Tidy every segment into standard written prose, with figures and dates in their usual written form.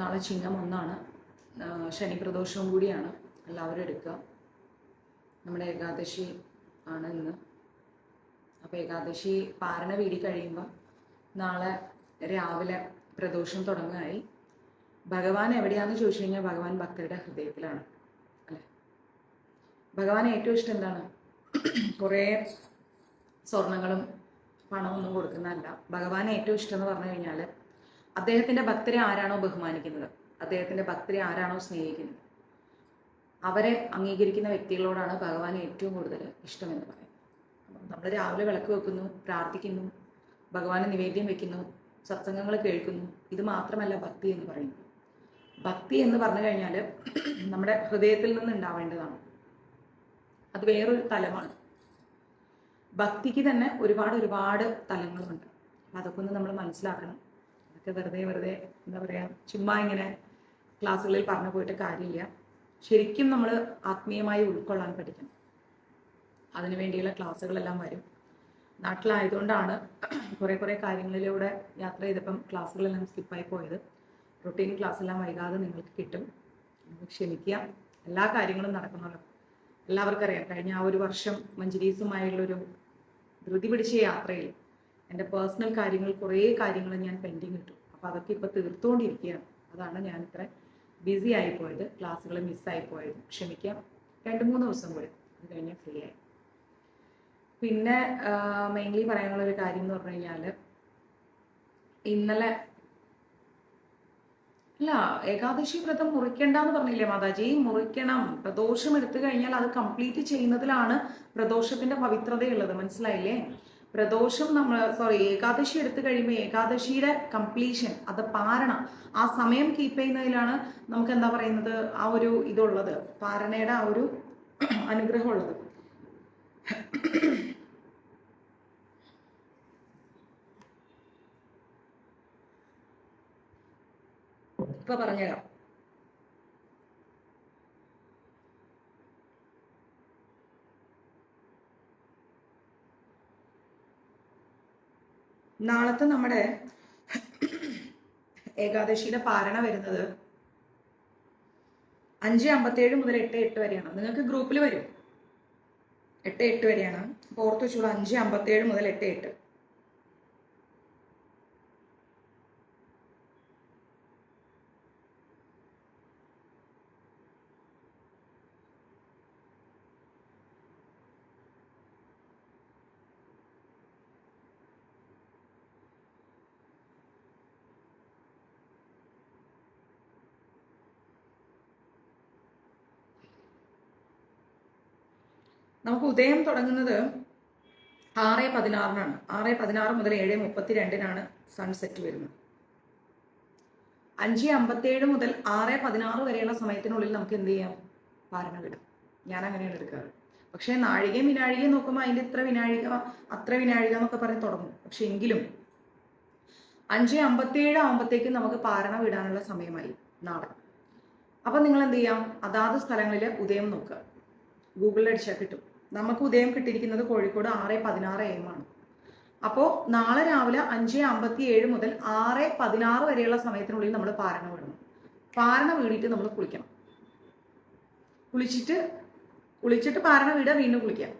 നാളെ ചിങ്ങം 1 ശനി പ്രദോഷവും കൂടിയാണ്. എല്ലാവരും എടുക്കുക. നമ്മുടെ ഏകാദശി ആണ് ഇന്ന്. അപ്പോൾ ഏകാദശി പാരണ വീടി കഴിയുമ്പോൾ നാളെ രാവിലെ പ്രദോഷം തുടങ്ങുകയായി. ഭഗവാൻ എവിടെയാണെന്ന് ചോദിച്ചു കഴിഞ്ഞാൽ ഭഗവാൻ ഭക്തരുടെ ഹൃദയത്തിലാണ്, അല്ലേ? ഭഗവാൻ ഏറ്റവും ഇഷ്ടം എന്താണ്? കുറേ സ്വർണങ്ങളും പണമൊന്നും കൊടുക്കുന്നതല്ല. ഭഗവാൻ ഏറ്റവും ഇഷ്ടം എന്ന് പറഞ്ഞു കഴിഞ്ഞാൽ അദ്ദേഹത്തിൻ്റെ ഭക്തരെ ആരാണോ ബഹുമാനിക്കുന്നത്, അദ്ദേഹത്തിൻ്റെ ഭക്തരെ ആരാണോ സ്നേഹിക്കുന്നത്, അവരെ അംഗീകരിക്കുന്ന വ്യക്തികളോടാണ് ഭഗവാൻ ഏറ്റവും കൂടുതൽ ഇഷ്ടമെന്ന് പറയുന്നത്. നമ്മൾ രാവിലെ വിളക്ക് വെക്കുന്നു, പ്രാർത്ഥിക്കുന്നു, ഭഗവാന് നിവേദ്യം വെക്കുന്നു, സത്സംഗങ്ങൾ കേൾക്കുന്നു. ഇത് മാത്രമല്ല ഭക്തി എന്ന് പറയുന്നത്. ഭക്തി എന്ന് പറഞ്ഞു കഴിഞ്ഞാൽ നമ്മുടെ ഹൃദയത്തിൽ നിന്ന് ഉണ്ടാവേണ്ടതാണ്. അത് വേറൊരു തലമാണ്. ഭക്തിക്ക് തന്നെ ഒരുപാട് തലങ്ങളുണ്ട്. അപ്പം അതൊക്കെ ഒന്ന് നമ്മൾ മനസ്സിലാക്കണം. അതൊക്കെ വെറുതെ എന്താ പറയുക, ചുമ്മാ ഇങ്ങനെ ക്ലാസ്സുകളിൽ പറഞ്ഞു പോയിട്ട് കാര്യമില്ല. ശരിക്കും നമ്മൾ ആത്മീയമായി ഉൾക്കൊള്ളാൻ പഠിക്കണം. അതിനു വേണ്ടിയുള്ള ക്ലാസ്സുകളെല്ലാം വരും. നാട്ടിലായതുകൊണ്ടാണ് കുറേ കാര്യങ്ങളിലൂടെ യാത്ര ചെയ്തപ്പം ക്ലാസ്സുകളെല്ലാം സ്കിപ്പായി പോയത്. റൊട്ടീൻ ക്ലാസ്സെല്ലാം വൈകാതെ നിങ്ങൾക്ക് കിട്ടും. ക്ഷമിക്കുക. എല്ലാ കാര്യങ്ങളും നടക്കണമല്ലോ. എല്ലാവർക്കും അറിയാം, കഴിഞ്ഞ ആ ഒരു വർഷം മഞ്ജരീസുമായുള്ളൊരു ധൃതി പിടിച്ച യാത്രയിൽ എൻ്റെ പേഴ്സണൽ കാര്യങ്ങൾ, കുറേ കാര്യങ്ങൾ ഞാൻ പെൻഡിങ് ഇട്ടു. അപ്പോൾ അതൊക്കെ ഇപ്പോൾ തീർത്തുകൊണ്ടിരിക്കുകയാണ്. അതാണ് ഞാൻ ഇത്ര ബിസി ആയിപ്പോയത്, ക്ലാസ്സുകൾ മിസ്സായിപ്പോയത്. ക്ഷമിക്കാം. 2-3 ദിവസം കൂടി, അത് കഴിഞ്ഞാൽ ഫ്രീ ആയി. പിന്നെ മെയിൻലി പറയാനുള്ളൊരു കാര്യം എന്ന് പറഞ്ഞു കഴിഞ്ഞാൽ, ഇന്നലെ അല്ല, ഏകാദശി വ്രതം മുറിക്കണ്ടെന്ന് പറഞ്ഞില്ലേ മാതാജി? മുറിക്കണം. പ്രദോഷം എടുത്തു കഴിഞ്ഞാൽ അത് കംപ്ലീറ്റ് ചെയ്യുന്നതിലാണ് പ്രദോഷത്തിന്റെ പവിത്രതയുള്ളത്. മനസ്സിലായില്ലേ? പ്രദോഷം ഏകാദശി എടുത്തു കഴിയുമ്പോൾ ഏകാദശിയുടെ കംപ്ലീഷൻ, അത് പാരണ, ആ സമയം കീപ്പ് ചെയ്യുന്നതിലാണ് നമുക്ക് എന്താ പറയുന്നത്, ആ ഒരു ഇതുള്ളത്, പാരണയുടെ ആ ഒരു അനുഗ്രഹം ഉള്ളത്. ഇപ്പൊ പറഞ്ഞുതരാം. നാളത്തെ നമ്മുടെ ഏകാദശിയുടെ പാരണ വരുന്നത് 5:57 മുതൽ 8:08 വരെയാണ്. നിങ്ങൾക്ക് ഗ്രൂപ്പിൽ വരും. 8:08 വരെയാണ്. ഓർത്ത് വെച്ചോളൂ, 5:57 മുതൽ 8:08. നമുക്ക് ഉദയം തുടങ്ങുന്നത് 6:16 6:16 മുതൽ 7:32 സൺസെറ്റ് വരുന്നത്. 5:57 മുതൽ 6:16 വരെയുള്ള സമയത്തിനുള്ളിൽ നമുക്ക് എന്ത് ചെയ്യാം? പാരണ വിടാം. ഞാൻ അങ്ങനെയാണ് എടുക്കാറ്. പക്ഷേ നാഴികയും വിനാഴികയും നോക്കുമ്പോൾ അതിൻ്റെ ഇത്ര വിനാഴിക അത്ര വിനാഴിക എന്നൊക്കെ പറഞ്ഞ് തുടങ്ങും. പക്ഷെ എങ്കിലും 5:57 ആകുമ്പോഴത്തേക്കും നമുക്ക് പാരണ വിടാനുള്ള സമയമായി നാളെ. അപ്പം നിങ്ങൾ എന്ത് ചെയ്യാം? അതാത് സ്ഥലങ്ങളിൽ ഉദയം നോക്കുക. ഗൂഗിളിൽ അടിച്ചാൽ കിട്ടും. നമുക്ക് ഉദയം കിട്ടിയിരിക്കുന്നത് കോഴിക്കോട് 6:16 AM ആണ്. അപ്പോൾ നാളെ രാവിലെ 5:57 മുതൽ 6:16 വരെയുള്ള സമയത്തിനുള്ളിൽ നമ്മൾ പാരണ വിടണം. പാരണ വീടിയിട്ട് നമ്മൾ കുളിക്കണം. കുളിച്ചിട്ട് പാരണ വീടുക, വീണ്ടും കുളിക്കാം.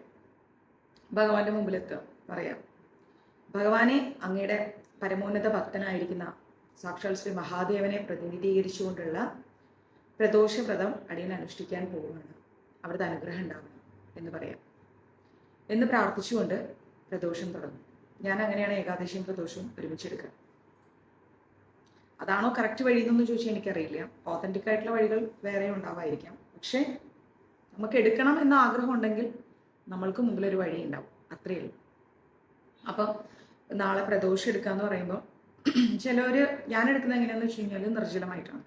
ഭഗവാന്റെ മുമ്പിലെത്തുക, പറയാം, ഭഗവാനെ, അങ്ങയുടെ പരമോന്നത ഭക്തനായിരിക്കുന്ന സാക്ഷാൽ ശ്രീ മഹാദേവനെ പ്രതിനിധീകരിച്ചുകൊണ്ടുള്ള പ്രദോഷ വ്രതം അടിയൻ അനുഷ്ഠിക്കാൻ പോവുകയാണ്. അവിടുത്തെ അനുഗ്രഹം ഉണ്ടാവണം എന്ന് പറയാം. എന്ന് പ്രാർത്ഥിച്ചുകൊണ്ട് പ്രദോഷം തുടങ്ങും. ഞാൻ അങ്ങനെയാണ് ഏകാദശിയും പ്രദോഷവും ഒരുമിച്ചെടുക്കുക. അതാണോ കറക്റ്റ് വഴി എന്നൊന്നും ചോദിച്ചാൽ എനിക്കറിയില്ല. ഓതന്റിക് ആയിട്ടുള്ള വഴികൾ വേറെ ഉണ്ടാവായിരിക്കാം. പക്ഷേ നമുക്ക് എടുക്കണം എന്ന ആഗ്രഹം ഉണ്ടെങ്കിൽ നമ്മൾക്ക് മുമ്പിലൊരു വഴി ഉണ്ടാവും. അത്രയേ ഉള്ളൂ. അപ്പം നാളെ പ്രദോഷം എടുക്കാന്ന് പറയുമ്പോൾ ചിലവർ, ഞാൻ എടുക്കുന്നത് എങ്ങനെയാണെന്ന് വെച്ച് കഴിഞ്ഞാൽ നിർജ്ജലമായിട്ടാണ്.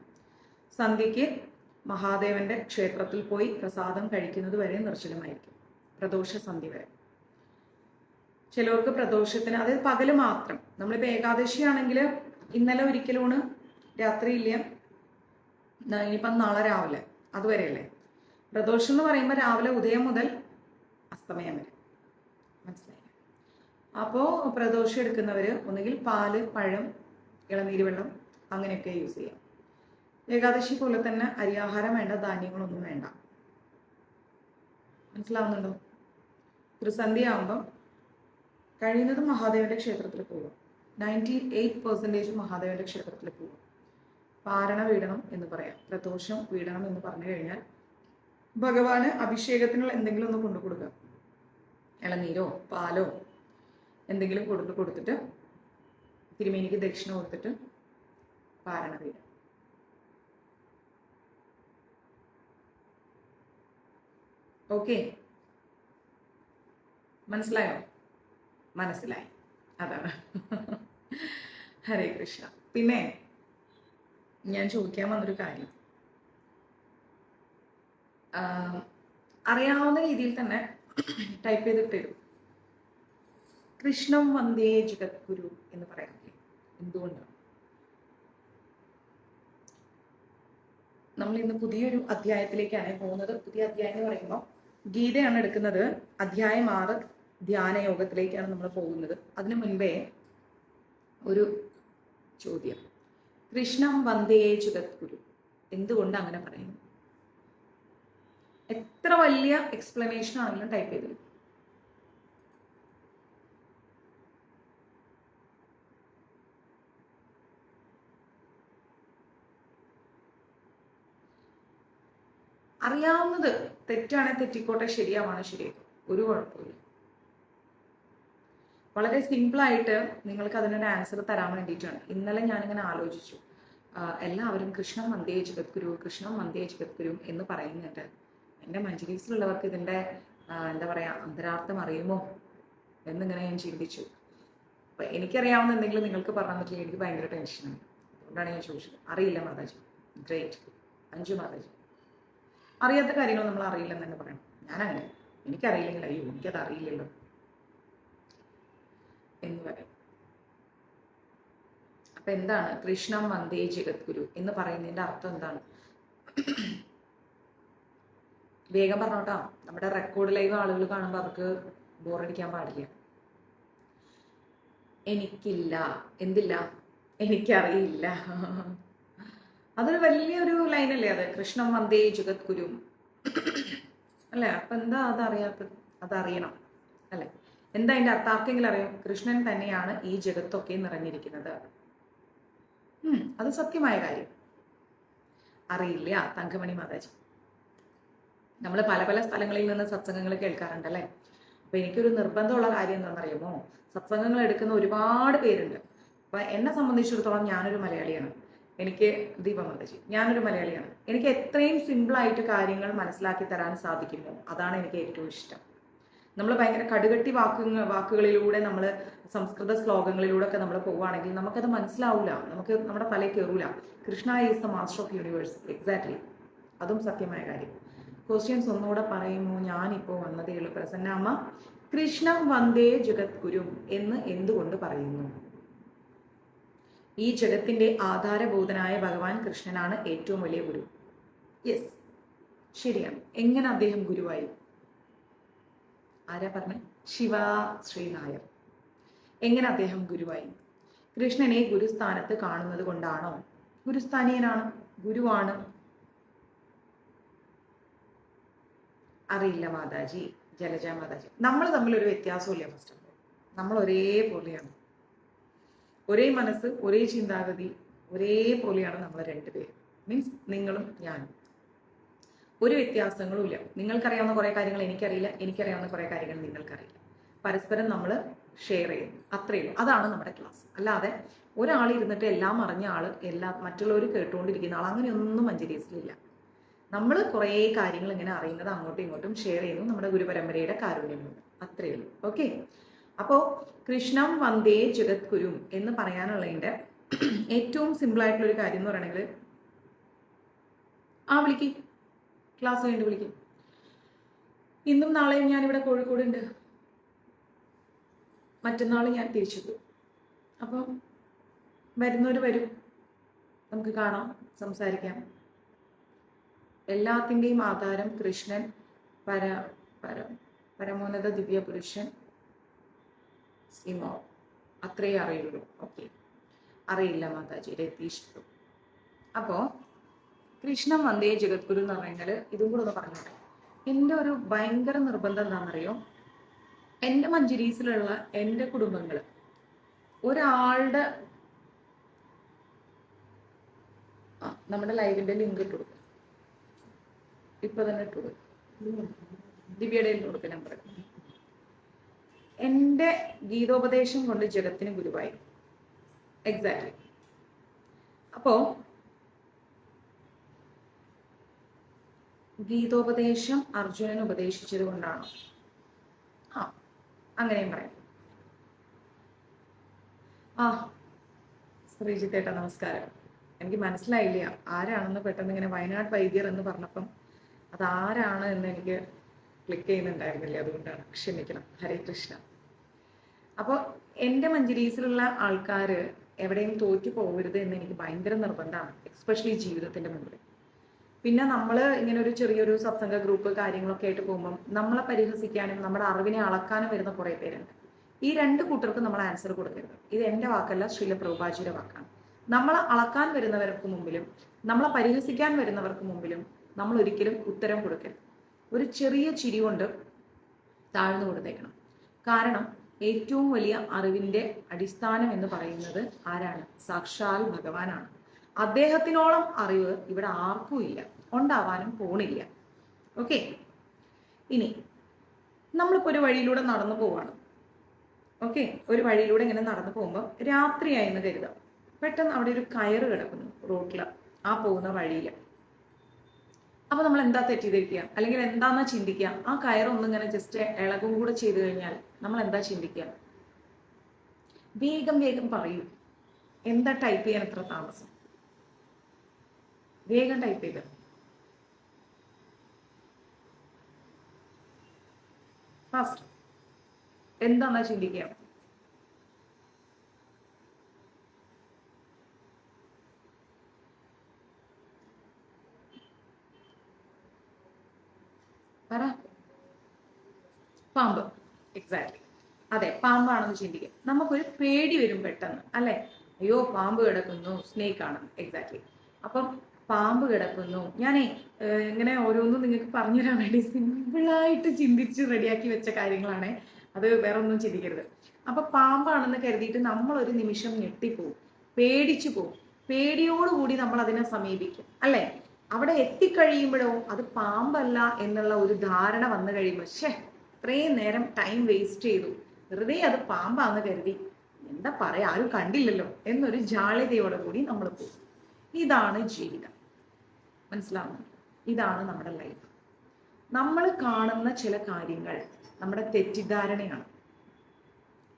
സന്ധ്യയ്ക്ക് മഹാദേവന്റെ ക്ഷേത്രത്തിൽ പോയി പ്രസാദം കഴിക്കുന്നത് വരെ നിർജ്ജലമായിരിക്കും, പ്രദോഷ സന്ധ്യ വരെ. ചിലവർക്ക് പ്രദോഷത്തിന്, അതായത് പകല് മാത്രം. നമ്മളിപ്പോൾ ഏകാദശി ആണെങ്കിൽ ഇന്നലെ ഒരിക്കലൂണ്, രാത്രിയില്ല, ഇനിയിപ്പം നാളെ രാവിലെ, അതുവരെയല്ലേ. പ്രദോഷം എന്ന് പറയുമ്പോൾ രാവിലെ ഉദയം മുതൽ അസ്തമയം വരെ. മനസ്സിലായി? അപ്പോൾ പ്രദോഷം എടുക്കുന്നവർ ഒന്നുകിൽ പാല്, പഴം, ഇളനീര് വെള്ളം അങ്ങനെയൊക്കെ യൂസ് ചെയ്യാം. ഏകാദശി പോലെ തന്നെ അരിയാഹാരം വേണ്ട, ധാന്യങ്ങളൊന്നും വേണ്ട. മനസ്സിലാവുന്നുണ്ടോ? ത്രിസന്ധ്യ ആകുമ്പം കഴിയുന്നതും മഹാദേവന്റെ ക്ഷേത്രത്തിൽ പോകും. 98% മഹാദേവന്റെ ക്ഷേത്രത്തിൽ പോകും. പാരണ വീടണം എന്ന് പറയാം, പ്രദോഷം വീടണം എന്ന് പറഞ്ഞു കഴിഞ്ഞാൽ ഭഗവാന് അഭിഷേകത്തിനുള്ള എന്തെങ്കിലും ഒന്ന് കൊണ്ടു കൊടുക്കുക. ഇളനീരോ പാലോ എന്തെങ്കിലും കൊടുത്തിട്ട് തിരുമേനിക്ക് ദക്ഷിണ കൊടുത്തിട്ട് പാരണ വീട്. ഓക്കെ, മനസ്സിലായോ? മനസ്സിലായി, അതാണ്. ഹരേ കൃഷ്ണ. പിന്നെ ഞാൻ ചോദിക്കാൻ വന്നൊരു കാര്യം, അറിയാവുന്ന രീതിയിൽ തന്നെ ടൈപ്പ് ചെയ്തിട്ട് തരും. കൃഷ്ണം വന്ദേ ജഗദ്ഗുരു എന്ന് പറയാറില്ലേ? എന്തുകൊണ്ടാണ്? നമ്മൾ ഇന്ന് പുതിയൊരു അധ്യായത്തിലേക്കാണ് പോകുന്നത്. പുതിയ അധ്യായം എന്ന് പറയുമ്പോൾ ഗീതയാണ് എടുക്കുന്നത്. അധ്യായം 6 ധ്യാന യോഗത്തിലേക്കാണ് നമ്മൾ പോകുന്നത്. അതിനു മുൻപേ ഒരു ചോദ്യം. കൃഷ്ണം വന്ദേ ജഗദ്ഗുരു എന്തുകൊണ്ട് അങ്ങനെ പറയുന്നു? എത്ര വലിയ എക്സ്പ്ലനേഷൻ ആണെങ്കിലും ടൈപ്പ് ചെയ്തത്. അറിയാവുന്നത് തെറ്റാണെങ്കിൽ തെറ്റിക്കോട്ടെ, ശരിയാവാണ് ശരിയാക്കും, ഒരു കുഴപ്പമില്ല. വളരെ സിമ്പിളായിട്ട് നിങ്ങൾക്ക് അതിനൊരു ആൻസർ തരാൻ വേണ്ടിയിട്ടാണ്. ഇന്നലെ ഞാനിങ്ങനെ ആലോചിച്ചു, എല്ലാവരും കൃഷ്ണം വന്ദേ ജഗദ്ഗുരു, കൃഷ്ണം വന്ദേ ജഗദ്ഗുരു എന്ന് പറയുന്നുണ്ട്. എൻ്റെ മഞ്ജരീസിലുള്ളവർക്ക് ഇതിൻ്റെ എന്താ പറയുക അന്തരാർത്ഥം അറിയുമോ എന്നിങ്ങനെ ഞാൻ ചിന്തിച്ചു. അപ്പം എനിക്കറിയാവുന്ന എന്തെങ്കിലും നിങ്ങൾക്ക് പറഞ്ഞാൽ പറ്റില്ല, എനിക്ക് ഭയങ്കര ടെൻഷനാണ്. അതുകൊണ്ടാണ് ഞാൻ ചോദിച്ചത്. അറിയില്ല മാതാജി. ഗ്രേറ്റ്. അഞ്ചു മാതാജി. അറിയാത്ത കാര്യങ്ങൾ നമ്മൾ അറിയില്ലെന്ന് തന്നെ പറയണം. ഞാനങ്ങനെ എനിക്കറിയില്ലെങ്കിൽ അയ്യോ എനിക്കത് അറിയില്ലല്ലോ എന്ന് പറയും. അപ്പൊ എന്താണ് കൃഷ്ണം വന്ദേ ജഗദ്ഗുരു എന്ന് പറയുന്നതിന്റെ അർത്ഥം എന്താണ്? വേഗം പറഞ്ഞോട്ടാ, നമ്മുടെ റെക്കോർഡ് ലൈവ് ആളുകൾ കാണുമ്പോൾ അവർക്ക് ബോറടിക്കാൻ പാടില്ല. എനിക്കില്ല, എന്തില്ല, എനിക്കറിയില്ല. അതൊരു വലിയൊരു ലൈനല്ലേ അത്, കൃഷ്ണം വന്ദേ ജഗദ്ഗുരു അല്ലെ? അപ്പൊ എന്താ അതറിയാത്തത്? അതറിയണം അല്ലെ? എന്താ അതിന്റെ അർത്ഥം? ആർക്കെങ്കിലും അറിയാം? കൃഷ്ണൻ തന്നെയാണ് ഈ ജഗത്തൊക്കെ നിറഞ്ഞിരിക്കുന്നത്. അത് സത്യമായ കാര്യം. അറിയില്ല തങ്കമണി മാതാജി. നമ്മൾ പല പല സ്ഥലങ്ങളിൽ നിന്ന് സത്സംഗങ്ങൾ കേൾക്കാറുണ്ടല്ലേ? അപ്പൊ എനിക്കൊരു നിർബന്ധമുള്ള കാര്യം എന്താണെന്നറിയുമോ? സത്സംഗങ്ങൾ എടുക്കുന്ന ഒരുപാട് പേരുണ്ട്. അപ്പൊ എന്നെ സംബന്ധിച്ചിടത്തോളം ഞാനൊരു മലയാളിയാണ്. എനിക്ക് ദീപമാതാജി, ഞാനൊരു മലയാളിയാണ്. എനിക്ക് എത്രയും സിമ്പിളായിട്ട് കാര്യങ്ങൾ മനസ്സിലാക്കി തരാൻ സാധിക്കുമോ അതാണ് എനിക്ക് ഏറ്റവും ഇഷ്ടം. നമ്മൾ ഭയങ്കര കടുകട്ടി വാക്കുകളിലൂടെ നമ്മൾ സംസ്കൃത ശ്ലോകങ്ങളിലൂടെ ഒക്കെ നമ്മൾ പോവുകയാണെങ്കിൽ നമുക്കത് മനസ്സിലാവില്ല, നമുക്ക് നമ്മുടെ തലയിൽ കയറൂല. Krishna is the master of universe. Exactly, അതും സത്യമായ കാര്യം. ക്വസ്റ്റ്യൻസ് ഒന്നുകൂടെ പറയുമോ? ഞാനിപ്പോൾ വന്നതേ ഉള്ളൂ. പ്രസന്ന അമ്മ, കൃഷ്ണം വന്ദേ ജഗദ്ഗുരു എന്ന് എന്തുകൊണ്ട് പറയുന്നു? ഈ ജഗത്തിന്റെ ആധാരബോധനായ ഭഗവാൻ കൃഷ്ണനാണ് ഏറ്റവും വലിയ ഗുരു. യെസ്, ശരിയാണ്. എങ്ങനെ അദ്ദേഹം ഗുരുവായി? ആരാ പറഞ്ഞ? ശിവ ശ്രീനായർ. എങ്ങനെ അദ്ദേഹം ഗുരുവായി? കൃഷ്ണനെ ഗുരുസ്ഥാനത്ത് കാണുന്നത് കൊണ്ടാണോ? ഗുരുസ്ഥാനീയനാണ്, ഗുരുവാണ്. അറിയില്ല മാതാജി. ജലജ മാതാജി, നമ്മൾ തമ്മിലൊരു വ്യത്യാസമില്ല. ഫസ്റ്റ് ഓഫ് ഓൾ നമ്മൾ ഒരേപോലെയാണ്. ഒരേ മനസ്സ്, ഒരേ ചിന്താഗതി, ഒരേപോലെയാണ് നമ്മൾ രണ്ടുപേരും. മീൻസ് നിങ്ങളും ഞാനും. ഒരു വ്യത്യാസങ്ങളും ഇല്ല. നിങ്ങൾക്കറിയാവുന്ന കുറേ കാര്യങ്ങൾ എനിക്കറിയില്ല, എനിക്കറിയാവുന്ന കുറേ കാര്യങ്ങൾ നിങ്ങൾക്കറിയില്ല. പരസ്പരം നമ്മൾ ഷെയർ ചെയ്യുന്നു, അത്രയേ ഉള്ളൂ. അതാണ് നമ്മുടെ ക്ലാസ്. അല്ലാതെ ഒരാൾ ഇരുന്നിട്ട് എല്ലാം അറിഞ്ഞ ആൾ മറ്റുള്ളവർ കേട്ടുകൊണ്ടിരിക്കുന്ന ആൾ അങ്ങനെയൊന്നും മഞ്ജരീസിലില്ല. നമ്മൾ കുറേ കാര്യങ്ങൾ ഇങ്ങനെ അറിയുന്നത് അങ്ങോട്ടും ഇങ്ങോട്ടും ഷെയർ ചെയ്യുന്നു, നമ്മുടെ ഗുരുപരമ്പരയുടെ കാരുണ്യമുണ്ട്. അത്രയേ ഉള്ളൂ. ഓക്കെ. അപ്പോൾ കൃഷ്ണം വന്ദേ ജഗദ്ഗുരു എന്ന് പറയാനുള്ളതിൻ്റെ ഏറ്റവും സിമ്പിളായിട്ടുള്ളൊരു കാര്യം എന്ന് പറയണമെങ്കിൽ വിളിക്കും, ക്ലാസ് കഴിഞ്ഞ് വിളിക്കും. ഇന്നും നാളെയും ഞാനിവിടെ കോഴിക്കോടുണ്ട്. മറ്റന്നാൾ ഞാൻ തിരിച്ചു പോകും. അപ്പം വരുന്നവർ വരും, നമുക്ക് കാണാം, സംസാരിക്കാം. എല്ലാത്തിൻ്റെയും ആധാരം കൃഷ്ണൻ, പരമോന്നത ദിവ്യ പുരുഷൻ, സിമോ. അത്രയേ അറിയുള്ളൂ. ഓക്കെ. അറിയില്ല മാതാജി. രതീഷ്. അപ്പോൾ കൃഷ്ണൻ വന്ദേ ജഗദ്ഗുരു എന്ന് പറഞ്ഞാൽ ഇതും കൂടെ ഒന്ന് പറഞ്ഞോട്ടെ. എൻ്റെ ഒരു ഭയങ്കര നിർബന്ധം എന്താണെന്നറിയോ, എൻ്റെ മഞ്ജരീസിലുള്ള എൻ്റെ കുടുംബങ്ങൾ ഒരാളുടെ നമ്മുടെ ലൈവിന്റെ ലിങ്ക് ഇട്ട് കൊടുക്കും, ഇപ്പൊ തന്നെ ഇട്ട് കൊടുക്കും, ദിവ്യയുടെ കൊടുക്കും നമ്പർ. എൻ്റെ ഗീതോപദേശം കൊണ്ട് ജഗത്തിന് ഗുരുവായി. എക്സാക്ട്ലി. അപ്പോ ഗീതോപദേശം അർജുനൻ ഉപദേശിച്ചത് കൊണ്ടാണ്. അങ്ങനെയും പറയാം. ശ്രീജിത്തേട്ട നമസ്കാരം. എനിക്ക് മനസ്സിലായില്ല ആരാണെന്ന്. പെട്ടെന്ന് ഇങ്ങനെ വയനാട് വൈദ്യർ എന്ന് പറഞ്ഞപ്പം അതാരാണ് എന്ന് എനിക്ക് ക്ലിക്ക് ചെയ്യുന്നുണ്ടായിരുന്നില്ല, അതുകൊണ്ടാണ്, ക്ഷമിക്കണം. ഹരേ കൃഷ്ണ. അപ്പോൾ എൻ്റെ മഞ്ജരീസിലുള്ള ആൾക്കാർ എവിടെയും തോറ്റു പോകരുത് എന്ന് എനിക്ക് ഭയങ്കര നിർബന്ധമാണ്, എക്സ്പെഷ്യലി ജീവിതത്തിൻ്റെ മുമ്പിൽ. പിന്നെ നമ്മൾ ഇങ്ങനെ ഒരു ചെറിയൊരു സത്സംഗ ഗ്രൂപ്പ് കാര്യങ്ങളൊക്കെ ആയിട്ട് പോകുമ്പം നമ്മളെ പരിഹസിക്കാനും നമ്മുടെ അറിവിനെ അളക്കാനും വരുന്ന കുറേ പേരുണ്ട്. ഈ രണ്ട് കൂട്ടർക്ക് നമ്മൾ ആൻസർ കൊടുക്കരുത്. ഇത് എൻ്റെ വാക്കല്ല, ശ്രീല പ്രഭുപാജിയുടെ വാക്കാണ്. നമ്മളെ അളക്കാൻ വരുന്നവർക്ക് മുമ്പിലും നമ്മളെ പരിഹസിക്കാൻ വരുന്നവർക്ക് മുമ്പിലും നമ്മൾ ഒരിക്കലും ഉത്തരം കൊടുക്കരുത്. ഒരു ചെറിയ ചിരി കൊണ്ട് താഴ്ന്നു കൊടുത്തേക്കണം. കാരണം ഏറ്റവും വലിയ അറിവിൻ്റെ അടിസ്ഥാനം എന്ന് പറയുന്നത് ആരാണ്? സാക്ഷാൽ ഭഗവാനാണ്. അദ്ദേഹത്തിനോളം അറിവ് ഇവിടെ ആർക്കും ഇല്ല, ഉണ്ടാവാനും പോണില്ല. ഓക്കെ. ഇനി നമ്മളിപ്പോൾ ഒരു വഴിയിലൂടെ നടന്നു പോവാണ്. ഓക്കെ, ഒരു വഴിയിലൂടെ ഇങ്ങനെ നടന്നു പോകുമ്പോൾ രാത്രിയായി എന്ന് കരുതാം. പെട്ടെന്ന് അവിടെ ഒരു കയറ് കിടക്കുന്നു റോട്ടിൽ, ആ പോകുന്ന വഴിയിൽ. അപ്പൊ നമ്മൾ എന്താ തെറ്റിദ്ധരിക്കുക, അല്ലെങ്കിൽ എന്താന്നാ ചിന്തിക്കുക? ആ കയറൊന്നും ഇങ്ങനെ ജസ്റ്റ് ഇളകും കൂടെ ചെയ്തു കഴിഞ്ഞാൽ നമ്മൾ എന്താ ചിന്തിക്കുക? വേഗം വേഗം പറയൂ. എന്താ ടൈപ്പ് ചെയ്യാൻ എത്ര താമസം? വേഗം ടൈപ്പ് ചെയ്ത്. ഫാസ്റ്റ്. എന്താന്നാ ചിന്തിക്കുക? പറ. പാമ്പ്. എക്സാക്ട്ലി. അതെ, പാമ്പാണെന്ന് ചിന്തിക്കുക. നമുക്കൊരു പേടി വരും പെട്ടെന്ന്, അല്ലെ? അയ്യോ പാമ്പ് കിടക്കുന്നു, സ്നേക്ക് ആണ്. എക്സാക്ട്ലി. അപ്പം പാമ്പ് കിടക്കുന്നു. ഞാനേ ഇങ്ങനെ ഓരോന്നും നിങ്ങൾക്ക് പറഞ്ഞു തരാൻ വേണ്ടി സിമ്പിളായിട്ട് ചിന്തിച്ച് റെഡിയാക്കി വെച്ച കാര്യങ്ങളാണ്. അത് വേറെ ഒന്നും ചിന്തിക്കരുത്. അപ്പൊ പാമ്പാണെന്ന് കരുതിയിട്ട് നമ്മൾ ഒരു നിമിഷം ഞെട്ടിപ്പോവും, പേടിച്ചു പോവും. പേടിയോടുകൂടി നമ്മൾ അതിനെ സമീപിക്കും, അല്ലെ? അവിടെ എത്തിക്കഴിയുമ്പോഴോ അത് പാമ്പല്ല എന്നുള്ള ഒരു ധാരണ വന്നു കഴിയുമ്പോൾ, ഇത്രയും നേരം ടൈം വേസ്റ്റ് ചെയ്തു, വെറുതെ അത് പാമ്പാന്ന് കരുതി, എന്താ പറയാ, ആരും കണ്ടില്ലല്ലോ എന്നൊരു ജാള്യതയോടെ കൂടി നമ്മൾ പോകും. ഇതാണ് ജീവിതം. മനസ്സിലാവുന്നു? ഇതാണ് നമ്മുടെ ലൈഫ്. നമ്മൾ കാണുന്ന ചില കാര്യങ്ങൾ നമ്മുടെ തെറ്റിദ്ധാരണയാണ്.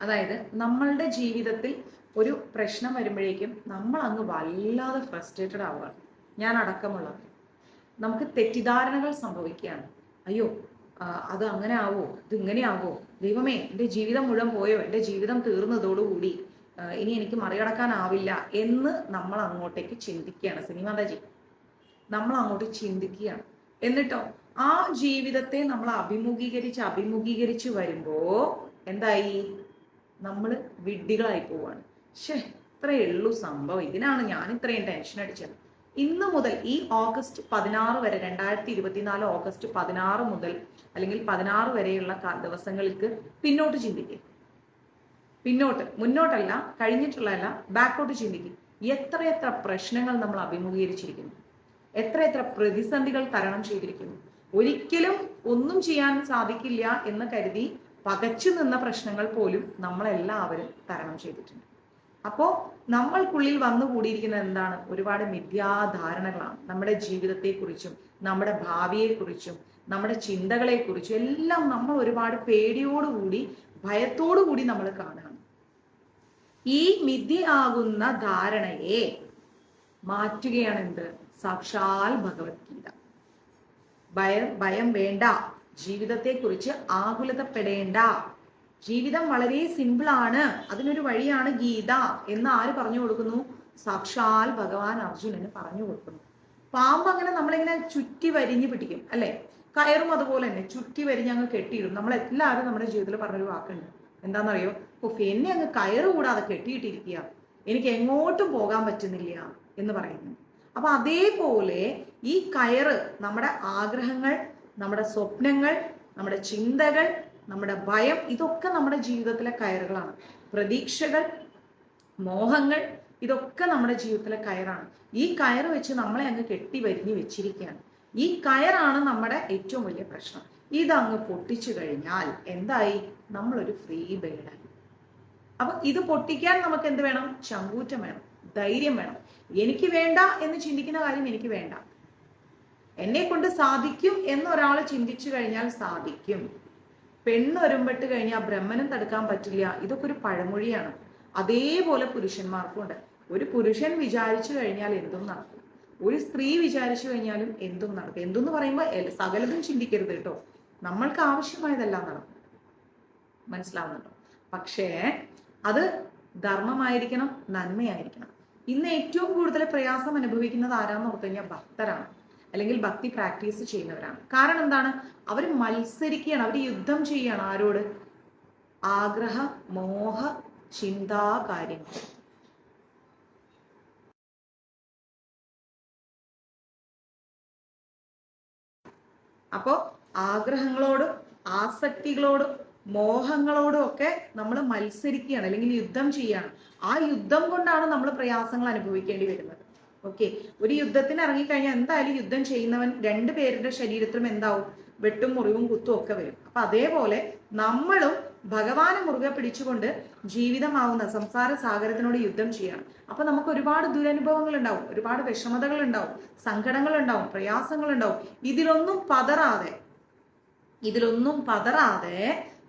അതായത് നമ്മളുടെ ജീവിതത്തിൽ ഒരു പ്രശ്നം വരുമ്പോഴേക്കും നമ്മൾ അങ്ങ് വല്ലാതെ ഫ്രസ്ട്രേറ്റഡ് ആവുകയാണ്. ഞാൻ അടക്കമുള്ളത്. നമുക്ക് തെറ്റിദ്ധാരണകൾ സംഭവിക്കുകയാണ്. അയ്യോ അത് അങ്ങനെ ആവോ, ഇത് ഇങ്ങനെ ആവോ, ദൈവമേ എൻ്റെ ജീവിതം മുഴുവൻ പോയോ, എൻ്റെ ജീവിതം തീർന്നതോടുകൂടി ഇനി എനിക്ക് മറികടക്കാനാവില്ല എന്ന് നമ്മൾ അങ്ങോട്ടേക്ക് ചിന്തിക്കുകയാണ്. സിനിമാതാജി, നമ്മൾ അങ്ങോട്ട് ചിന്തിക്കുകയാണ്. എന്നിട്ടോ ആ ജീവിതത്തെ നമ്മൾ അഭിമുഖീകരിച്ച് വരുമ്പോ എന്തായി? നമ്മൾ വിഡ്ഢികളായി പോവാണ്. ഇത്രയേ ഉള്ളൂ സംഭവം, ഇതിനാണ് ഞാൻ ഇത്രയും ടെൻഷൻ അടിച്ചത്. ഇന്ന് മുതൽ ഈ ഓഗസ്റ്റ് 16 വരെ, 2024 ഓഗസ്റ്റ് 16 മുതൽ അല്ലെങ്കിൽ 16 വരെയുള്ള ദിവസങ്ങൾക്ക് പിന്നോട്ട് ചിന്തിക്കുക. പിന്നോട്ട്, മുന്നോട്ടല്ല, കഴിഞ്ഞിട്ടുള്ളതല്ല, ബാക്കോട്ട് ചിന്തിക്കുക. എത്രയെത്ര പ്രശ്നങ്ങൾ നമ്മൾ അഭിമുഖീകരിച്ചിരിക്കുന്നു, എത്രയെത്ര പ്രതിസന്ധികൾ തരണം ചെയ്തിരിക്കുന്നു. ഒരിക്കലും ഒന്നും ചെയ്യാൻ സാധിക്കില്ല എന്ന് കരുതി പകച്ചു നിന്ന പ്രശ്നങ്ങൾ പോലും നമ്മളെല്ലാവരും തരണം ചെയ്തിട്ടുണ്ട്. അപ്പോൾ നമ്മൾക്കുള്ളിൽ വന്നുകൂടിയിരിക്കുന്നത് എന്താണ്? ഒരുപാട് മിഥ്യാധാരണകളാണ്. നമ്മുടെ ജീവിതത്തെക്കുറിച്ചും നമ്മുടെ ഭാവിയെക്കുറിച്ചും നമ്മുടെ ചിന്തകളെക്കുറിച്ചും എല്ലാം നമ്മൾ ഒരുപാട് പേടിയോടുകൂടി ഭയത്തോടുകൂടി നമ്മൾ കാണുകയാണ്. ഈ മിഥ്യയാകുന്ന ധാരണയെ മാറ്റുകയാണ് എന്ത്? സാക്ഷാൽ ഭഗവത്ഗീത. ഭയം വേണ്ട, ജീവിതത്തെക്കുറിച്ച് ആകുലതപ്പെടേണ്ട, ജീവിതം വളരെ സിമ്പിളാണ്, അതിനൊരു വഴിയാണ് ഗീത എന്ന് ആര് പറഞ്ഞു കൊടുക്കുന്നു? സാക്ഷാൽ ഭഗവാൻ അർജുനന് പറഞ്ഞു കൊടുക്കുന്നു. പാമ്പ് അങ്ങനെ നമ്മളിങ്ങനെ ചുറ്റി വരിഞ്ഞ് പിടിക്കും, അല്ലെ? കയറും അതുപോലെ തന്നെ ചുറ്റി വരിഞ്ഞ് അങ്ങ് കെട്ടിയിടും. നമ്മളെല്ലാവരും നമ്മുടെ ജീവിതത്തിൽ പറഞ്ഞൊരു വാക്കുണ്ട്, എന്താണെന്നറിയോ? എന്നെ അങ്ങ് കയറ് കൂടാതെ കെട്ടിയിട്ടിരിക്കുക, എനിക്ക് എങ്ങോട്ടും പോകാൻ പറ്റുന്നില്ല എന്ന് പറയുന്നു. അപ്പൊ അതേപോലെ ഈ കയറ് നമ്മുടെ ആഗ്രഹങ്ങൾ, നമ്മുടെ സ്വപ്നങ്ങൾ, നമ്മുടെ ചിന്തകൾ, നമ്മുടെ ഭയം, ഇതൊക്കെ നമ്മുടെ ജീവിതത്തിലെ കയറുകളാണ്. പ്രതീക്ഷകൾ, മോഹങ്ങൾ, ഇതൊക്കെ നമ്മുടെ ജീവിതത്തിലെ കയറാണ്. ഈ കയറ് വെച്ച് നമ്മളെ അങ്ങ് കെട്ടി വരിഞ്ഞ് വെച്ചിരിക്കുകയാണ്. ഈ കയറാണ് നമ്മുടെ ഏറ്റവും വലിയ പ്രശ്നം. ഇതങ്ങ് പൊട്ടിച്ചു കഴിഞ്ഞാൽ എന്തായി? നമ്മളൊരു ഫ്രീ ബേർഡായി. അപ്പൊ ഇത് പൊട്ടിക്കാൻ നമുക്ക് എന്ത് വേണം? ചങ്കൂറ്റം വേണം, ധൈര്യം വേണം. എനിക്ക് വേണ്ട എന്ന് ചിന്തിക്കുന്ന കാര്യം എനിക്ക് വേണ്ട, എന്നെ കൊണ്ട് സാധിക്കും എന്നൊരാൾ ചിന്തിച്ചു കഴിഞ്ഞാൽ സാധിക്കും. പെണ്ണൊരുമ്പെട്ട് കഴിഞ്ഞാൽ ബ്രഹ്മനും തടുക്കാൻ പറ്റില്ല, ഇതൊക്കെ ഒരു പഴമൊഴിയാണ്. അതേപോലെ പുരുഷന്മാർക്കും ഉണ്ട്. ഒരു പുരുഷൻ വിചാരിച്ചു കഴിഞ്ഞാൽ എന്തും നടക്കും, ഒരു സ്ത്രീ വിചാരിച്ചു കഴിഞ്ഞാലും എന്തും നടക്കും. എന്തെന്ന് പറയുമ്പോൾ സകലതും ചിന്തിക്കരുത് കേട്ടോ, നമ്മൾക്ക് ആവശ്യമായതെല്ലാം നടക്കും. മനസ്സിലാവുന്നുണ്ടോ? പക്ഷേ അത് ധർമ്മമായിരിക്കണം, നന്മയായിരിക്കണം. ഇന്ന് ഏറ്റവും കൂടുതൽ പ്രയാസം അനുഭവിക്കുന്നത് ആരാന്ന് ഓർത്തു കഴിഞ്ഞാൽ ഭക്തരാണ്, അല്ലെങ്കിൽ ഭക്തി പ്രാക്ടീസ് ചെയ്യുന്നവരാണ്. കാരണം എന്താണ്? അവർ മത്സരിക്കുകയാണ്, അവർ യുദ്ധം ചെയ്യുകയാണ്. ആരോട്? ആഗ്രഹ മോഹ ചിന്താ കാര്യങ്ങൾ. അപ്പോ ആഗ്രഹങ്ങളോടും ആസക്തികളോടും മോഹങ്ങളോടും ഒക്കെ നമ്മൾ മത്സരിക്കുകയാണ്, അല്ലെങ്കിൽ യുദ്ധം ചെയ്യാണ്. ആ യുദ്ധം കൊണ്ടാണ് നമ്മൾ പ്രയാസങ്ങൾ അനുഭവിക്കേണ്ടി വരുന്നത്. ഓക്കെ, ഒരു യുദ്ധത്തിന് ഇറങ്ങിക്കഴിഞ്ഞാൽ എന്തായാലും യുദ്ധം ചെയ്യുന്നവൻ രണ്ടു പേരുടെ ശരീരത്തിലും എന്താവും? വെട്ടും മുറിവും കുത്തും ഒക്കെ വരും. അപ്പൊ അതേപോലെ നമ്മളും ഭഗവാനെ മുറുകെ പിടിച്ചുകൊണ്ട് ജീവിതമാവുന്ന സംസാര സാഗരത്തിനോട് യുദ്ധം ചെയ്യണം. അപ്പൊ നമുക്ക് ഒരുപാട് ദുരനുഭവങ്ങൾ ഉണ്ടാവും, ഒരുപാട് വിഷമതകൾ ഉണ്ടാവും, സങ്കടങ്ങൾ ഉണ്ടാവും, പ്രയാസങ്ങൾ ഉണ്ടാവും. ഇതിലൊന്നും പതറാതെ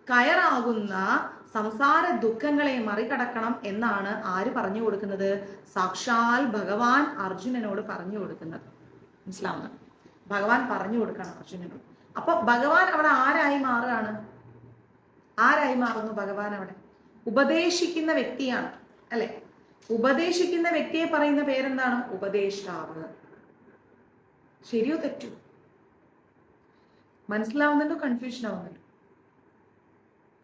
കയറാകുന്ന സംസാര ദുഃഖങ്ങളെ മറികടക്കണം എന്നാണ് ആര് പറഞ്ഞു കൊടുക്കുന്നത്? സാക്ഷാൽ ഭഗവാൻ അർജുനനോട് പറഞ്ഞു കൊടുക്കുന്നത്. മനസ്സിലാവുന്നത്? ഭഗവാൻ പറഞ്ഞു കൊടുക്കണം അർജുനനോട്. അപ്പൊ ഭഗവാൻ അവിടെ ആരായി മാറുകയാണ്? ആരായി മാറുന്നു ഭഗവാൻ അവിടെ? ഉപദേശിക്കുന്ന വ്യക്തിയാണ്, അല്ലെ? ഉപദേശിക്കുന്ന വ്യക്തിയെ പറയുന്ന പേരെന്താണ്? ഉപദേഷ്ടാവ്. ശരിയോ തെറ്റോ? മനസ്സിലാവുന്നുണ്ടോ? കൺഫ്യൂഷൻ ആവുന്നുണ്ടോ?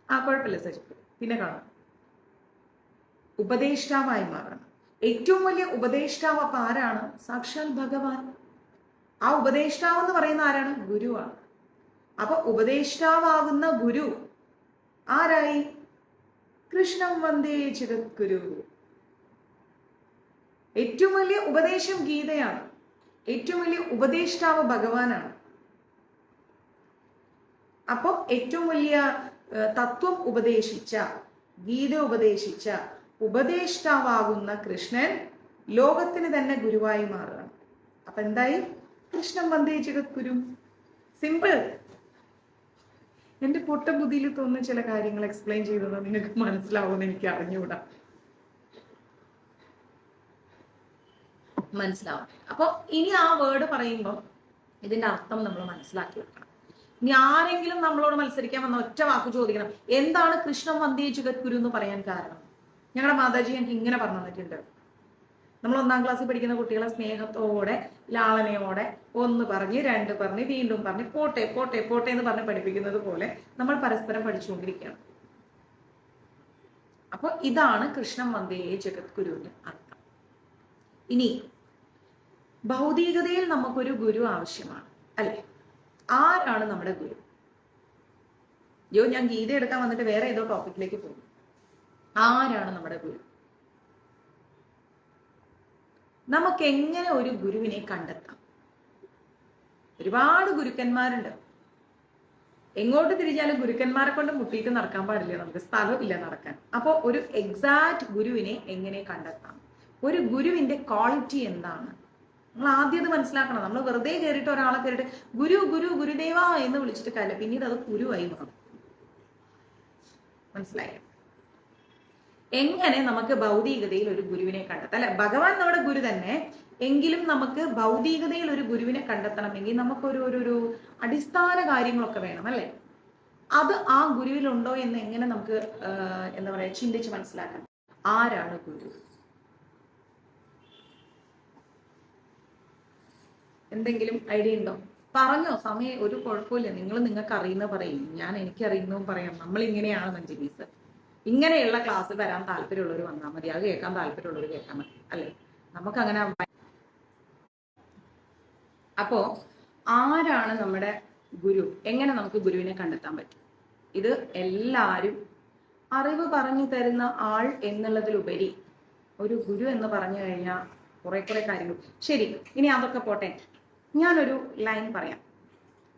കുഴപ്പമില്ല സജി, പിന്നെ കാണാം. ഉപദേഷ്ടാവായി മാറണം. ഏറ്റവും വലിയ ഉപദേഷ്ടാവ് അപ്പൊ ആരാണ്? സാക്ഷാൽ ഭഗവാൻ. ആ ഉപദേഷ്ടാവ് എന്ന് പറയുന്ന ആരാണ്? ഗുരുവാണ്. അപ്പൊ ഉപദേഷ്ടാവാകുന്ന ഗുരു ആരായി? കൃഷ്ണം വന്ദേ ജഗദ്ഗുരു. ഏറ്റവും വലിയ ഉപദേശം ഗീതയാണ്, ഏറ്റവും വലിയ ഉപദേഷ്ടാവ് ഭഗവാനാണ്. അപ്പൊ ഏറ്റവും വലിയ തത്വം ഉപദേശിച്ച, ഗീത ഉപദേശിച്ച ഉപദേഷ്ടാവാകുന്ന കൃഷ്ണൻ ലോകത്തിന് തന്നെ ഗുരുവായി മാറുകയാണ്. അപ്പൊ എന്തായി? കൃഷ്ണം വന്ദേ ജഗദ്ഗുരു. സിമ്പിൾ. എന്റെ പൊട്ട ബുദ്ധിയിൽ തോന്നുന്ന ചില കാര്യങ്ങൾ എക്സ്പ്ലെയിൻ ചെയ്തത് നിങ്ങൾക്ക് മനസ്സിലാവുമെന്ന് എനിക്ക് അറിഞ്ഞുകൂടാ. മനസ്സിലാവും. അപ്പൊ ഇനി ആ വേർഡ് പറയുമ്പോൾ ഇതിന്റെ അർത്ഥം നമ്മൾ മനസ്സിലാക്കി വെക്കണം. ഇനി ആരെങ്കിലും നമ്മളോട് മത്സരിക്കാൻ വന്ന ഒറ്റ വാക്ക് ചോദിക്കണം, എന്താണ് കൃഷ്ണം വന്ദേ ജഗദ്ഗുരു എന്ന് പറയാൻ കാരണം? ഞങ്ങളുടെ മാതാജി എനിക്ക് ഇങ്ങനെ പറഞ്ഞു തന്നിട്ടുണ്ട്. നമ്മൾ 1ാം ക്ലാസ്സിൽ പഠിക്കുന്ന കുട്ടികളെ സ്നേഹത്തോടെ ലാളനയോടെ 1 പറഞ്ഞ് 2 പറഞ്ഞ് വീണ്ടും പറഞ്ഞ് പോട്ടെ പോട്ടെ പോട്ടെ എന്ന് പറഞ്ഞ് പഠിപ്പിക്കുന്നത് പോലെ നമ്മൾ പരസ്പരം പഠിച്ചുകൊണ്ടിരിക്കുകയാണ്. അപ്പൊ ഇതാണ് കൃഷ്ണം വന്ദേ ജഗദ്ഗുരുവിന്റെ അർത്ഥം. ഇനി ഭൗതികതയിൽ നമുക്കൊരു ഗുരു ആവശ്യമാണ്, അല്ലെ? ആരാണ് നമ്മുടെ ഗുരു? ഞാൻ ഗീത എടുക്കാൻ വന്നിട്ട് വേറെ ഏതോ ടോപ്പിക്കിലേക്ക് പോകും. ആരാണ് നമ്മുടെ ഗുരു? നമുക്ക് എങ്ങനെ ഒരു ഗുരുവിനെ കണ്ടെത്താം? ഒരുപാട് ഗുരുക്കന്മാരുണ്ട്. എങ്ങോട്ട് തിരിഞ്ഞാലും ഗുരുക്കന്മാരെ കൊണ്ട് മുട്ടിയിട്ട് നടക്കാൻ പാടില്ല, നമുക്ക് സ്ഥലമില്ല നടക്കാൻ. അപ്പൊ ഒരു എക്സാക്ട് ഗുരുവിനെ എങ്ങനെ കണ്ടെത്താം? ഒരു ഗുരുവിന്റെ ക്വാളിറ്റി എന്താണ്? നമ്മൾ ആദ്യം അത് മനസ്സിലാക്കണം. നമ്മൾ വെറുതെ കയറിയിട്ട് ഒരാളെ കയറിയിട്ട് ഗുരു ഗുരു ഗുരുദേവ എന്ന് വിളിച്ചിട്ട് കാര്യമില്ല, പിന്നീട് അത് ഗുരുവായി മാറും. മനസ്സിലായോ? എങ്ങനെ നമുക്ക് ഭൗതികതയിൽ ഒരു ഗുരുവിനെ കണ്ടെത്താം? അല്ലെ, ഭഗവാൻ നമ്മുടെ ഗുരു തന്നെ, എങ്കിലും നമുക്ക് ഭൗതികതയിൽ ഒരു ഗുരുവിനെ കണ്ടെത്തണമെങ്കിൽ നമുക്കൊരു ഒരു അടിസ്ഥാന കാര്യങ്ങളൊക്കെ വേണം, അല്ലെ? അത് ആ ഗുരുവിലുണ്ടോ എന്ന് എങ്ങനെ നമുക്ക് എന്താ പറയാ ചിന്തിച്ച് മനസ്സിലാക്കാം. ആരാണ് ഗുരു? എന്തെങ്കിലും ഐഡിയ ഉണ്ടോ? പറഞ്ഞോ, സമയം ഒരു കുഴപ്പമില്ല. നിങ്ങൾക്ക് അറിയുന്ന പറയും, ഞാൻ എനിക്ക് അറിയുന്നതും പറയാം. നമ്മൾ ഇങ്ങനെയാണ് മഞ്ജരീസ്. ഇങ്ങനെയുള്ള ക്ലാസ് വരാൻ താല്പര്യമുള്ളവർ വന്നാൽ മതി, അത് കേൾക്കാൻ താല്പര്യമുള്ളവർ കേൾക്കാൻ മതി, അല്ലേ? നമുക്കങ്ങനെ അപ്പോൾ ആരാണ് നമ്മുടെ ഗുരു? എങ്ങനെ നമുക്ക് ഗുരുവിനെ കണ്ടെത്താൻ പറ്റും? ഇത് എല്ലാവരും അറിവ് പറഞ്ഞു തരുന്ന ആൾ എന്നുള്ളതിലുപരി ഒരു ഗുരു എന്ന് പറഞ്ഞു കഴിഞ്ഞാൽ കുറെ കാര്യങ്ങൾ. ശരി, ഇനി അതൊക്കെ പോട്ടെ, ഞാനൊരു ലൈൻ പറയാം,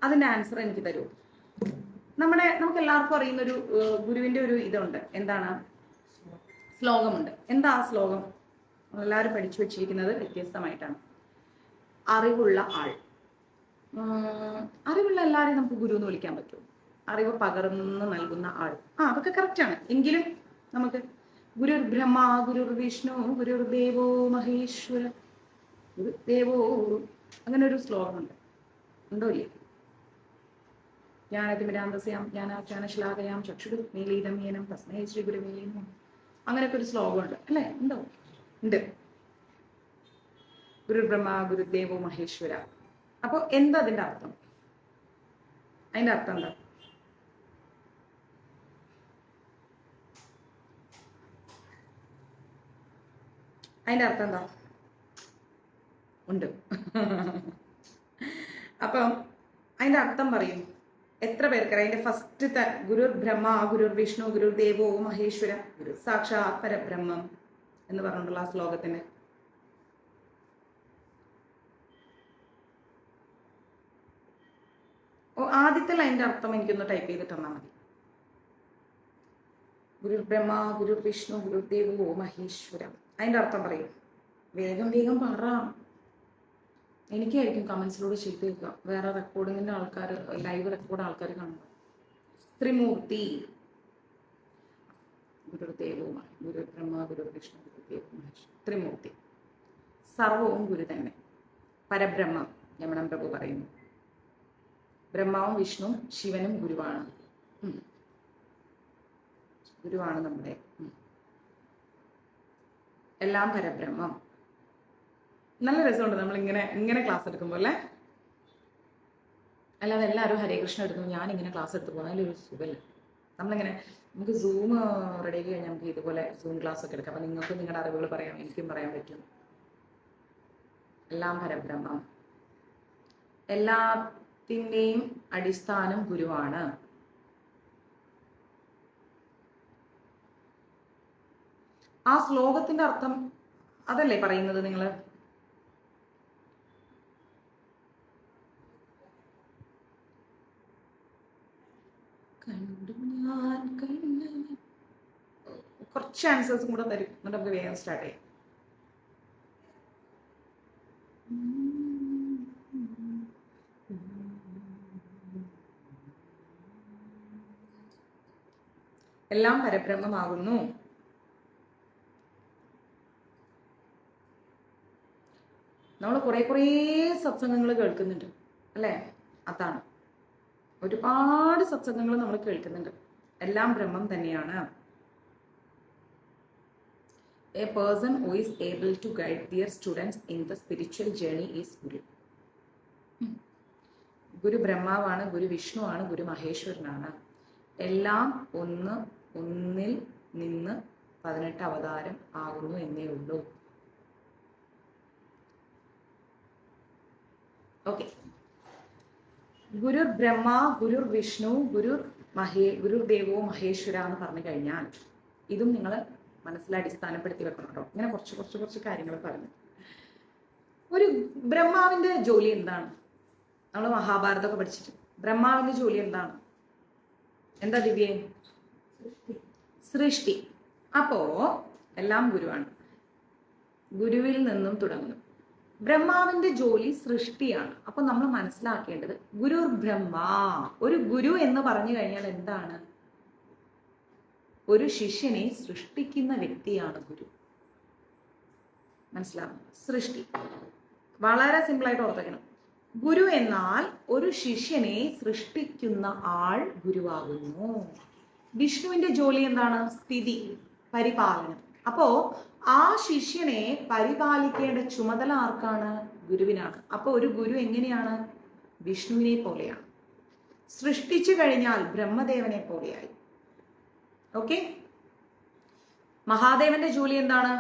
അതിന്റെ ആൻസർ എനിക്ക് തരൂ. നമുക്ക് എല്ലാവർക്കും അറിയുന്ന ഒരു ഗുരുവിന്റെ ഒരു ഇതുണ്ട്, എന്താണ്? ശ്ലോകമുണ്ട്. എന്താ ആ ശ്ലോകം? എല്ലാവരും പഠിച്ചു വെച്ചിരിക്കുന്നത് വ്യത്യസ്തമായിട്ടാണ്. അറിവുള്ള ആൾ. അറിവുള്ള എല്ലാവരെയും നമുക്ക് ഗുരു എന്ന് വിളിക്കാൻ പറ്റും. അറിവ് പകർന്ന് നൽകുന്ന ആൾ. അതൊക്കെ കറക്റ്റാണ്. എങ്കിലും നമുക്ക് ഗുരുർ ബ്രഹ്മ, ഗുരുർ വിഷ്ണു, ഗുരുർ ദേവോ മഹേശ്വര, ഗുരുദേവോ, അങ്ങനെ ഒരു ശ്ലോകമുണ്ട്. ഉണ്ടോ ഇല്ലേ? ജ്ഞാനതിമിരാന്തസ്യാം ജ്ഞാനാഖ്യാനശ്ലാഘയാം ചക്ഷുരു നീലീതമേനം തസ്മൈ ശ്രീ ഗുരുവേ നമഃ. അങ്ങനെയൊക്കെ ഒരു ശ്ലോകമുണ്ട് അല്ലേ? ഉണ്ടോ? ഉണ്ട്. ഗുരു ബ്രഹ്മ ഗുരുദേവോ മഹേശ്വര. അപ്പോൾ എന്താ അതിന്റെ അർത്ഥം? അതിന്റെ അർത്ഥം എന്താ? അതിന്റെ അർത്ഥം എന്താ? ഉണ്ട്. അപ്പം അതിന്റെ അർത്ഥം പറയും. എത്ര പേർക്കറിയാം? അതിന്റെ ഫസ്റ്റത്തെ ഗുരുർ ബ്രഹ്മ ഗുരുർ വിഷ്ണു ഗുരുർ ദേവോ മഹേശ്വര ഗുരു സാക്ഷാത് പരബ്രഹ്മം എന്ന് പറഞ്ഞിട്ടുള്ള ആ ശ്ലോകത്തിന് ആദ്യത്തെ ലൈൻ്റെ അർത്ഥം എനിക്കൊന്ന് ടൈപ്പ് ചെയ്തിട്ട് തന്നാൽ മതി. ഗുരുർ ബ്രഹ്മ ഗുരുർ വിഷ്ണു ഗുരുർ ദേവോ മഹേശ്വര. അതിന്റെ അർത്ഥം പറയും. വേഗം പറ. എനിക്കായിരിക്കും കമന്റ്സിലൂടെ ചെയ്തേക്കുക. വേറെ റെക്കോർഡിങ്ങിന്റെ ആൾക്കാർ, ലൈവ് റെക്കോർഡ് ആൾക്കാർ കാണുക. ത്രിമൂർത്തി. ഗുരുദേവോ ഗുരു ബ്രഹ്മ ഗുരു വിഷ്ണു ഗുരുദേവോ മഹേശ്വര. ത്രിമൂർത്തി. സർവവും ഗുരു തന്നെ. പരബ്രഹ്മം രമണൻ പ്രഭു പറയുന്നു. ബ്രഹ്മാവും വിഷ്ണു ശിവനും ഗുരുവാണ്. ഗുരുവാണ് നമ്മുടെ എല്ലാം. പരബ്രഹ്മം. നല്ല രസമുണ്ട് നമ്മൾ ഇങ്ങനെ ക്ലാസ് എടുക്കുമ്പോൾ അല്ലേ? അല്ലാതെ എല്ലാവരും ഹരേ കൃഷ്ണ എടുക്കുന്നു, ഞാൻ ഇങ്ങനെ ക്ലാസ് എടുത്തു പോകും, അതിലൊരു സുഖമില്ല. നമുക്ക് സൂം റെഡി ആക്കി കഴിഞ്ഞാൽ നമുക്ക് ഇതുപോലെ സൂം ക്ലാസ് ഒക്കെ എടുക്കാം. അപ്പം നിങ്ങൾക്ക് നിങ്ങളുടെ അറിവുകൾ പറയാം, എനിക്കും പറയാൻ പറ്റും. എല്ലാം പരബ്രഹ്മം. എല്ലാത്തിൻ്റെയും അടിസ്ഥാനം ഗുരുവാണ്. ആ ശ്ലോകത്തിന്റെ അർത്ഥം അതല്ലേ പറയുന്നത് നിങ്ങൾ? കുറച്ച് ആൻസേഴ്സും കൂടെ തരും, എന്നിട്ട് നമുക്ക് വേഗം സ്റ്റാർട്ട് ചെയ്യാം. എല്ലാം പരബ്രഹ്മമാകുന്നു. നമ്മൾ കുറേ സത്സംഗങ്ങൾ കേൾക്കുന്നുണ്ട് അല്ലേ? അതാണ്, ഒരുപാട് സത്സംഗങ്ങൾ നമ്മൾ കേൾക്കുന്നുണ്ട്. എല്ലാം ബ്രഹ്മം തന്നെയാണ്. A person who is able to guide their students in the spiritual journey is Guru. ഗുരു ബ്രഹ്മാവാണ്, ഗുരു വിഷ്ണുവാണ്, ഗുരു മഹേശ്വരനാണ്. എല്ലാം ഒന്നിൽ നിന്ന് 18 അവതാരം ആകുന്നു എന്നേ ഉള്ളൂ. ഓക്കെ. ഗുരുർ ബ്രഹ്മ ഗുരുർ വിഷ്ണു ഗുരുർ ദേവോ മഹേശ്വര എന്ന് പറഞ്ഞു കഴിഞ്ഞാൽ ഇതും നിങ്ങൾ മനസ്സിൽ അടിസ്ഥാനപ്പെടുത്തി വെക്കണം കേട്ടോ. ഇങ്ങനെ കുറച്ച് കാര്യങ്ങൾ പറഞ്ഞു. ഒരു ബ്രഹ്മാവിന്റെ ജോലി എന്താണ്? നമ്മൾ മഹാഭാരതമൊക്കെ പഠിച്ചിട്ട് ബ്രഹ്മാവിന്റെ ജോലി എന്താണ്? എന്താ ദിവ്യേ? സൃഷ്ടി. അപ്പോ എല്ലാം ഗുരുവാണ്. ഗുരുവിൽ നിന്നും തുടങ്ങുന്നു. ബ്രഹ്മാവിന്റെ ജോലി സൃഷ്ടിയാണ്. അപ്പൊ നമ്മൾ മനസ്സിലാക്കേണ്ടത് ഗുരുർ ബ്രഹ്മ. ഒരു ഗുരു എന്ന് പറഞ്ഞു കഴിഞ്ഞാൽ എന്താണ്? ഒരു ശിഷ്യനെ സൃഷ്ടിക്കുന്ന വ്യക്തിയാണ് ഗുരു. മനസ്സിലാവും? സൃഷ്ടി വളരെ സിമ്പിളായിട്ട് ഓർത്തേക്കണം. ഗുരു എന്നാൽ ഒരു ശിഷ്യനെ സൃഷ്ടിക്കുന്ന ആൾ ഗുരുവാകുന്നു. വിഷ്ണുവിന്റെ ജോലി എന്താണ്? സ്ഥിതി, പരിപാലനം. അപ്പോ ആ ശിഷ്യനെ പരിപാലിക്കേണ്ട ചുമതല ആർക്കാണ്? ഗുരുവിനാണ്. അപ്പൊ ഒരു ഗുരു എങ്ങനെയാണ്? വിഷ്ണുവിനെ പോലെയാണ്. സൃഷ്ടിച്ചു കഴിഞ്ഞാൽ ബ്രഹ്മദേവനെ പോലെയായി. ഓക്കെ. മഹാദേവന്റെ ജോലി എന്താണ്?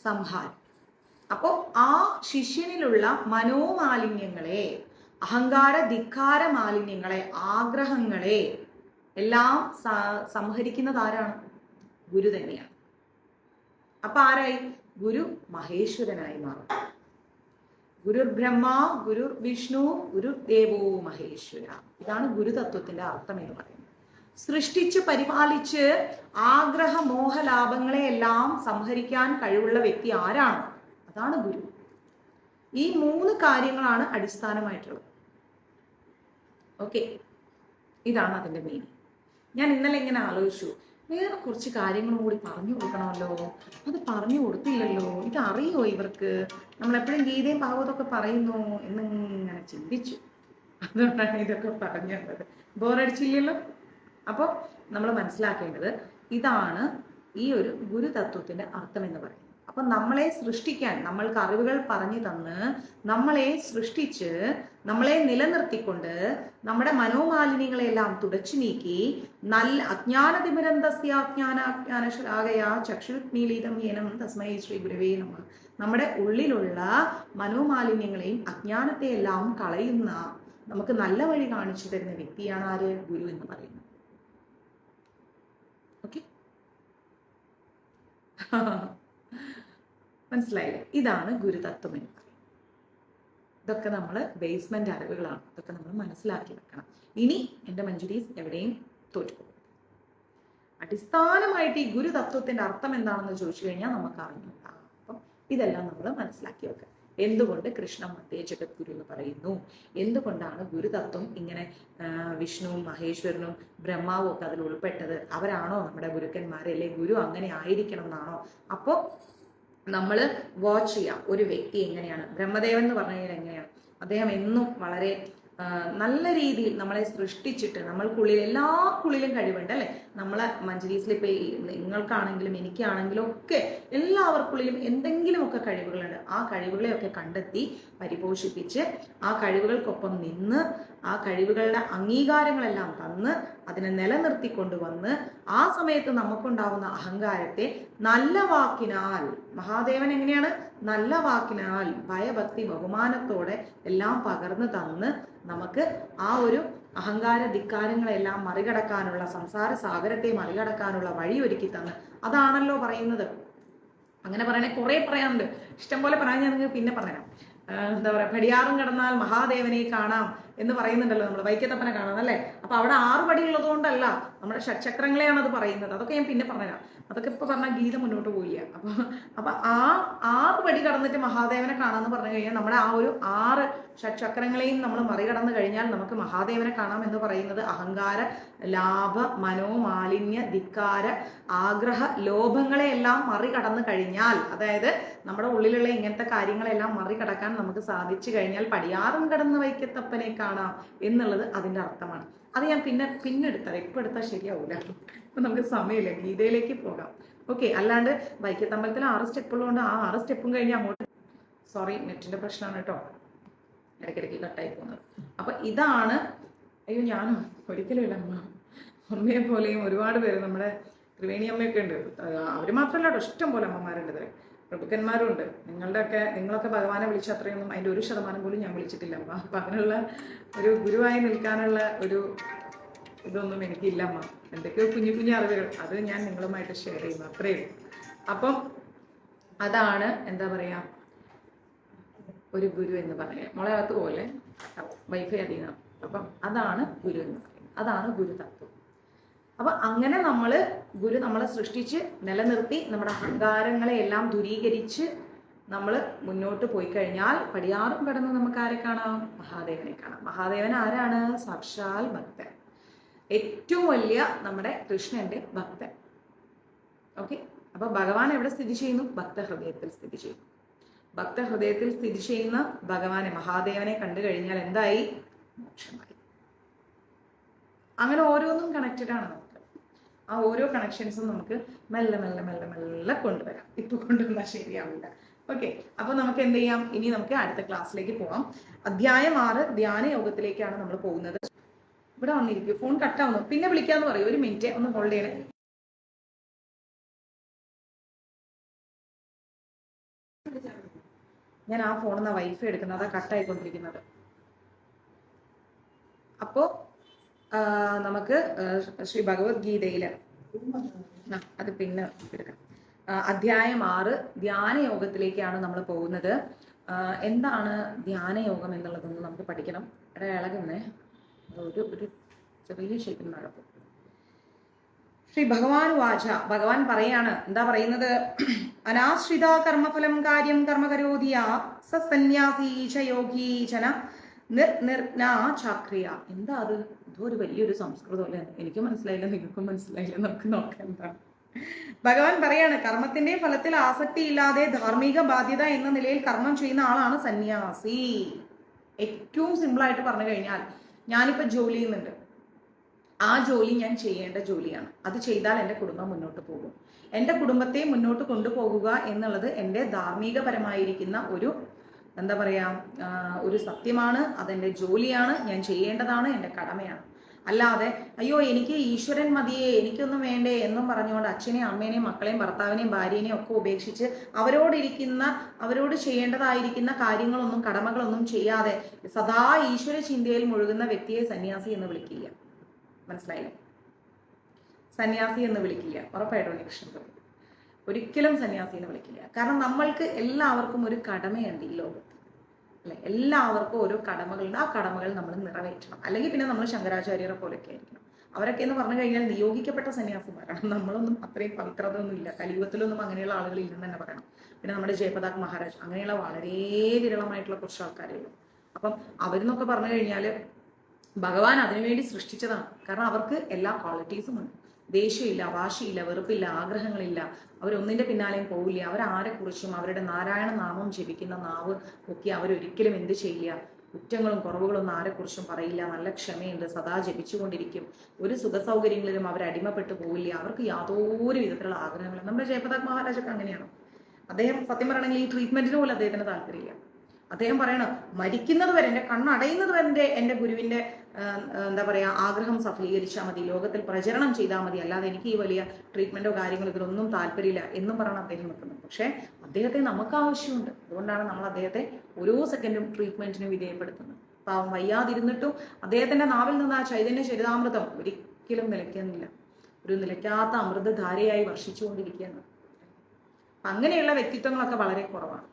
സംഹാരം. അപ്പോൾ ആ ശിഷ്യനിലുള്ള മനോമാലിന്യങ്ങളെ, അഹങ്കാര ധിക്കാര മാലിന്യങ്ങളെ, ആഗ്രഹങ്ങളെ എല്ലാം സംഹരിക്കുന്നത് ആരാണ്? ഗുരു തന്നെയാണ്. അപ്പൊ ആരായി? ഗുരു മഹേശ്വരനായി മാറും. ഗുരുർ ബ്രഹ്മ, ഗുരുർ വിഷ്ണു, ഗുരു ദേവോ മഹേശ്വര. ഇതാണ് ഗുരുതത്വത്തിന്റെ അർത്ഥം എന്ന് പറയുന്നത്. സൃഷ്ടിച്ച് പരിപാലിച്ച് ആഗ്രഹ മോഹലാഭങ്ങളെ എല്ലാം സംഹരിക്കാൻ കഴിവുള്ള വ്യക്തി ആരാണ്? അതാണ് ഗുരു. ഈ 3 കാര്യങ്ങളാണ് അടിസ്ഥാനമായിട്ടുള്ളത്. ഓക്കെ, ഇതാണ് അതിന്റെ മീനിങ്. ഞാൻ ഇന്നലെ ഇങ്ങനെ ആലോചിച്ചു, വേറെ കുറച്ച് കാര്യങ്ങളും കൂടി പറഞ്ഞു കൊടുക്കണമല്ലോ, അത് പറഞ്ഞു കൊടുത്തില്ലല്ലോ, ഇത് അറിയോ ഇവർക്ക്, നമ്മളെപ്പോഴും ഗീതയും ഭാഗവതമൊക്കെ പറയുന്നു എന്നിങ്ങനെ ചിന്തിച്ചു. അതുകൊണ്ടാണ് ഇതൊക്കെ പറഞ്ഞു തന്നത്. ബോറടിച്ചില്ലല്ലോ? അപ്പോൾ നമ്മൾ മനസ്സിലാക്കേണ്ടത് ഇതാണ് ഈ ഒരു ഗുരുതത്വത്തിന്റെ അർത്ഥം എന്ന് പറയുന്നത്. അപ്പൊ നമ്മളെ സൃഷ്ടിക്കാൻ, നമ്മൾക്ക് അറിവുകൾ പറഞ്ഞു തന്ന് നമ്മളെ സൃഷ്ടിച്ച് നമ്മളെ നിലനിർത്തിക്കൊണ്ട് നമ്മുടെ മനോമാലിന്യങ്ങളെല്ലാം തുടച്ചു നീക്കി നല്ല അജ്ഞാനതിമിരന്തസ്യാജ്ഞാനാജ്ഞാനശലാകയാ ചക്ഷുരുഗ്മീലിതം യേനം തസ്മൈ ശ്രീ ഗുരുവേ നമഃ. നമ്മുടെ ഉള്ളിലുള്ള മനോമാലിന്യങ്ങളെയും അജ്ഞാനത്തെയെല്ലാം കളയുന്ന, നമുക്ക് നല്ല വഴി കാണിച്ചു തരുന്ന വ്യക്തിയാണ് ആര്? ഗുരു എന്ന് പറയുന്നത്. ഓക്കെ, മനസ്സിലായില്ലേ? ഇതാണ് ഗുരുതത്വം എന്ന് പറയുന്നത്. ഇതൊക്കെ നമ്മൾ ബേസ്മെന്റ് അറിവുകളാണ്, ഇതൊക്കെ നമ്മൾ മനസ്സിലാക്കി വെക്കണം. ഇനി എൻ്റെ മഞ്ജുരീസ് എവിടെയും തോറ്റുപോകും. അടിസ്ഥാനമായിട്ട് ഈ ഗുരുതത്വത്തിന്റെ അർത്ഥം എന്താണെന്ന് ചോദിച്ചു കഴിഞ്ഞാൽ നമുക്ക് അറിഞ്ഞൂടാ. അപ്പം ഇതെല്ലാം നമ്മൾ മനസ്സിലാക്കി വെക്കുക. എന്തുകൊണ്ട് കൃഷ്ണൻ മധ്യേ ജഗദ്ഗുരു എന്ന് പറയുന്നു? എന്തുകൊണ്ടാണ് ഗുരുതത്വം ഇങ്ങനെ വിഷ്ണുവും മഹേശ്വരനും ബ്രഹ്മാവും ഒക്കെ അതിൽ ഉൾപ്പെട്ടത്? അവരാണോ നമ്മുടെ ഗുരുക്കന്മാരെ? അല്ലെ ഗുരു അങ്ങനെ ആയിരിക്കണം എന്നാണോ? അപ്പോൾ നമ്മൾ വാച്ച് ചെയ്യാം ഒരു വ്യക്തി എങ്ങനെയാണ്. ബ്രഹ്മദേവൻ എന്ന് പറഞ്ഞു കഴിഞ്ഞാൽ എങ്ങനെയാണ്? അദ്ദേഹം എന്നും വളരെ നല്ല രീതിയിൽ നമ്മളെ സൃഷ്ടിച്ചിട്ട്, നമ്മൾക്കുള്ളിൽ എല്ലാക്കുള്ളിലും കഴിവുണ്ട് അല്ലെ. നമ്മളെ മഞ്ജരീസിൽ ഇപ്പൊ നിങ്ങൾക്കാണെങ്കിലും എനിക്കാണെങ്കിലും ഒക്കെ എല്ലാവർക്കുള്ളിലും എന്തെങ്കിലുമൊക്കെ കഴിവുകളുണ്ട്. ആ കഴിവുകളെയൊക്കെ കണ്ടെത്തി പരിപോഷിപ്പിച്ച് ആ കഴിവുകൾക്കൊപ്പം നിന്ന് ആ കഴിവുകളുടെ അംഗീകാരങ്ങളെല്ലാം തന്ന് അതിനെ നിലനിർത്തിക്കൊണ്ടുവന്ന് ആ സമയത്ത് നമുക്കുണ്ടാവുന്ന അഹങ്കാരത്തെ നല്ല വാക്കിനാൽ, മഹാദേവൻ എങ്ങനെയാണ്? നല്ല വാക്കിനാൽ ഭയഭക്തി ബഹുമാനത്തോടെ എല്ലാം പകർന്നു തന്ന് നമുക്ക് ആ ഒരു അഹങ്കാര ധിക്കാരങ്ങളെല്ലാം മറികടക്കാനുള്ള, സംസാര സാഗരത്തെ മറികടക്കാനുള്ള വഴി ഒരുക്കി തന്ന്. അതാണല്ലോ പറയുന്നത്. അങ്ങനെ പറയണേ കുറെ പറയാനുണ്ട്, ഇഷ്ടം പോലെ പറയാൻ. ഞാൻ നിങ്ങൾക്ക് പിന്നെ പറയാം. എന്താ പറയാ, പടിയാറും കടന്നാൽ മഹാദേവനെ കാണാം എന്ന് പറയുന്നുണ്ടല്ലോ നമ്മൾ. വൈക്കത്തപ്പനെ കാണാം അല്ലേ? അപ്പൊ അവിടെ 6 പടി ഉള്ളത് കൊണ്ടല്ല, നമ്മുടെ ഷഡ്ചക്രങ്ങളെയാണ് അത് പറയുന്നത്. അതൊക്കെ ഞാൻ പിന്നെ പറഞ്ഞുതരാം. അതൊക്കെ ഇപ്പൊ പറഞ്ഞാൽ ഗീത മുന്നോട്ട് പോയില്ല. അപ്പൊ ആ 6 പടി കടന്നിട്ട് മഹാദേവനെ കാണാമെന്ന് പറഞ്ഞു കഴിഞ്ഞാൽ നമ്മുടെ ആ ഒരു 6 ഷഡ്ചക്രങ്ങളെയും നമ്മൾ മറികടന്നു കഴിഞ്ഞാൽ നമുക്ക് മഹാദേവനെ കാണാം എന്ന് പറയുന്നത് അഹങ്കാര, ലാഭ, മനോമാലിന്യ, ധിക്കാര, ആഗ്രഹ, ലോഭങ്ങളെയെല്ലാം മറികടന്നു കഴിഞ്ഞാൽ, അതായത് നമ്മുടെ ഉള്ളിലുള്ള ഇങ്ങനത്തെ കാര്യങ്ങളെല്ലാം മറികടക്കാൻ നമുക്ക് സാധിച്ചു കഴിഞ്ഞാൽ പടിയാറും കടന്ന് വൈക്കത്തപ്പനെ കാണാം എന്നുള്ളത് അതിന്റെ അർത്ഥമാണ്. അത് ഞാൻ പിന്നെ എടുത്താൽ, ഇപ്പൊ എടുത്താൽ ശരിയാവൂല. ഇപ്പൊ നമുക്ക് സമയമില്ല, ഗീതയിലേക്ക് പോകാം. ഓക്കെ, അല്ലാണ്ട് വൈക്കത്തമ്പലത്തിൽ 6 സ്റ്റെപ്പുള്ളതുകൊണ്ട് ആ 6 സ്റ്റെപ്പും കഴിഞ്ഞ് അങ്ങോട്ട്, സോറി നെറ്റിന്റെ പ്രശ്നമാണ് കേട്ടോ, ഇടയ്ക്കിടയ്ക്ക് കട്ടായി പോകുന്നത്. അപ്പൊ ഇതാണ്. അയ്യോ, ഞാനോ ഒരിക്കലും ഇല്ല. അമ്മയെ പോലെയും ഒരുപാട് പേര്, നമ്മുടെ ത്രിവേണി അമ്മയൊക്കെ ഉണ്ട്. അവർ മാത്രമല്ല കേട്ടോ, ഇഷ്ടം പോലെ അമ്മമാരുണ്ട്, ഇതിൽ പ്രഭുക്കന്മാരും ഉണ്ട്. നിങ്ങളൊക്കെ ഭഗവാനെ വിളിച്ച അത്രയൊന്നും അതിൻ്റെ 1% പോലും ഞാൻ വിളിച്ചിട്ടില്ല അമ്മ. അപ്പം അതിനുള്ള ഒരു ഗുരുവായി നിൽക്കാനുള്ള ഒരു ഇതൊന്നും എനിക്കില്ല അമ്മ. എന്തൊക്കെയോ കുഞ്ഞു കുഞ്ഞു അറിവുകൾ, അത് ഞാൻ നിങ്ങളുമായിട്ട് ഷെയർ ചെയ്യുന്നു, അത്രയേ ഉള്ളൂ. അപ്പം അതാണ് എന്താ പറയാ, ഒരു ഗുരു എന്ന് പറയാം. മോളെ അകത്ത് പോലെ വൈഫൈ അധികം. അപ്പം അതാണ് ഗുരു എന്ന് പറയുന്നത്, അതാണ് ഗുരുതത്വം. അപ്പൊ അങ്ങനെ ഗുരു നമ്മളെ സൃഷ്ടിച്ച് നിലനിർത്തി നമ്മുടെ അഹങ്കാരങ്ങളെ എല്ലാം ദൂരീകരിച്ച് നമ്മൾ മുന്നോട്ട് പോയി കഴിഞ്ഞാൽ പടിയാറും കടന്ന് നമുക്ക് ആരെ കാണാം? മഹാദേവനെ കാണാം. മഹാദേവൻ ആരാണ്? സാക്ഷാൽ ഭക്തൻ, ഏറ്റവും വലിയ നമ്മുടെ കൃഷ്ണന്റെ ഭക്തൻ. ഓക്കെ, അപ്പൊ ഭഗവാൻ എവിടെ സ്ഥിതി ചെയ്യുന്നു? ഭക്തഹൃദയത്തിൽ സ്ഥിതി ചെയ്യുന്നു. ഭക്തഹൃദയത്തിൽ സ്ഥിതി ചെയ്യുന്ന ഭഗവാനെ, മഹാദേവനെ കണ്ടു കഴിഞ്ഞാൽ എന്തായി? മോക്ഷമായി. അങ്ങനെ ഓരോന്നും കണക്റ്റഡ് ആണ് നമുക്ക്. ആ ഓരോ കണക്ഷൻസും നമുക്ക് മെല്ലെ മെല്ലെ മെല്ലെ മെല്ലെ കൊണ്ടുവരാം. ഇപ്പൊ കൊണ്ടുവന്നാൽ ശരിയാവില്ല. ഓക്കെ, അപ്പൊ നമുക്ക് എന്ത് ചെയ്യാം? ഇനി നമുക്ക് അടുത്ത ക്ലാസ്സിലേക്ക് പോവാം. അധ്യായം 6 ധ്യാന യോഗത്തിലേക്കാണ് നമ്മൾ പോകുന്നത്. ഇവിടെ വന്നിരിക്കും, ഫോൺ കട്ടാവുന്നു, പിന്നെ വിളിക്കാന്ന് പറയും. 1 മിനിറ്റ് ഒന്ന് ഹോൾഡ് ചെയ്യണേ. ഞാൻ ആ ഫോണിൽ നിന്ന് വൈഫൈ എടുക്കുന്നത്, അതാ കട്ടായിക്കൊണ്ടിരിക്കുന്നത്. അപ്പോൾ നമുക്ക് ശ്രീ ഭഗവത്ഗീതയില് അത് പിന്നെ എടുക്കാം. അധ്യായം 6 ധ്യാനയോഗത്തിലേക്കാണ് നമ്മൾ പോകുന്നത്. എന്താണ് ധ്യാനയോഗം എന്നുള്ളതൊന്ന് നമുക്ക് പഠിക്കണം. ഇളകുന്നേ ഒരു ചെറിയ ശരിക്കും നടക്കും. ശ്രീ ഭഗവാൻ വാച, ഭഗവാൻ പറയാണ്, എന്താ പറയുന്നത്? അനാശ്രിത കർമ്മഫലം കാര്യം കർമ്മകരോധിയ സന്യാസീച യോഗീചന ചാക്രിയ. എന്താ അത്? ഇതോ ഒരു വലിയൊരു സംസ്കൃതം അല്ലേ? എനിക്ക് മനസ്സിലായില്ല, നിങ്ങൾക്കും മനസ്സിലായില്ല. നമുക്ക് നോക്കാം എന്താണ്. ഭഗവാൻ പറയാണ്, കർമ്മത്തിന്റെ ഫലത്തിൽ ആസക്തി ഇല്ലാതെ ധാർമ്മിക ബാധ്യത എന്ന നിലയിൽ കർമ്മം ചെയ്യുന്ന ആളാണ് സന്യാസി. ഏറ്റവും സിമ്പിളായിട്ട് പറഞ്ഞു കഴിഞ്ഞാൽ, ഞാനിപ്പോ ജോലി ചെയ്യുന്നുണ്ട്, ആ ജോലി ഞാൻ ചെയ്യേണ്ട ജോലിയാണ്. അത് ചെയ്താൽ എൻ്റെ കുടുംബം മുന്നോട്ട് പോകും. എൻ്റെ കുടുംബത്തെ മുന്നോട്ട് കൊണ്ടുപോകുക എന്നുള്ളത് എൻ്റെ ധാർമ്മികപരമായിരിക്കുന്ന ഒരു എന്താ പറയാ ഒരു സത്യമാണ്. അതെൻ്റെ ജോലിയാണ്, ഞാൻ ചെയ്യേണ്ടതാണ്, എൻ്റെ കടമയാണ്. അല്ലാതെ അയ്യോ എനിക്ക് ഈശ്വരൻ മതിയേ, എനിക്കൊന്നും വേണ്ടേ എന്നും പറഞ്ഞുകൊണ്ട് അച്ഛനെയും അമ്മേനെയും മക്കളെയും ഭർത്താവിനെയും ഭാര്യനെയും ഒക്കെ ഉപേക്ഷിച്ച് അവരോട് ചെയ്യേണ്ടതായിരിക്കുന്ന കാര്യങ്ങളൊന്നും കടമകളൊന്നും ചെയ്യാതെ സദാ ഈശ്വര ചിന്തയിൽ മുഴുകുന്ന വ്യക്തിയെ സന്യാസി എന്ന് വിളിക്കില്ല. മനസ്സിലായില്ലേ? സന്യാസി എന്ന് വിളിക്കില്ല. ഉറപ്പായിട്ടും കൃഷ്ണൻ ഒരിക്കലും സന്യാസി എന്ന് വിളിക്കില്ല. കാരണം നമ്മൾക്ക് എല്ലാവർക്കും ഒരു കടമയുണ്ട് ഈ ലോകത്ത്, അല്ലെ? എല്ലാവർക്കും ഓരോ കടമകളുണ്ട്. ആ കടമകൾ നമ്മൾ നിറവേറ്റണം. അല്ലെങ്കിൽ പിന്നെ നമ്മൾ ശങ്കരാചാര്യരെ പോലെയൊക്കെ ആയിരിക്കണം. അവരൊക്കെ എന്ന് പറഞ്ഞു കഴിഞ്ഞാൽ നിയോഗിക്കപ്പെട്ട സന്യാസിമാരാണ്. നമ്മളൊന്നും അത്രയും പവിത്രത ഒന്നും ഇല്ല. കലിയുഗത്തിലൊന്നും അങ്ങനെയുള്ള ആളുകൾ ഇല്ലെന്ന് തന്നെ പറയണം. പിന്നെ നമ്മുടെ ജയപ്രതാക് മഹാരാജ്, അങ്ങനെയുള്ള വളരെ വിരളമായിട്ടുള്ള കുറച്ച് ആൾക്കാരേ ഉള്ളൂ. അപ്പം അവരെന്നൊക്കെ പറഞ്ഞു കഴിഞ്ഞാൽ ഭഗവാൻ അതിനുവേണ്ടി സൃഷ്ടിച്ചതാണ്. കാരണം അവർക്ക് എല്ലാ ക്വാളിറ്റീസും ഉണ്ട്. ദേഷ്യമില്ല, വാശിയില്ല, വെറുപ്പില്ല, ആഗ്രഹങ്ങളില്ല. അവരൊന്നിന്റെ പിന്നാലെയും പോവില്ല. അവരാരെക്കുറിച്ചും അവരുടെ നാരായണ നാമം ജപിക്കുന്ന നാവ് ഒക്കെ അവരൊരിക്കലും എന്ത് ചെയ്യില്ല, കുറ്റങ്ങളും കുറവുകളൊന്നും ആരെക്കുറിച്ചും പറയില്ല. നല്ല ക്ഷമയുണ്ട്, സദാ ജപിച്ചുകൊണ്ടിരിക്കും. ഒരു സുഖസൗകര്യങ്ങളിലും അവർ അടിമപ്പെട്ടു പോവില്ല. അവർക്ക് യാതൊരു വിധത്തിലുള്ള ആഗ്രഹങ്ങളും. നമ്മുടെ ജയപ്രതാക് മഹാരാജൊക്കെ അങ്ങനെയാണ്. അദ്ദേഹം സത്യം പറയണമെങ്കിൽ ഈ ട്രീറ്റ്മെന്റിന് പോലും അദ്ദേഹത്തിന് താല്പര്യമില്ല. അദ്ദേഹം പറയണം, മരിക്കുന്നത് വരെ, എൻ്റെ കണ്ണടയുന്നത് വരെ എൻ്റെ ഗുരുവിൻ്റെ എന്താ പറയുക ആഗ്രഹം സഫലീകരിച്ചാൽ മതി, ലോകത്തിൽ പ്രചരണം ചെയ്താൽ മതി, അല്ലാതെ എനിക്ക് ഈ വലിയ ട്രീറ്റ്മെന്റോ കാര്യങ്ങളോ ഇതിലൊന്നും താല്പര്യമില്ല എന്നും പറഞ്ഞാണ് അദ്ദേഹം നിൽക്കുന്നത്. പക്ഷേ അദ്ദേഹത്തെ നമുക്ക് ആവശ്യമുണ്ട്. അതുകൊണ്ടാണ് നമ്മൾ അദ്ദേഹത്തെ ഓരോ സെക്കൻഡും ട്രീറ്റ്മെന്റിന് വിധേയപ്പെടുത്തുന്നത്. പാവം വയ്യാതിരുന്നിട്ടും അദ്ദേഹത്തിന്റെ നാവിൽ നിന്ന് ആ ചൈതന്യ ചരിതാമൃതം ഒരിക്കലും നിലയ്ക്കുന്നില്ല. ഒരു നിലയ്ക്കാത്ത അമൃതധാരയായി വർഷിച്ചുകൊണ്ടിരിക്കുകയാണ്. അങ്ങനെയുള്ള വ്യക്തിത്വങ്ങളൊക്കെ വളരെ കുറവാണ്.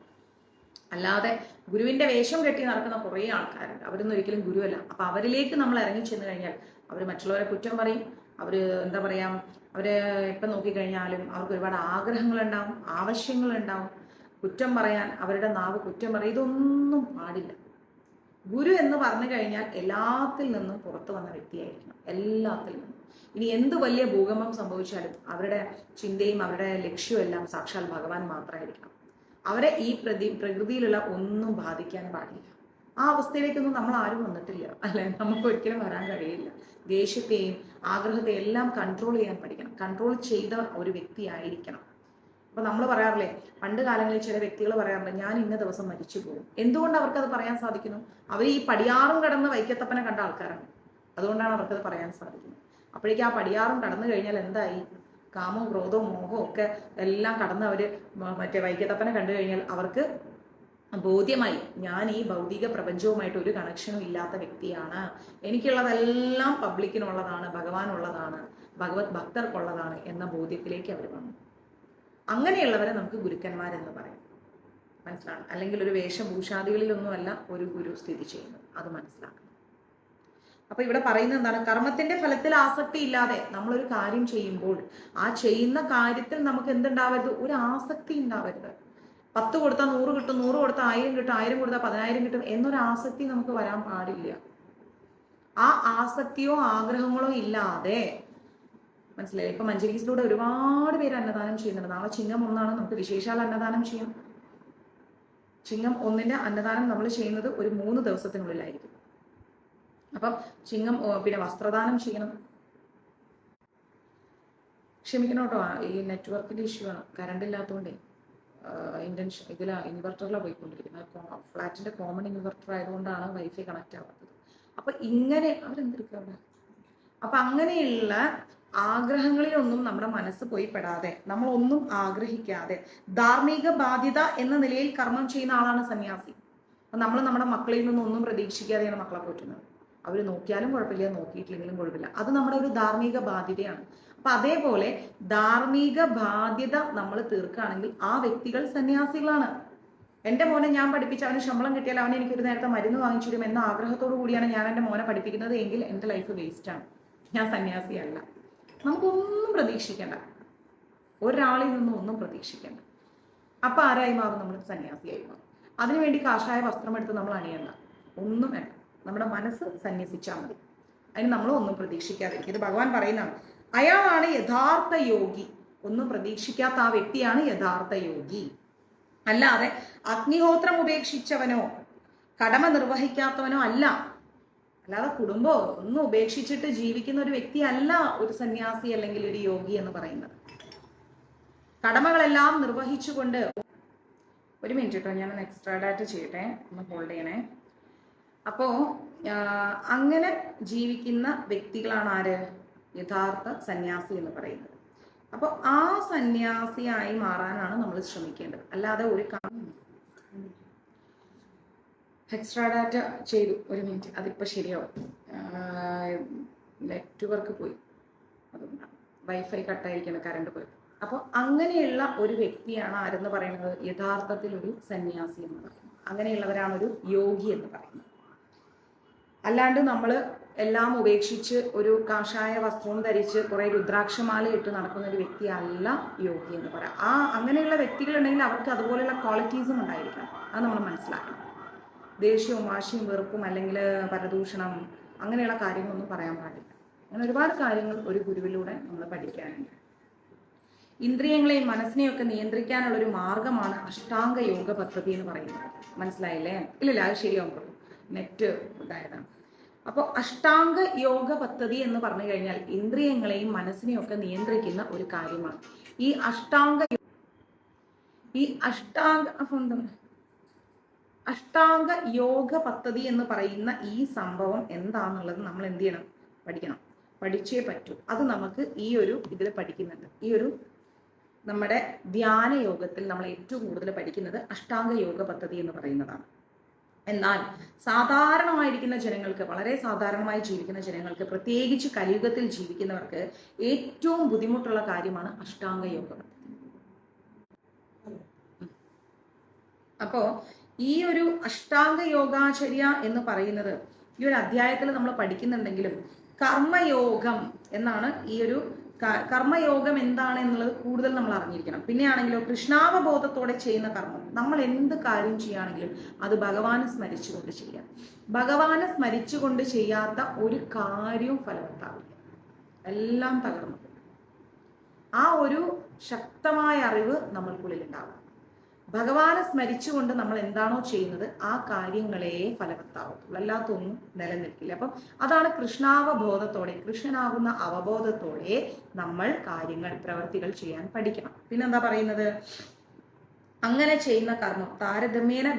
അല്ലാതെ ഗുരുവിന്റെ വേഷം കെട്ടി നടക്കുന്ന കുറേ ആൾക്കാരുണ്ട്. അവരൊന്നും ഒരിക്കലും ഗുരുവല്ല. അപ്പൊ അവരിലേക്ക് നമ്മൾ ഇറങ്ങി ചെന്ന് കഴിഞ്ഞാൽ അവർ മറ്റുള്ളവരെ കുറ്റം പറയും. അവര് എന്താ പറയാ, അവര് എപ്പം നോക്കിക്കഴിഞ്ഞാലും അവർക്ക് ഒരുപാട് ആഗ്രഹങ്ങളുണ്ടാവും, ആവശ്യങ്ങളുണ്ടാവും. കുറ്റം പറയാൻ അവരുടെ നാവ് കുറ്റം പറയും. ഇതൊന്നും പാടില്ല. ഗുരു എന്ന് പറഞ്ഞു കഴിഞ്ഞാൽ എല്ലാത്തിൽ നിന്നും പുറത്തു വന്ന വ്യക്തിയായിരിക്കണം. എല്ലാത്തിൽ നിന്നും. ഇനി എന്ത് വലിയ ഭൂകമ്പം സംഭവിച്ചാലും അവരുടെ ചിന്തയും അവരുടെ ലക്ഷ്യവും എല്ലാം സാക്ഷാൽ ഭഗവാൻ മാത്രമായിരിക്കണം. അവരെ ഈ പ്രകൃതിയിലുള്ള ഒന്നും ബാധിക്കാൻ പാടില്ല. ആ അവസ്ഥയിലേക്കൊന്നും നമ്മൾ ആരും വന്നിട്ടില്ല, അല്ലെ? നമുക്ക് ഒരിക്കലും വരാൻ കഴിയില്ല. ദേഷ്യത്തെയും ആഗ്രഹത്തെയും എല്ലാം കൺട്രോൾ ചെയ്യാൻ പഠിക്കണം. കൺട്രോൾ ചെയ്ത ഒരു വ്യക്തിയായിരിക്കണം. അപ്പൊ നമ്മൾ പറയാറില്ലേ, പണ്ട് കാലങ്ങളിൽ ചില വ്യക്തികൾ പറയാറുണ്ട്, ഞാൻ ഇന്ന ദിവസം മരിച്ചു പോകും. എന്തുകൊണ്ട് അവർക്കത് പറയാൻ സാധിക്കുന്നു? അവർ ഈ പടിയാറും കടന്ന് വൈക്കത്തപ്പനെ കണ്ട ആൾക്കാരാണ്. അതുകൊണ്ടാണ് അവർക്കത് പറയാൻ സാധിക്കുന്നത്. അപ്പോഴേക്കും ആ പടിയാറും കടന്നു കഴിഞ്ഞാൽ എന്തായി? കാമവും ക്രോധവും മോഹവും ഒക്കെ എല്ലാം കടന്ന് അവര് മറ്റേ വൈക്കത്തപ്പനെ കണ്ടു കഴിഞ്ഞാൽ അവർക്ക് ബോധ്യമായി, ഞാൻ ഈ ഭൗതിക പ്രപഞ്ചവുമായിട്ട് ഒരു കണക്ഷനും ഇല്ലാത്ത വ്യക്തിയാണ്. എനിക്കുള്ളതെല്ലാം പബ്ലിക്കിനുള്ളതാണ്, ഭഗവാനുള്ളതാണ്, ഭഗവത് ഭക്തർക്കുള്ളതാണ് എന്ന ബോധ്യത്തിലേക്ക് അവർ വന്നു. അങ്ങനെയുള്ളവരെ നമുക്ക് ഗുരുക്കന്മാരെന്ന് പറയും. മനസ്സിലാണ്? അല്ലെങ്കിൽ ഒരു വേഷഭൂഷാദികളിലൊന്നുമല്ല ഒരു ഗുരു സ്ഥിതി ചെയ്യുന്നത്. അത് മനസ്സിലാക്കണം. അപ്പൊ ഇവിടെ പറയുന്നത് എന്താണ്? കർമ്മത്തിന്റെ ഫലത്തിൽ ആസക്തി ഇല്ലാതെ നമ്മളൊരു കാര്യം ചെയ്യുമ്പോൾ ആ ചെയ്യുന്ന കാര്യത്തിൽ നമുക്ക് എന്തുണ്ടാവരുത്? ഒരു ആസക്തി ഉണ്ടാവരുത്. 10 കൊടുത്താൽ 100 കിട്ടും, 100 കൊടുത്താൽ 1000 കിട്ടും, 1000 കൊടുത്താൽ 10000 കിട്ടും എന്നൊരു ആസക്തി നമുക്ക് വരാൻ പാടില്ല. ആ ആസക്തിയോ ആഗ്രഹങ്ങളോ ഇല്ലാതെ, മനസ്സിലായി? ഇപ്പൊ മഞ്ജരീസിലൂടെ ഒരുപാട് പേര് അന്നദാനം ചെയ്യുന്നുണ്ട്. നാളെ ചിങ്ങം 1 നമുക്ക് വിശേഷാൽ അന്നദാനം ചെയ്യാം. ചിങ്ങം 1 അന്നദാനം നമ്മൾ ചെയ്യുന്നത് ഒരു 3 ദിവസത്തിനുള്ളിലായിരിക്കും. അപ്പം ചിങ്ങം പിന്നെ വസ്ത്രദാനം ചെയ്യണം. ക്ഷമിക്കണം കേട്ടോ, ഈ നെറ്റ്വർക്കിന്റെ ഇഷ്യൂ ആണ്. കറണ്ട് ഇല്ലാത്തതുകൊണ്ടേ ഇൻവെർട്ടറിലാണ് പോയിക്കൊണ്ടിരിക്കുന്നത്. ഫ്ലാറ്റിന്റെ കോമൺ ഇൻവെർട്ടർ ആയതുകൊണ്ടാണ് വൈഫൈ കണക്ട് ആവാത്തത്. അപ്പൊ ഇങ്ങനെ അവരെന്തെടുക്കുക അവിടെ. അപ്പൊ അങ്ങനെയുള്ള ആഗ്രഹങ്ങളിലൊന്നും നമ്മുടെ മനസ്സ് പോയി പെടാതെ, നമ്മളൊന്നും ആഗ്രഹിക്കാതെ ധാർമ്മിക ബാധ്യത എന്ന നിലയിൽ കർമ്മം ചെയ്യുന്ന ആളാണ് സന്യാസി. അപ്പൊ നമ്മൾ നമ്മുടെ മക്കളിൽ നിന്നും ഒന്നും പ്രതീക്ഷിക്കാതെയാണ് മക്കളെ പോറ്റുന്നത്. അവർ നോക്കിയാലും കുഴപ്പമില്ല, നോക്കിയിട്ടില്ലെങ്കിലും കുഴപ്പമില്ല. അത് നമ്മുടെ ഒരു ധാർമ്മിക ബാധ്യതയാണ്. അപ്പൊ അതേപോലെ ധാർമ്മിക ബാധ്യത നമ്മൾ തീർക്കുകയാണെങ്കിൽ ആ വ്യക്തികൾ സന്യാസികളാണ്. എൻ്റെ മോനെ ഞാൻ പഠിപ്പിച്ച് അവന് ശമ്പളം കിട്ടിയാൽ അവനെ എനിക്കൊരു നേരത്തെ മരുന്ന് വാങ്ങിച്ചു തരും എന്ന ആഗ്രഹത്തോടു കൂടിയാണ് ഞാൻ എൻ്റെ മോനെ പഠിപ്പിക്കുന്നത് എങ്കിൽ എൻ്റെ ലൈഫ് വേസ്റ്റാണ്. ഞാൻ സന്യാസിയല്ല. നമുക്കൊന്നും പ്രതീക്ഷിക്കേണ്ട, ഒരാളിൽ നിന്നും ഒന്നും പ്രതീക്ഷിക്കേണ്ട. അപ്പൊ ആരായി മാറും? നമ്മൾ സന്യാസിയായി മാറും. അതിനുവേണ്ടി കാഷായ വസ്ത്രം എടുത്ത് നമ്മൾ അണിയണ്ട, ഒന്നും വേണ്ട. നമ്മുടെ മനസ്സ് സന്യസിച്ചാൽ മതി. അതിന് നമ്മൾ ഒന്നും പ്രതീക്ഷിക്കാതിരിക്കും. ഇത് ഭഗവാൻ പറയുന്നതാണ്. അയാളാണ് യഥാർത്ഥ യോഗി. ഒന്നും പ്രതീക്ഷിക്കാത്ത ആ വ്യക്തിയാണ് യഥാർത്ഥ യോഗി. അല്ലാതെ അഗ്നിഹോത്രം ഉപേക്ഷിച്ചവനോ കടമ നിർവഹിക്കാത്തവനോ അല്ല. അല്ലാതെ കുടുംബമോ ഒന്നും ഉപേക്ഷിച്ചിട്ട് ജീവിക്കുന്ന ഒരു വ്യക്തി അല്ല ഒരു സന്യാസി അല്ലെങ്കിൽ ഒരു യോഗി എന്ന് പറയുന്നത്. കടമകളെല്ലാം നിർവഹിച്ചുകൊണ്ട്. ഒരു മിനിറ്റ് കേട്ടോ, ഞാൻ എക്സ്ട്രാ ഡാറ്റ ചെയ്യട്ടെ, ഒന്ന് ഹോൾഡ് ചെയ്യണേ. അപ്പോ അങ്ങനെ ജീവിക്കുന്ന വ്യക്തികളാണ് ആര്? യഥാർത്ഥ സന്യാസി എന്ന് പറയുന്നത്. അപ്പോൾ ആ സന്യാസിയായി മാറാനാണ് നമ്മൾ ശ്രമിക്കേണ്ടത്. അല്ലാതെ ഒരു എക്സ്ട്രാ ഡാറ്റ ചെയ്തു. ഒരു മിനിറ്റ്, അതിപ്പോൾ ശരിയാവും. നെറ്റ്വർക്ക് പോയി, അതുകൊണ്ടാണ്. വൈഫൈ കട്ടായിരിക്കണം, കറണ്ട് പോയി. അപ്പോൾ അങ്ങനെയുള്ള ഒരു വ്യക്തിയാണ് ആരെന്ന് പറയുന്നത്? യഥാർത്ഥത്തിൽ ഒരു സന്യാസി എന്ന് പറയുന്നത്. അങ്ങനെയുള്ളവരാണ് ഒരു യോഗി എന്ന് പറയുന്നത്. അല്ലാണ്ട് നമ്മൾ എല്ലാം ഉപേക്ഷിച്ച് ഒരു കാഷായ വസ്ത്രവും ധരിച്ച് കുറെ രുദ്രാക്ഷമാല ഇട്ട് നടക്കുന്ന ഒരു വ്യക്തി അല്ല യോഗി എന്ന് പറയാം. അങ്ങനെയുള്ള വ്യക്തികളുണ്ടെങ്കിൽ അവർക്ക് അതുപോലെയുള്ള ക്വാളിറ്റീസും ഉണ്ടായിരിക്കണം. അത് നമ്മൾ മനസ്സിലാക്കണം. ദേഷ്യവും വാശിയും വെറുപ്പും അല്ലെങ്കിൽ പരദൂഷണം അങ്ങനെയുള്ള കാര്യങ്ങളൊന്നും പറയാൻ പാടില്ല. അങ്ങനെ ഒരുപാട് കാര്യങ്ങൾ ഒരു ഗുരുവിലൂടെ നമ്മൾ പഠിക്കാനുണ്ട്. ഇന്ദ്രിയങ്ങളെയും മനസ്സിനെയൊക്കെ നിയന്ത്രിക്കാനുള്ള ഒരു മാർഗമാണ് അഷ്ടാംഗ യോഗ പദ്ധതി എന്ന് പറയുന്നത്. മനസ്സിലായില്ലേ? ഇല്ലല്ല, അത് ശരിയാവും, നെറ്റ് ഇതായതാണ്. അപ്പോൾ അഷ്ടാംഗ യോഗ പദ്ധതി എന്ന് പറഞ്ഞു കഴിഞ്ഞാൽ ഇന്ദ്രിയങ്ങളെയും മനസ്സിനെയും ഒക്കെ നിയന്ത്രിക്കുന്ന ഒരു കാര്യമാണ്. ഈ അഷ്ടാംഗ യോഗ പദ്ധതി എന്ന് പറയുന്ന ഈ സംഭവം എന്താണെന്നുള്ളത് നമ്മൾ എന്ത് ചെയ്യണം? പഠിക്കണം. പഠിച്ചേ പറ്റൂ. അത് നമുക്ക് ഈ ഒരു ഇതിൽ പഠിക്കുന്നുണ്ട്. ഈ ഒരു നമ്മുടെ ധ്യാന യോഗത്തിൽ നമ്മൾ ഏറ്റവും കൂടുതൽ പഠിക്കുന്നത് അഷ്ടാംഗ യോഗ പദ്ധതി എന്ന് പറയുന്നതാണ്. എന്നാൽ സാധാരണമായിരിക്കുന്ന ജനങ്ങൾക്ക്, വളരെ സാധാരണമായി ജീവിക്കുന്ന ജനങ്ങൾക്ക്, പ്രത്യേകിച്ച് കലിയുഗത്തിൽ ജീവിക്കുന്നവർക്ക് ഏറ്റവും ബുദ്ധിമുട്ടുള്ള കാര്യമാണ് അഷ്ടാംഗ യോഗ പദ്ധതി. അപ്പോ ഈ ഒരു അഷ്ടാംഗ യോഗാചര്യ എന്ന് പറയുന്നത് ഈ ഒരു അധ്യായത്തിൽ നമ്മൾ പഠിക്കുന്നുണ്ടെങ്കിലും കർമ്മയോഗം എന്നാണ്. ഈ ഒരു കർമ്മയോഗം എന്താണ് എന്നുള്ളത് കൂടുതൽ നമ്മൾ അറിഞ്ഞിരിക്കണം. പിന്നെയാണെങ്കിലോ കൃഷ്ണാവബോധത്തോടെ ചെയ്യുന്ന കർമ്മം. നമ്മൾ എന്ത് കാര്യം ചെയ്യുകയാണെങ്കിലും അത് ഭഗവാനെ സ്മരിച്ചുകൊണ്ട് ചെയ്യാം. ഭഗവാനെ സ്മരിച്ചുകൊണ്ട് ചെയ്യാത്ത ഒരു കാര്യവും ഫലവത്താവില്ല. എല്ലാം തകർന്നു. ആ ഒരു ശക്തമായ അറിവ് നമ്മൾക്കുള്ളിൽ ഉണ്ടാവും. ഭഗവാനെ സ്മരിച്ചുകൊണ്ട് നമ്മൾ എന്താണോ ചെയ്യുന്നത് ആ കാര്യങ്ങളെ ഫലവത്താവത്തുള്ളൂ, അല്ലാത്തൊന്നും നിലനിൽക്കില്ല. അപ്പം അതാണ് കൃഷ്ണാവബോധത്തോടെ, കൃഷ്ണനാകുന്ന അവബോധത്തോടെ നമ്മൾ കാര്യങ്ങൾ, പ്രവൃത്തികൾ ചെയ്യാൻ പഠിക്കണം. പിന്നെന്താ പറയുന്നത്? അങ്ങനെ ചെയ്യുന്ന കർമ്മം താരതമ്യേന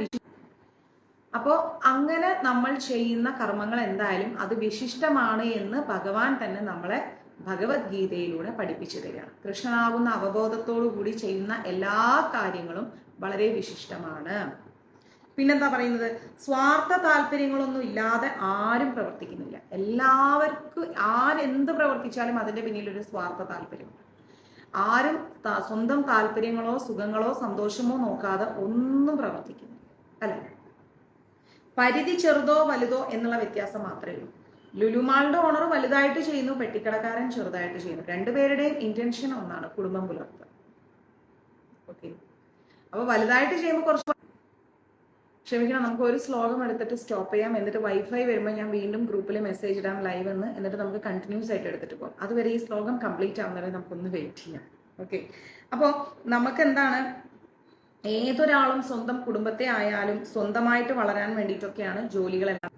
അപ്പോ അങ്ങനെ നമ്മൾ ചെയ്യുന്ന കർമ്മങ്ങൾ എന്തായാലും അത് വിശിഷ്ടമാണ് എന്ന് ഭഗവാൻ തന്നെ നമ്മളെ ഭഗവത്ഗീതയിലൂടെ പഠിപ്പിച്ചു തരികയാണ്. കൃഷ്ണനാകുന്ന അവബോധത്തോടു കൂടി ചെയ്യുന്ന എല്ലാ കാര്യങ്ങളും വളരെ വിശിഷ്ടമാണ്. പിന്നെന്താ പറയുന്നത്? സ്വാർത്ഥ താല്പര്യങ്ങളൊന്നും ഇല്ലാതെ ആരും പ്രവർത്തിക്കുന്നില്ല. എല്ലാവർക്കും ആരെന്ത് പ്രവർത്തിച്ചാലും അതിന്റെ പിന്നിൽ ഒരു സ്വാർത്ഥ താല്പര്യമുണ്ട്. ആരും സ്വന്തം താല്പര്യങ്ങളോ സുഖങ്ങളോ സന്തോഷമോ നോക്കാതെ ഒന്നും പ്രവർത്തിക്കുന്നില്ല, അല്ലെ? പരിധി ചെറുതോ വലുതോ എന്നുള്ള വ്യത്യാസം മാത്രമേ ഉള്ളൂ. ലുലുമാളുടെ ഓണർ വലുതായിട്ട് ചെയ്യുന്നു, പെട്ടിക്കടക്കാരൻ ചെറുതായിട്ട് ചെയ്യുന്നു. രണ്ടുപേരുടെയും ഇന്റൻഷൻ ഒന്നാണ്, കുടുംബം പുലർത്തുക. ഓക്കെ, അപ്പൊ വലുതായിട്ട് ചെയ്യുമ്പോൾ കുറച്ച് ക്ഷമിക്കണം, നമുക്ക് ഒരു ശ്ലോകം എടുത്തിട്ട് സ്റ്റോപ്പ് ചെയ്യാം. എന്നിട്ട് വൈഫൈ വരുമ്പോൾ ഞാൻ വീണ്ടും ഗ്രൂപ്പിൽ മെസ്സേജ് ഇടാം ലൈവ് എന്ന്. എന്നിട്ട് നമുക്ക് കണ്ടിന്യൂസ് ആയിട്ട് എടുത്തിട്ട് പോകാം. അതുവരെ ഈ ശ്ലോകം കംപ്ലീറ്റ് ആവുന്നവരെ നമുക്കൊന്ന് വെയിറ്റ് ചെയ്യാം. ഓക്കെ, അപ്പോൾ നമുക്ക് എന്താണ്, ഏതൊരാളും സ്വന്തം കുടുംബത്തെ ആയാലും സ്വന്തമായിട്ട് വളരാൻ വേണ്ടിയിട്ടൊക്കെയാണ് ജോലികളെല്ലാം.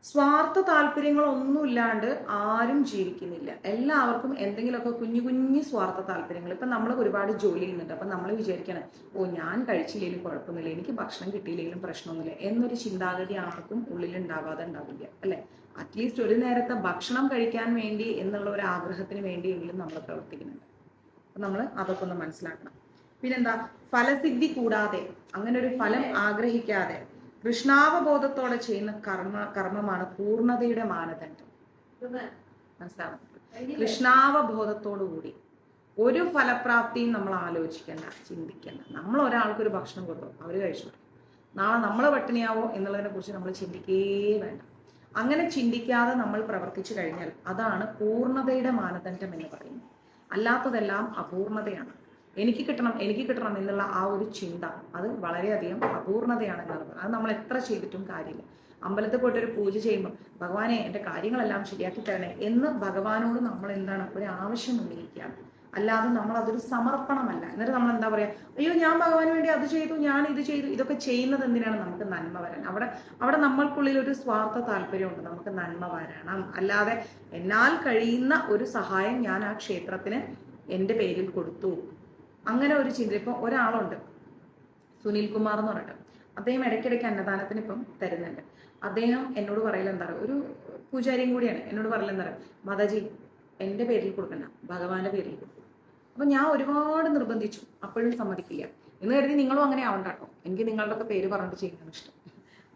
സ്വാർത്ഥ താല്പര്യങ്ങളൊന്നുമില്ലാണ്ട് ആരും ജീവിക്കുന്നില്ല. എല്ലാവർക്കും എന്തെങ്കിലുമൊക്കെ കുഞ്ഞു കുഞ്ഞു സ്വാർത്ഥ താല്പര്യങ്ങൾ. ഇപ്പം നമ്മൾ ഒരുപാട് ജോലി ചെയ്യുന്നുണ്ട്. അപ്പം നമ്മൾ വിചാരിക്കണം, ഓ ഞാൻ കഴിച്ചില്ലെങ്കിലും കുഴപ്പമൊന്നുമില്ല, എനിക്ക് ഭക്ഷണം കിട്ടിയില്ലെങ്കിലും പ്രശ്നമൊന്നുമില്ല എന്നൊരു ചിന്താഗതി ആർക്കും ഉള്ളിൽ ഉണ്ടാവാതെ ഉണ്ടാവില്ല അല്ലേ. അറ്റ്ലീസ്റ്റ് ഒരു നേരത്തെ ഭക്ഷണം കഴിക്കാൻ വേണ്ടി എന്നുള്ള ഒരു ആഗ്രഹത്തിന് വേണ്ടിയെങ്കിലും നമ്മൾ പ്രവർത്തിക്കുന്നുണ്ട്. അപ്പം നമ്മൾ അതൊക്കെ ഒന്ന് മനസ്സിലാക്കണം. പിന്നെന്താ, ഫലസിദ്ധി കൂടാതെ, അങ്ങനെ ഒരു ഫലം ആഗ്രഹിക്കാതെ കൃഷ്ണാവബോധത്തോടെ ചെയ്യുന്ന കർമ്മമാണ് പൂർണ്ണതയുടെ മാനദണ്ഡം. മനസ്സിലാവും? കൃഷ്ണാവബോധത്തോടുകൂടി ഒരു ഫലപ്രാപ്തിയും നമ്മൾ ആലോചിക്കേണ്ട, ചിന്തിക്കേണ്ട. നമ്മൾ ഒരാൾക്കൊരു ഭക്ഷണം കൊടുക്കും, അവർ കഴിച്ചു, നാളെ നമ്മൾ പട്ടിണിയാവോ എന്നുള്ളതിനെ കുറിച്ച് നമ്മൾ ചിന്തിക്കേ വേണ്ട. അങ്ങനെ ചിന്തിക്കാതെ നമ്മൾ പ്രവർത്തിച്ചു കഴിഞ്ഞാൽ അതാണ് പൂർണ്ണതയുടെ മാനദണ്ഡം എന്ന് പറയുന്നത്. അല്ലാത്തതെല്ലാം അപൂർണതയാണ്. എനിക്ക് കിട്ടണം എന്നുള്ള ആ ഒരു ചിന്ത, അത് വളരെയധികം അപൂർണതയാണ് എന്നാണ് പറയുന്നത്. അത് നമ്മൾ എത്ര ചെയ്തിട്ടും കാര്യമില്ല. അമ്പലത്തിൽ പോയിട്ട് ഒരു പൂജ ചെയ്യുമ്പോൾ ഭഗവാനെ എൻ്റെ കാര്യങ്ങളെല്ലാം ശരിയാക്കി തരണേ എന്ന് ഭഗവാനോട് നമ്മൾ എന്താണ് ഒരു ആവശ്യം ഉന്നയിക്കുകയാണ്. അല്ലാതെ നമ്മൾ അതൊരു സമർപ്പണമല്ല. എന്നിട്ട് നമ്മൾ എന്താ പറയാ, അയ്യോ ഞാൻ ഭഗവാന് വേണ്ടി അത് ചെയ്തു, ഞാൻ ഇത് ചെയ്തു. ഇതൊക്കെ ചെയ്യുന്നത് എന്തിനാണ്? നമുക്ക് നന്മ വരാൻ. അവിടെ നമ്മൾക്കുള്ളിൽ ഒരു സ്വാർത്ഥ താല്പര്യമുണ്ട്, നമുക്ക് നന്മ വരണം. അല്ലാതെ എന്നാൽ കഴിയുന്ന ഒരു സഹായം ഞാൻ ആ ക്ഷേത്രത്തിന് എൻ്റെ പേരിൽ കൊടുത്തു, അങ്ങനെ ഒരു ചിന്ത. ഇപ്പം ഒരാളുണ്ട്, സുനിൽ കുമാർ എന്ന് പറഞ്ഞിട്ട്, അദ്ദേഹം ഇടയ്ക്കിടയ്ക്ക് അന്നദാനത്തിന് ഇപ്പം തരുന്നുണ്ട്. അദ്ദേഹം എന്നോട് പറയൽ എന്താ പറയുക, ഒരു പൂജാരിയും കൂടിയാണ്. എന്നോട് പറയൽ എന്താ പറയുക, മാതാജി എൻ്റെ പേരിൽ കൊടുക്കണ്ട, ഭഗവാന്റെ പേരിൽ കൊടുക്കും. അപ്പം ഞാൻ ഒരുപാട് നിർബന്ധിച്ചു, അപ്പോഴും സമ്മതിക്കില്ല. എന്ന് കരുതി നിങ്ങളും അങ്ങനെ ആവണ്ട കേട്ടോ, എനിക്ക് നിങ്ങളുടെ ഒക്കെ പേര് പറഞ്ഞിട്ട് ചെയ്യുന്നത് ഇഷ്ടം.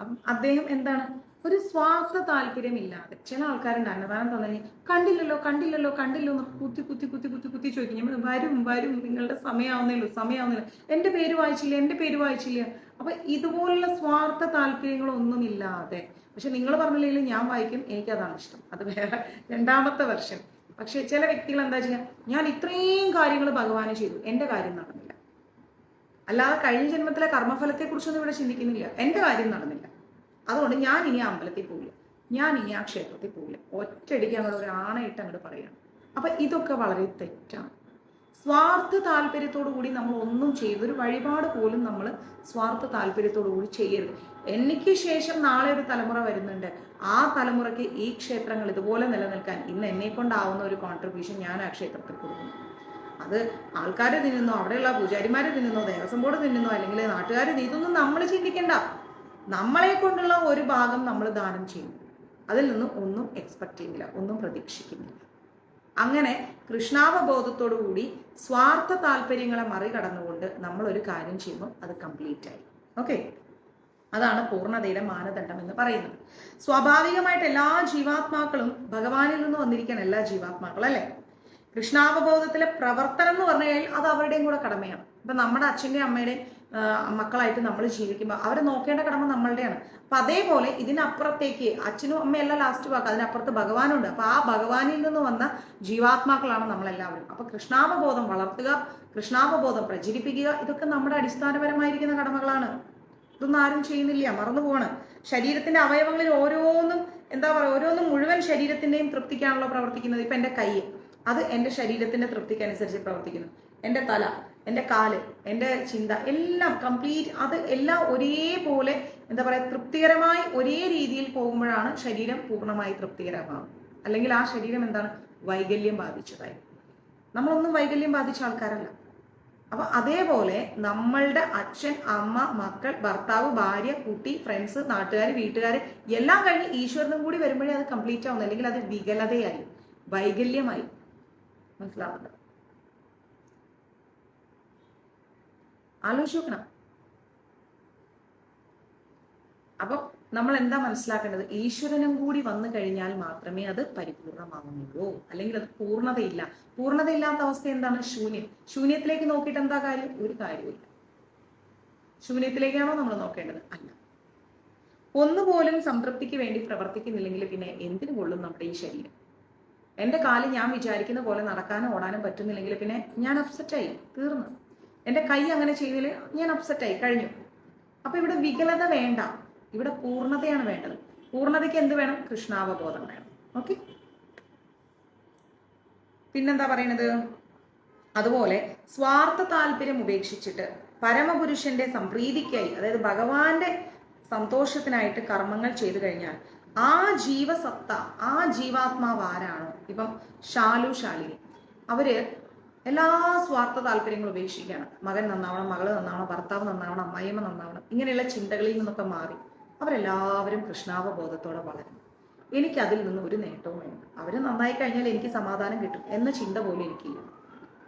അപ്പം അദ്ദേഹം എന്താണ്, ഒരു സ്വാർത്ഥ താല്പര്യമില്ലാതെ, ചില ആൾക്കാരുണ്ട് അന്നദാനം തന്നെ കണ്ടില്ലല്ലോ എന്ന് കുത്തി ചോദിക്കും. വരും നിങ്ങളുടെ സമയമാവുന്നില്ല, എൻ്റെ പേര് വായിച്ചില്ല. അപ്പൊ ഇതുപോലുള്ള സ്വാർത്ഥ താല്പര്യങ്ങളൊന്നുമില്ലാതെ, പക്ഷെ നിങ്ങൾ പറഞ്ഞില്ലെങ്കിലും ഞാൻ വായിക്കും, എനിക്കതാണ് ഇഷ്ടം, അത് വേറെ രണ്ടാമത്തെ വെർഷൻ. പക്ഷെ ചില വ്യക്തികൾ എന്താ ചെയ്യുക, ഞാൻ ഇത്രയും കാര്യങ്ങൾ ഭഗവാന് ചെയ്തു, എൻ്റെ കാര്യം നടന്നില്ല. അല്ലാതെ കഴിഞ്ഞ ജന്മത്തിലെ കർമ്മഫലത്തെ കുറിച്ചൊന്നും ഇവിടെ ചിന്തിക്കുന്നില്ല, എൻ്റെ കാര്യം നടന്നില്ല, അതുകൊണ്ട് ഞാൻ ഇനി ആ അമ്പലത്തിൽ പോവില്ല, ഞാൻ ഇനി ആ ക്ഷേത്രത്തിൽ പോവില്ല. ഒറ്റയടിക്ക് അങ്ങോട്ട് ഒരു ആണയിട്ട് അങ്ങോട്ട് പറയണം. അപ്പൊ ഇതൊക്കെ വളരെ തെറ്റാണ്. സ്വാർത്ഥ താല്പര്യത്തോടു കൂടി നമ്മൾ ഒന്നും ചെയ്യരുത്. ഒരു വഴിപാട് പോലും നമ്മൾ സ്വാർത്ഥ താല്പര്യത്തോടു കൂടി ചെയ്യരുത്. എനിക്ക് ശേഷം നാളെ ഒരു തലമുറ വരുന്നുണ്ട്, ആ തലമുറയ്ക്ക് ഈ ക്ഷേത്രങ്ങൾ ഇതുപോലെ നിലനിൽക്കാൻ ഇന്ന് എന്നെ കൊണ്ടാവുന്ന ഒരു കോൺട്രിബ്യൂഷൻ ഞാൻ ആ ക്ഷേത്രത്തിൽ കൊടുക്കുന്നു. അത് ആൾക്കാർ തിന്നുന്നോ, അവിടെയുള്ള പൂജാരിമാർ തിന്നുന്നോ, ദേവസ്വം ബോർഡ് തിന്നുന്നോ, അല്ലെങ്കിൽ നാട്ടുകാർ, ഇതൊന്നും നമ്മൾ ചിന്തിക്കണ്ട. നമ്മളെ കൊണ്ടുള്ള ഒരു ഭാഗം നമ്മൾ ദാനം ചെയ്യുന്നു, അതിൽ നിന്ന് ഒന്നും എക്സ്പെക്ട് ചെയ്യുന്നില്ല, ഒന്നും പ്രതീക്ഷിക്കുന്നില്ല. അങ്ങനെ കൃഷ്ണാവബോധത്തോടു കൂടി സ്വാർത്ഥ താല്പര്യങ്ങളെ മറികടന്നുകൊണ്ട് നമ്മൾ ഒരു കാര്യം ചെയ്യുമ്പോൾ അത് കംപ്ലീറ്റ് ആയി. ഓക്കെ, അതാണ് പൂർണ്ണതയുടെ മാനദണ്ഡം എന്ന് പറയുന്നത്. സ്വാഭാവികമായിട്ട് എല്ലാ ജീവാത്മാക്കളും ഭഗവാനിൽ നിന്ന് വന്നിരിക്കുകയാണ്, എല്ലാ ജീവാത്മാക്കളും അല്ലേ. കൃഷ്ണാവബോധത്തിലെ പ്രവർത്തനം എന്ന് പറഞ്ഞു കഴിഞ്ഞാൽ അത് അവരുടെയും കൂടെ കടമയാണ്. ഇപ്പൊ നമ്മുടെ അച്ഛൻ്റെയും അമ്മയുടെയും മക്കളായിട്ട് നമ്മൾ ജീവിക്കുമ്പോൾ അവരെ നോക്കേണ്ട കടമ നമ്മളുടെയാണ്. അപ്പൊ അതേപോലെ ഇതിനപ്പുറത്തേക്ക് അച്ഛനും അമ്മയല്ല ലാസ്റ്റ് വാക്ക്, അതിനപ്പുറത്ത് ഭഗവാനുണ്ട്. അപ്പൊ ആ ഭഗവാനിൽ നിന്ന് വന്ന ജീവാത്മാക്കളാണ് നമ്മളെല്ലാവരും. അപ്പൊ കൃഷ്ണാവബോധം വളർത്തുക, കൃഷ്ണാവബോധം പ്രചരിപ്പിക്കുക, ഇതൊക്കെ നമ്മുടെ അടിസ്ഥാനപരമായിരിക്കുന്ന കടമകളാണ്. ഇതൊന്നും ആരും ചെയ്യുന്നില്ല, മറന്നു പോവാണ്. ശരീരത്തിന്റെ അവയവങ്ങളിൽ ഓരോന്നും എന്താ പറയുക, ഓരോന്നും മുഴുവൻ ശരീരത്തിന്റെയും തൃപ്തിക്കാണല്ലോ പ്രവർത്തിക്കുന്നത്. ഇപ്പൊ എൻ്റെ കൈ, അത് എൻ്റെ ശരീരത്തിന്റെ തൃപ്തിക്കനുസരിച്ച് പ്രവർത്തിക്കുന്നു. എൻ്റെ തല, എൻ്റെ കാല്, എൻ്റെ ചിന്ത, എല്ലാം കംപ്ലീറ്റ്, അത് എല്ലാം ഒരേപോലെ എന്താ പറയുക, തൃപ്തികരമായി ഒരേ രീതിയിൽ പോകുമ്പോഴാണ് ശരീരം പൂർണ്ണമായി തൃപ്തികരമാകും. അല്ലെങ്കിൽ ആ ശരീരം എന്താണ്, വൈകല്യം ബാധിച്ചതായി. നമ്മളൊന്നും വൈകല്യം ബാധിച്ച ആൾക്കാരല്ല. അപ്പൊ അതേപോലെ നമ്മളുടെ അച്ഛൻ, അമ്മ, മക്കൾ, ഭർത്താവ്, ഭാര്യ, കുട്ടി, ഫ്രണ്ട്സ്, നാട്ടുകാർ, വീട്ടുകാർ എല്ലാം കഴിഞ്ഞ് ഈശ്വരനും കൂടി വരുമ്പോഴേ അത് കംപ്ലീറ്റ് ആവുന്നു. അല്ലെങ്കിൽ അത് വികലതയായി, വൈകല്യമായി. മനസ്സിലാവുന്നുണ്ട്? ആലോചിച്ച് നോക്കണം. അപ്പൊ നമ്മൾ എന്താ മനസ്സിലാക്കേണ്ടത്, ഈശ്വരനും കൂടി വന്നു കഴിഞ്ഞാൽ മാത്രമേ അത് പരിപൂർണമാവുന്നുള്ളൂ. അല്ലെങ്കിൽ അത് പൂർണ്ണതയില്ല. പൂർണ്ണതയില്ലാത്ത അവസ്ഥ എന്താണ്, ശൂന്യം. ശൂന്യത്തിലേക്ക് നോക്കിയിട്ട് എന്താ കാര്യം, ഒരു കാര്യമില്ല. ശൂന്യത്തിലേക്കാണോ നമ്മൾ നോക്കേണ്ടത്? അല്ല. ഒന്നുപോലും സംതൃപ്തിക്ക് വേണ്ടി പ്രവർത്തിക്കുന്നില്ലെങ്കിൽ പിന്നെ എന്തിനു കൊള്ളും നമ്മുടെ ഈ ശരീരം? എൻ്റെ കാല് ഞാൻ വിചാരിക്കുന്ന പോലെ നടക്കാനും ഓടാനും പറ്റുന്നില്ലെങ്കിൽ പിന്നെ ഞാൻ അപ്സെറ്റായി, തീർന്നു. എൻ്റെ കൈ അങ്ങനെ ചെയ്തില്ല, ഞാൻ അപ്സെറ്റായി, കഴിഞ്ഞു. അപ്പൊ ഇവിടെ വികലത വേണ്ട, ഇവിടെ പൂർണ്ണതയാണ് വേണ്ടത്. പൂർണ്ണതയ്ക്ക് എന്ത് വേണം, കൃഷ്ണാവബോധം വേണം. ഓക്കെ, പിന്നെന്താ പറയുന്നത്, അതുപോലെ സ്വാർത്ഥ താല്പര്യം ഉപേക്ഷിച്ചിട്ട് പരമപുരുഷന്റെ സംപ്രീതിക്കായി, അതായത് ഭഗവാന്റെ സന്തോഷത്തിനായിട്ട് കർമ്മങ്ങൾ ചെയ്തു കഴിഞ്ഞാൽ ആ ജീവസത്ത, ആ ജീവാത്മാവ് ആരാണോ, ഇപ്പം ശാലിനി, അവര് എല്ലാ സ്വാർത്ഥ താല്പര്യങ്ങളും ഉപേക്ഷിക്കുകയാണ്. മകൻ നന്നാവണം, മകള് നന്നാവണം, ഭർത്താവ് നന്നാവണം, അമ്മായിയമ്മ നന്നാവണം, ഇങ്ങനെയുള്ള ചിന്തകളിൽ നിന്നൊക്കെ മാറി അവരെല്ലാവരും കൃഷ്ണാവബോധത്തോടെ വളരും. എനിക്ക് അതിൽ നിന്ന് ഒരു നേട്ടവും വേണ്ട. അവർ നന്നായി കഴിഞ്ഞാൽ എനിക്ക് സമാധാനം കിട്ടും എന്ന ചിന്ത പോലും എനിക്കില്ല.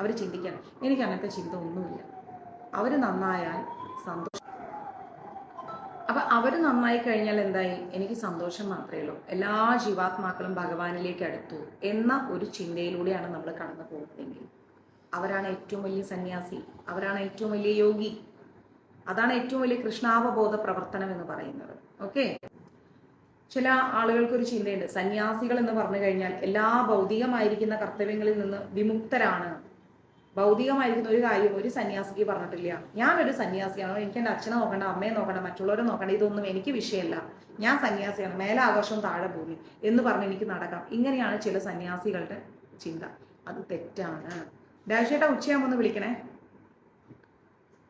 അവർ ചിന്തിക്കണം, എനിക്ക് അങ്ങനത്തെ ചിന്ത ഒന്നുമില്ല. അവർ നന്നായാൽ സന്തോഷം. അപ്പൊ അവർ നന്നായി കഴിഞ്ഞാൽ എന്തായി, എനിക്ക് സന്തോഷം മാത്രമേ ഉള്ളൂ. എല്ലാ ജീവാത്മാക്കളും ഭഗവാനിലേക്ക് അടുത്തു എന്ന ഒരു ചിന്തയിലൂടെയാണ് നമ്മൾ കടന്നു പോകുന്നതെങ്കിൽ അവരാണ് ഏറ്റവും വലിയ സന്യാസി, അവരാണ് ഏറ്റവും വലിയ യോഗി. അതാണ് ഏറ്റവും വലിയ കൃഷ്ണാവബോധ പ്രവർത്തനം എന്ന് പറയുന്നത്. ഓക്കെ, ചില ആളുകൾക്കൊരു ചിന്തയുണ്ട്, സന്യാസികൾ എന്ന് പറഞ്ഞു കഴിഞ്ഞാൽ എല്ലാ ഭൗതികമായിരിക്കുന്ന കർത്തവ്യങ്ങളിൽ നിന്ന് വിമുക്തരാണ്. ഭൗതികമായിരിക്കുന്ന ഒരു കാര്യം ഒരു സന്യാസിക്ക് പറഞ്ഞിട്ടില്ല. ഞാനൊരു സന്യാസിയാണോ, എനിക്ക് എൻ്റെ അച്ഛനെ നോക്കണ്ട, അമ്മയെ നോക്കണ്ട, മറ്റുള്ളവരെ നോക്കണ്ട, ഇതൊന്നും എനിക്ക് വിഷയമല്ല, ഞാൻ സന്യാസിയാണ്, മേലാകാശവും താഴെ ഭൂമി എന്ന് പറഞ്ഞ് എനിക്ക് നടക്കാം. ഇങ്ങനെയാണ് ചില സന്യാസികളുടെ ചിന്ത. അത് തെറ്റാണ്. രാജേട്ടാ ഉച്ചയാകുമ്പോൾ ഒന്ന് വിളിക്കണേ,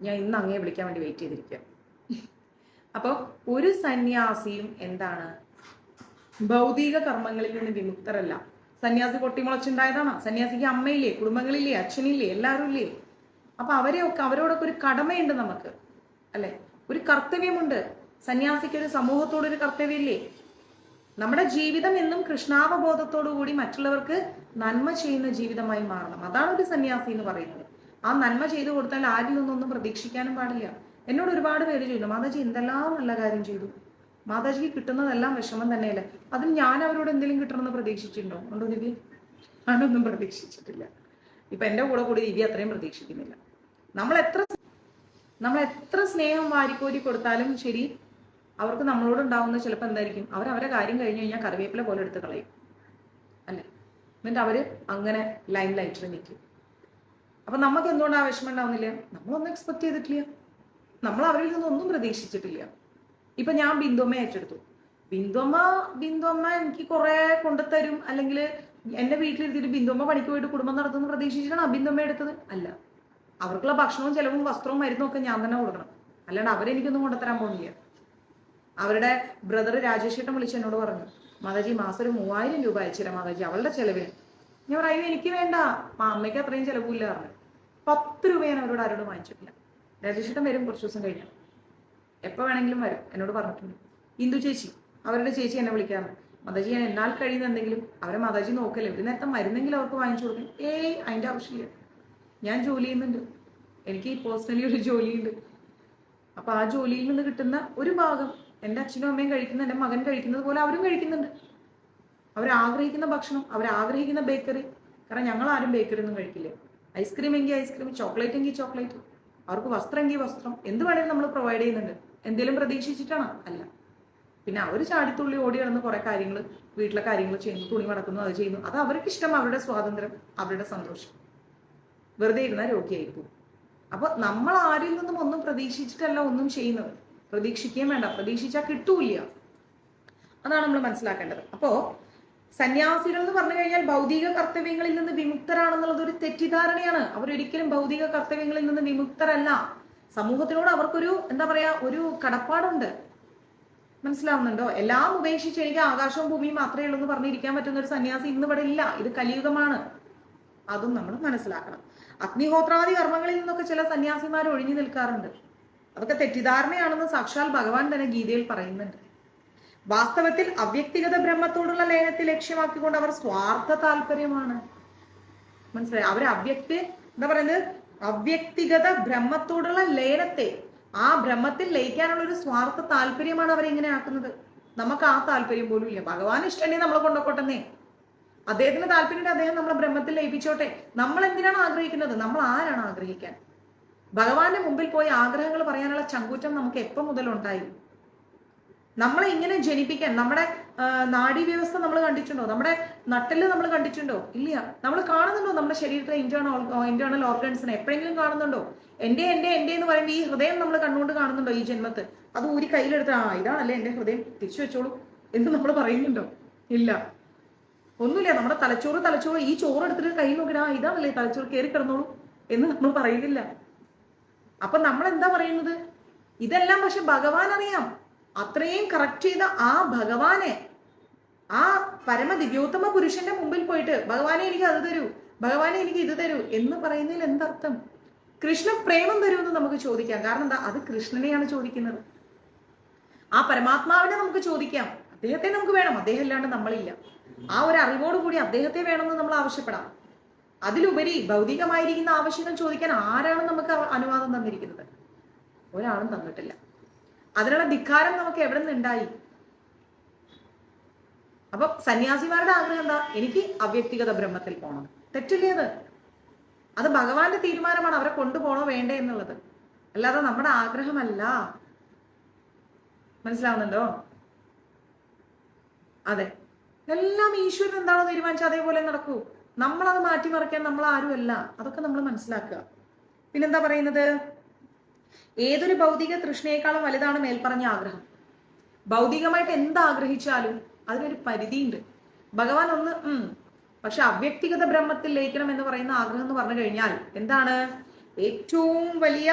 ഞാൻ ഇന്ന് അങ്ങേ വിളിക്കാൻ വേണ്ടി വെയിറ്റ് ചെയ്തിരിക്കുക. അപ്പോൾ ഒരു സന്യാസിയും എന്താണ്, ഭൗതിക കർമ്മങ്ങളിൽ നിന്ന് വിമുക്തരല്ല. സന്യാസി പൊട്ടിമുളച്ചുണ്ടായതാണ്. സന്യാസിക്ക് അമ്മയില്ലേ, കുടുംബങ്ങളില്ലേ, അച്ഛനില്ലേ, എല്ലാവരും ഇല്ലേ. അപ്പൊ അവരോടൊക്കെ ഒരു കടമയുണ്ട് നമുക്ക്, അല്ലെ? ഒരു കർത്തവ്യമുണ്ട്. സന്യാസിക്ക് ഒരു സമൂഹത്തോടൊരു കർത്തവ്യമില്ലേ? നമ്മുടെ ജീവിതം എന്നും കൃഷ്ണാവബോധത്തോടു കൂടി മറ്റുള്ളവർക്ക് നന്മ ചെയ്യുന്ന ജീവിതമായി മാറണം. അതാണ് ഒരു സന്യാസി എന്ന് പറയുന്നത്. ആ നന്മ ചെയ്തു കൊടുത്താൽ ആരിൽ നിന്നൊന്നും പ്രതീക്ഷിക്കാനും പാടില്ല. എന്നോട് ഒരുപാട് പേര് ചോദിച്ചു, മാതാജി എന്തെല്ലാം നല്ല കാര്യം ചെയ്തു, മാതാജിക്ക് കിട്ടുന്നതെല്ലാം വിഷമം തന്നെയല്ലേ, അതിൽ ഞാൻ അവരോട് എന്തെങ്കിലും കിട്ടണമെന്ന് പ്രതീക്ഷിച്ചിട്ടുണ്ടോ? ഉണ്ടോ ദിവ്യ? ഞാനൊന്നും പ്രതീക്ഷിച്ചിട്ടില്ല. ഇപ്പൊ എൻ്റെ കൂടെ കൂടി ദിവ്യ അത്രയും പ്രതീക്ഷിക്കുന്നില്ല. നമ്മൾ എത്ര സ്നേഹം വാരിക്കോരി കൊടുത്താലും ശരി, അവർക്ക് നമ്മളോട് ഉണ്ടാവുന്ന ചിലപ്പോൾ എന്തായിരിക്കും, അവരെ കാര്യം കഴിഞ്ഞു കഴിഞ്ഞാൽ കറിവേപ്പില പോലെ എടുത്ത് കളയും, അല്ലെ? എന്നിട്ട് അവര് അങ്ങനെ ലൈൻ ലൈറ്റിൽ നിൽക്കും. അപ്പൊ നമുക്ക് എന്തുകൊണ്ട് ആ വിഷമം ഉണ്ടാവുന്നില്ല? നമ്മളൊന്നും എക്സ്പെക്ട് ചെയ്തിട്ടില്ല, നമ്മൾ അവരിൽ നിന്നൊന്നും പ്രതീക്ഷിച്ചിട്ടില്ല. ഇപ്പൊ ഞാൻ ബിന്ദുമ്മ ഏറ്റെടുത്തു. ബിന്ദുമ്മ എനിക്ക് കുറെ കൊണ്ടുതരും, അല്ലെങ്കിൽ എന്റെ വീട്ടിലിരുത്തിയിട്ട് ബിന്ദുമ്മ പണിക്ക് പോയിട്ട് കുടുംബം നടത്തുന്ന പ്രതീക്ഷിച്ചിട്ടാണ് ബിന്ദുമ്മ എടുത്തത്? അല്ല. അവർക്കുള്ള ഭക്ഷണവും ചെലവും വസ്ത്രവും മരുന്നും ഒക്കെ ഞാൻ തന്നെ കൊടുക്കണം, അല്ലാണ്ട് അവരെനിക്കൊന്നും കൊണ്ടുതരാൻ പോകുന്നില്ല. അവരുടെ ബ്രദർ രാജേഷ് ഏട്ടൻ വിളിച്ച് എന്നോട് പറഞ്ഞു, മാതാജി മാസം ഒരു 3000 രൂപ അയച്ചുതരാം മാതാജി, അവളുടെ ചെലവിന്. ഞാൻ പറയും എനിക്ക് വേണ്ട, അമ്മയ്ക്ക് അത്രയും ചെലവില്ല പറഞ്ഞു. 10 രൂപ ഞാൻ അവരോട് ആരോടും വാങ്ങിച്ചിട്ടില്ല. രാജേഷ് ഏട്ടൻ വരും കുറച്ച് ദിവസം കഴിഞ്ഞാൽ, എപ്പോൾ വേണമെങ്കിലും വരും, എന്നോട് പറഞ്ഞിട്ടുണ്ട്. ഇന്ദു ചേച്ചി, അവരുടെ ചേച്ചി എന്നെ വിളിക്കാറുണ്ട്, മാതാജി ഞാൻ എന്നാൽ കഴിയുന്ന എന്തെങ്കിലും, അവരെ മാതാജി നോക്കല്ലേ, ഒരു നേരത്തെ മരുന്നെങ്കിലും അവർക്ക് വാങ്ങിച്ചു കൊടുക്കും. അതിൻ്റെ ആവശ്യമില്ല, ഞാൻ ജോലി ചെയ്യുന്നുണ്ട്, എനിക്ക് പേഴ്സണലി ഒരു ജോലിയുണ്ട്. അപ്പൊ ആ ജോലിയിൽ നിന്ന് കിട്ടുന്ന ഒരു ഭാഗം എൻ്റെ അച്ഛനും അമ്മയും കഴിക്കുന്ന, എൻ്റെ മകൻ കഴിക്കുന്നത് പോലെ അവരും കഴിക്കുന്നുണ്ട്. അവരാഗ്രഹിക്കുന്ന ഭക്ഷണം, അവരാഗ്രഹിക്കുന്ന ബേക്കറി, കാരണം ഞങ്ങൾ ആരും ബേക്കറി ഒന്നും കഴിക്കില്ല. ഐസ്ക്രീം എങ്കിൽ ഐസ്ക്രീം, ചോക്ലേറ്റ് എങ്കിൽ ചോക്ലേറ്റ്, അവർക്ക് വസ്ത്രം എങ്കിൽ വസ്ത്രം, എന്ത് വേണേലും നമ്മൾ പ്രൊവൈഡ് ചെയ്യുന്നുണ്ട്. എന്തെങ്കിലും പ്രതീക്ഷിച്ചിട്ടാണോ? അല്ല. പിന്നെ അവർ ചാടിത്തുള്ളി ഓടി നടന്ന് കുറെ കാര്യങ്ങൾ, വീട്ടിലെ കാര്യങ്ങൾ ചെയ്യുന്നു, തുണി മടക്കുന്നു, അത് ചെയ്യുന്നു. അത് അവർക്ക് ഇഷ്ടം, അവരുടെ സ്വാതന്ത്ര്യം, അവരുടെ സന്തോഷം. വെറുതെ ഇരുന്നാൽ രോഗിയായിപ്പോവും. അപ്പൊ നമ്മൾ ആരിൽ നിന്നും ഒന്നും പ്രതീക്ഷിച്ചിട്ടല്ല ഒന്നും ചെയ്യുന്നത്. പ്രതീക്ഷിക്കുകയും വേണ്ട, പ്രതീക്ഷിച്ചാൽ കിട്ടൂല്ല. അതാണ് നമ്മൾ മനസ്സിലാക്കേണ്ടത്. അപ്പോ സന്യാസികൾ എന്ന് പറഞ്ഞു കഴിഞ്ഞാൽ ഭൗതിക കർത്തവ്യങ്ങളിൽ നിന്ന് വിമുക്തരാണെന്നുള്ളത് ഒരു തെറ്റിദ്ധാരണയാണ്. അവരൊരിക്കലും ഭൗതിക കർത്തവ്യങ്ങളിൽ നിന്ന് വിമുക്തരല്ല. സമൂഹത്തിനോട് അവർക്കൊരു എന്താ പറയാ, ഒരു കടപ്പാടുണ്ട്. മനസ്സിലാവുന്നുണ്ടോ? എല്ലാം ഉപേക്ഷിച്ച് എനിക്ക് ആകാശവും ഭൂമിയും മാത്രമേ ഉള്ളൂ എന്ന് പറഞ്ഞിരിക്കാൻ പറ്റുന്ന ഒരു സന്യാസി ഇന്ന് ഇവിടെ ഇല്ല. ഇത് കലിയുഗമാണ്. അതും നമ്മൾ മനസ്സിലാക്കണം. അഗ്നിഹോത്രാദി കർമ്മങ്ങളിൽ നിന്നൊക്കെ ചില സന്യാസിമാർ ഒഴിഞ്ഞു നിൽക്കാറുണ്ട്. അതൊക്കെ തെറ്റിദ്ധാരണയാണെന്ന് സാക്ഷാൽ ഭഗവാൻ തന്നെ ഗീതയിൽ പറയുന്നുണ്ട്. വാസ്തവത്തിൽ അവ്യക്തിഗത ബ്രഹ്മത്തോടുള്ള ലയനത്തെ ലക്ഷ്യമാക്കിക്കൊണ്ട് അവർ സ്വാർത്ഥ താല്പര്യമാണ്. മനസ്സിലായി? അവർ എന്താ പറയുന്നത്, അവ്യക്തിഗത ബ്രഹ്മത്തോടുള്ള ലയനത്തെ, ആ ബ്രഹ്മത്തിൽ ലയിക്കാനുള്ള ഒരു സ്വാർത്ഥ താല്പര്യമാണ് അവരെ ഇങ്ങനെ ആക്കുന്നത്. നമുക്ക് ആ താല്പര്യം പോലും ഇല്ല. ഭഗവാൻ ഇഷ്ടമേ നമ്മളെ കൊണ്ടോട്ടെന്നേ, അദ്ദേഹത്തിന് താല്പര്യം, അദ്ദേഹം നമ്മളെ ബ്രഹ്മത്തിൽ ലയിപ്പിച്ചോട്ടെ. നമ്മൾ എന്തിനാണ് ആഗ്രഹിക്കുന്നത്? നമ്മൾ ആരാണ് ആഗ്രഹിക്കാൻ? ഭഗവാന്റെ മുമ്പിൽ പോയി ആഗ്രഹങ്ങൾ പറയാനുള്ള ചങ്കൂറ്റം നമുക്ക് എപ്പം മുതൽ ഉണ്ടായി? നമ്മളെ ഇങ്ങനെ ജനിപ്പിക്കാൻ നമ്മുടെ നാഡീവ്യവസ്ഥ നമ്മൾ കണ്ടിട്ടുണ്ടോ? നമ്മുടെ നട്ടെല്ല് നമ്മൾ കണ്ടിട്ടുണ്ടോ? ഇല്ല. നമ്മൾ കാണുന്നുണ്ടോ നമ്മുടെ ശരീരത്തിലെ ഇന്റേണൽ ഓർഗൻസിനെ? എപ്പോഴെങ്കിലും കാണുന്നുണ്ടോ? എന്റെ എന്ന് പറയുമ്പോൾ ഈ ഹൃദയം നമ്മൾ കണ്ണുകൊണ്ട് കാണുന്നുണ്ടോ ഈ ജന്മത്ത്? അത് ഊരി കയ്യിലെടുത്ത് ഇതാണല്ലേ എന്റെ ഹൃദയം, തിരിച്ചു വെച്ചോളൂ എന്ന് നമ്മൾ പറയുന്നുണ്ടോ? ഇല്ല, ഒന്നുമില്ല. നമ്മുടെ തലച്ചോറ് ഈ ചോറ് എടുത്തിട്ട് കയ്യിൽ നോക്കിയിട്ട് ഇതാണല്ലേ തലച്ചോറ്, കയറി കിടന്നോളൂ എന്ന് നമ്മൾ പറയുന്നില്ല. അപ്പൊ നമ്മൾ എന്താ പറയുന്നത്? ഇതെല്ലാം പക്ഷെ ഭഗവാൻ അറിയാം. അത്രയും കറക്റ്റ് ചെയ്ത ആ ഭഗവാനെ ആ പരമ ദിവ്യോത്തമ പുരുഷന്റെ മുമ്പിൽ പോയിട്ട് ഭഗവാനെ എനിക്ക് അത് തരൂ, ഭഗവാനെ എനിക്ക് ഇത് തരൂ എന്ന് പറയുന്നതിൽ എന്തർത്ഥം? കൃഷ്ണൻ പ്രേമം തരുമെന്ന് നമുക്ക് ചോദിക്കാം. കാരണം എന്താ? അത് കൃഷ്ണനെയാണ് ചോദിക്കുന്നത്. ആ പരമാത്മാവിനെ നമുക്ക് ചോദിക്കാം. അദ്ദേഹത്തെ നമുക്ക് വേണം, അദ്ദേഹം അല്ലാണ്ട് നമ്മളില്ല. ആ ഒരു അറിവോടുകൂടി അദ്ദേഹത്തെ വേണമെന്ന് നമ്മൾ ആവശ്യപ്പെടാം. അതിലുപരി ഭൗതികമായിരിക്കുന്ന ആവശ്യങ്ങൾ ചോദിക്കാൻ ആരാണ് നമുക്ക് അനുവാദം തന്നിരിക്കുന്നത്? ഒരാളും തന്നിട്ടില്ല. അതിനുള്ള ധിക്കാരം നമുക്ക് എവിടെ നിന്നുണ്ടായി? അപ്പൊ സന്യാസിമാരുടെ ആഗ്രഹം എന്താ? എനിക്ക് അവ്യക്തിഗത ബ്രഹ്മത്തിൽ പോകണം. തെറ്റില്ലേ അത്? അത് ഭഗവാന്റെ തീരുമാനമാണ് അവരെ കൊണ്ടുപോകണോ വേണ്ടേ എന്നുള്ളത്, അല്ലാതെ നമ്മുടെ ആഗ്രഹമല്ല. മനസ്സിലാവുന്നുണ്ടോ? അതെ, എല്ലാം ഈശ്വരൻ എന്താണോ തീരുമാനിച്ചത് അതേപോലെ നടക്കൂ. നമ്മളത് മാറ്റിമറിക്കാൻ നമ്മൾ ആരുമല്ല. അതൊക്കെ നമ്മൾ മനസ്സിലാക്കുക. പിന്നെന്താ പറയുന്നത്? ഏതൊരു ഭൗതിക തൃഷ്ണയെക്കാളും വലുതാണ് മേൽപ്പറഞ്ഞ ആഗ്രഹം. ഭൗതികമായിട്ട് എന്താഗ്രഹിച്ചാലും അതിനൊരു പരിധിയുണ്ട്. ഭഗവാൻ ഒന്ന് പക്ഷെ അവ്യക്തിഗത ബ്രഹ്മത്തിൽ ലയിക്കണം എന്ന് പറയുന്ന ആഗ്രഹം എന്ന് പറഞ്ഞു കഴിഞ്ഞാൽ എന്താണ്? ഏറ്റവും വലിയ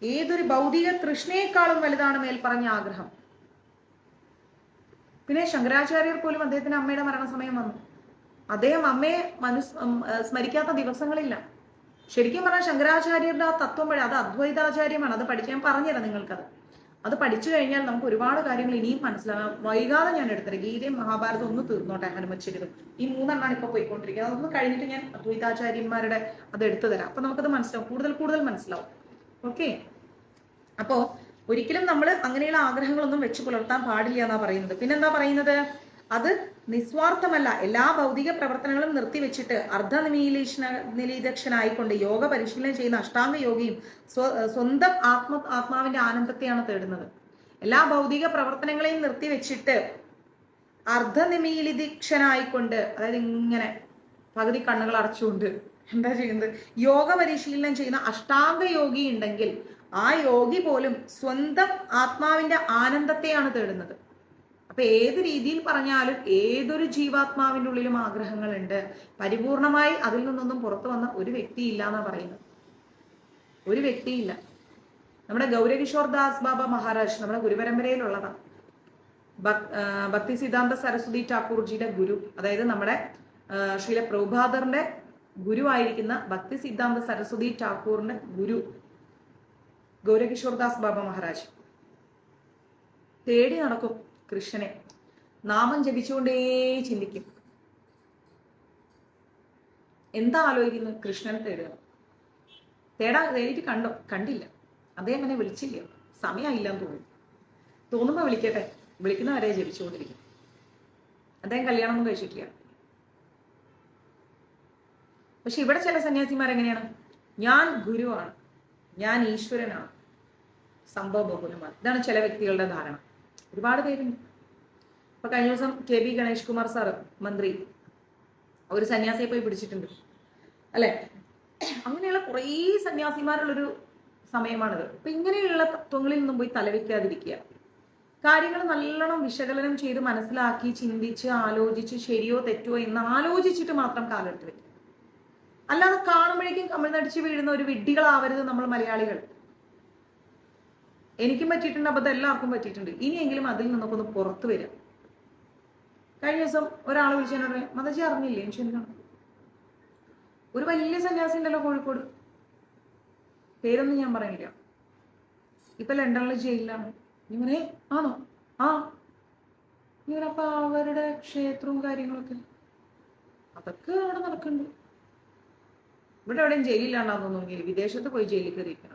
ഏതൊരു ഭൗതിക തൃഷ്ണയെക്കാളും വലുതാണ് മേൽപ്പറഞ്ഞ ആഗ്രഹം. പിന്നെ ശങ്കരാചാര്യർ പോലും അദ്ദേഹത്തിന് അമ്മയുടെ മരണസമയം വന്നു. അദ്ദേഹം അമ്മയെ സ്മരിക്കാത്ത ദിവസങ്ങളില്ല. ശരിക്കും പറഞ്ഞാൽ ശങ്കരാചാര്യരുടെ ആ തത്വം വഴി, അത് അദ്വൈതാചാര്യമാണ്. അത് പഠിച്ച് ഞാൻ പറഞ്ഞുതരാം നിങ്ങൾക്കത്. അത് പഠിച്ചു കഴിഞ്ഞാൽ നമുക്ക് ഒരുപാട് കാര്യങ്ങൾ ഇനിയും മനസ്സിലാകാം. വൈകാതെ ഞാൻ എടുത്തത് ഗീതയും മഹാഭാരതം ഒന്ന് തീർന്നോട്ടെ, ഹനുമച്ചരിതും ഈ 3 ഇപ്പൊ പോയിക്കൊണ്ടിരിക്കുന്നത്. അതൊന്ന് കഴിഞ്ഞിട്ട് ഞാൻ അദ്വൈതാചാര്യന്മാരുടെ അത് എടുത്തു തരാം. അപ്പൊ നമുക്കത് മനസ്സിലാവും, കൂടുതൽ മനസ്സിലാവും. ഓക്കെ, അപ്പോ ഒരിക്കലും നമ്മൾ അങ്ങനെയുള്ള ആഗ്രഹങ്ങളൊന്നും വെച്ച് പുലർത്താൻ പാടില്ല എന്നാ പറയുന്നത്. പിന്നെന്താ പറയുന്നത്? അത് നിസ്വാർത്ഥമല്ല. എല്ലാ ഭൗതിക പ്രവർത്തനങ്ങളും നിർത്തിവെച്ചിട്ട് നിലീതക്ഷനായിക്കൊണ്ട് യോഗ പരിശീലനം ചെയ്യുന്ന അഷ്ടാംഗ യോഗിയും സ്വന്തം ആത്മാവിന്റെ ആനന്ദത്തെയാണ് തേടുന്നത്. എല്ലാ ഭൗതിക പ്രവർത്തനങ്ങളെയും നിർത്തിവെച്ചിട്ട് അർദ്ധനിമീലിതീക്ഷനായിക്കൊണ്ട്, അതായത് ഇങ്ങനെ പകുതി കണ്ണുകൾ അടച്ചുകൊണ്ട് എന്താ ചെയ്യുന്നത്? യോഗ പരിശീലനം ചെയ്യുന്ന അഷ്ടാംഗ യോഗി ഉണ്ടെങ്കിൽ ആ യോഗി പോലും സ്വന്തം ആത്മാവിന്റെ ആനന്ദത്തെയാണ് തേടുന്നത്. അപ്പൊ ഏത് രീതിയിൽ പറഞ്ഞാലും ഏതൊരു ജീവാത്മാവിന്റെ ഉള്ളിലും ആഗ്രഹങ്ങളുണ്ട്. പരിപൂർണമായി അതിൽ നിന്നൊന്നും പുറത്തു വന്ന ഒരു വ്യക്തിയില്ല എന്നാ പറയുന്നത്. ഒരു വ്യക്തിയില്ല. നമ്മുടെ ഗൗരകിഷോർ ദാസ് ബാബ മഹാരാജ് നമ്മുടെ ഗുരുപരമ്പരയിലുള്ളതാണ്. ഭക്തി സിദ്ധാന്ത സരസ്വതി ഠാക്കൂർജിയുടെ ഗുരു, അതായത് നമ്മുടെ ശ്രീല പ്രഭുപാദറിന്റെ ഗുരുവായിരിക്കുന്ന ഭക്തി സിദ്ധാന്ത സരസ്വതി ഠാക്കൂറിന്റെ ഗുരു ഗൗരകിഷോർ ദാസ് ബാബ മഹാരാജ് തേടി നടക്കും കൃഷ്ണനെ. നാമം ജപിച്ചുകൊണ്ടേ ചിന്തിക്കും. എന്താ ആലോചിക്കുന്നത്? കൃഷ്ണനെ തേടുക. തേടിയിട്ട് കണ്ടില്ല. അദ്ദേഹം എന്നെ വിളിച്ചില്ല, സമയമായില്ലെന്ന് തോന്നുമ്പോ വിളിക്കട്ടെ, വിളിക്കുന്നവരെ ജപിച്ചുകൊണ്ടിരിക്കും. അദ്ദേഹം കല്യാണം കഴിച്ചിട്ടില്ല. പക്ഷെ ഇവിടെ ചില സന്യാസിമാരെങ്ങനെയാണ്? ഞാൻ ഗുരുവാണ്, ഞാൻ ഈശ്വരനാണ്, സംഭവ ബഹുലമാണ്. ഇതാണ് ചില വ്യക്തികളുടെ ധാരണ. ഒരുപാട് പേരുണ്ട്. ഇപ്പൊ കഴിഞ്ഞ ദിവസം K B Ganesh Kumar sir മന്ത്രി ഒരു സന്യാസിയെ പോയി പിടിച്ചിട്ടുണ്ട് അല്ലെ? അങ്ങനെയുള്ള കുറേ സന്യാസിമാരുള്ളൊരു സമയമാണിത്. അപ്പൊ ഇങ്ങനെയുള്ള തത്വങ്ങളിൽ നിന്നും പോയി തലവെക്കാതിരിക്കുക. കാര്യങ്ങൾ നല്ലോണം വിശകലനം ചെയ്ത് മനസ്സിലാക്കി ചിന്തിച്ച് ആലോചിച്ച് ശരിയോ തെറ്റോ എന്ന് ആലോചിച്ചിട്ട് മാത്രം കാലെടുത്ത് വെക്കുക. അല്ലാതെ കാണുമ്പോഴേക്കും കമിഴ്ന്നടിച്ച് വീഴുന്ന ഒരു വിഡ്ഢികളാവരുത് നമ്മൾ മലയാളികൾ. എനിക്കും പറ്റിയിട്ടുണ്ട്, അപ്പൊ എല്ലാവർക്കും പറ്റിയിട്ടുണ്ട്. ഇനിയെങ്കിലും അതിൽ നിന്നൊക്കെ ഒന്ന് പുറത്തു വരിക. കഴിഞ്ഞ ദിവസം ഒരാൾ വിളിച്ചതിനോട് മതജി അറിഞ്ഞില്ലേ ചോദിക്കണം. ഒരു വലിയ സന്യാസി ഉണ്ടല്ലോ കോഴിക്കോട്, പേരൊന്നും ഞാൻ പറയില്ല, ഇപ്പൊ ലണ്ടനിലെ ജയിലിലാണ്. ഇങ്ങനെ ആണോ? ആ ഇങ്ങനെ. അപ്പൊ അവരുടെ ക്ഷേത്രവും കാര്യങ്ങളൊക്കെ അതൊക്കെ അവിടെ നടക്കുന്നുണ്ട്. ഇവിടെ എവിടെയും ജയിലില്ലാണ്ടാന്ന് തോന്നുന്നു, വിദേശത്ത് പോയി ജയിലിൽ കയറിയിരിക്കണം.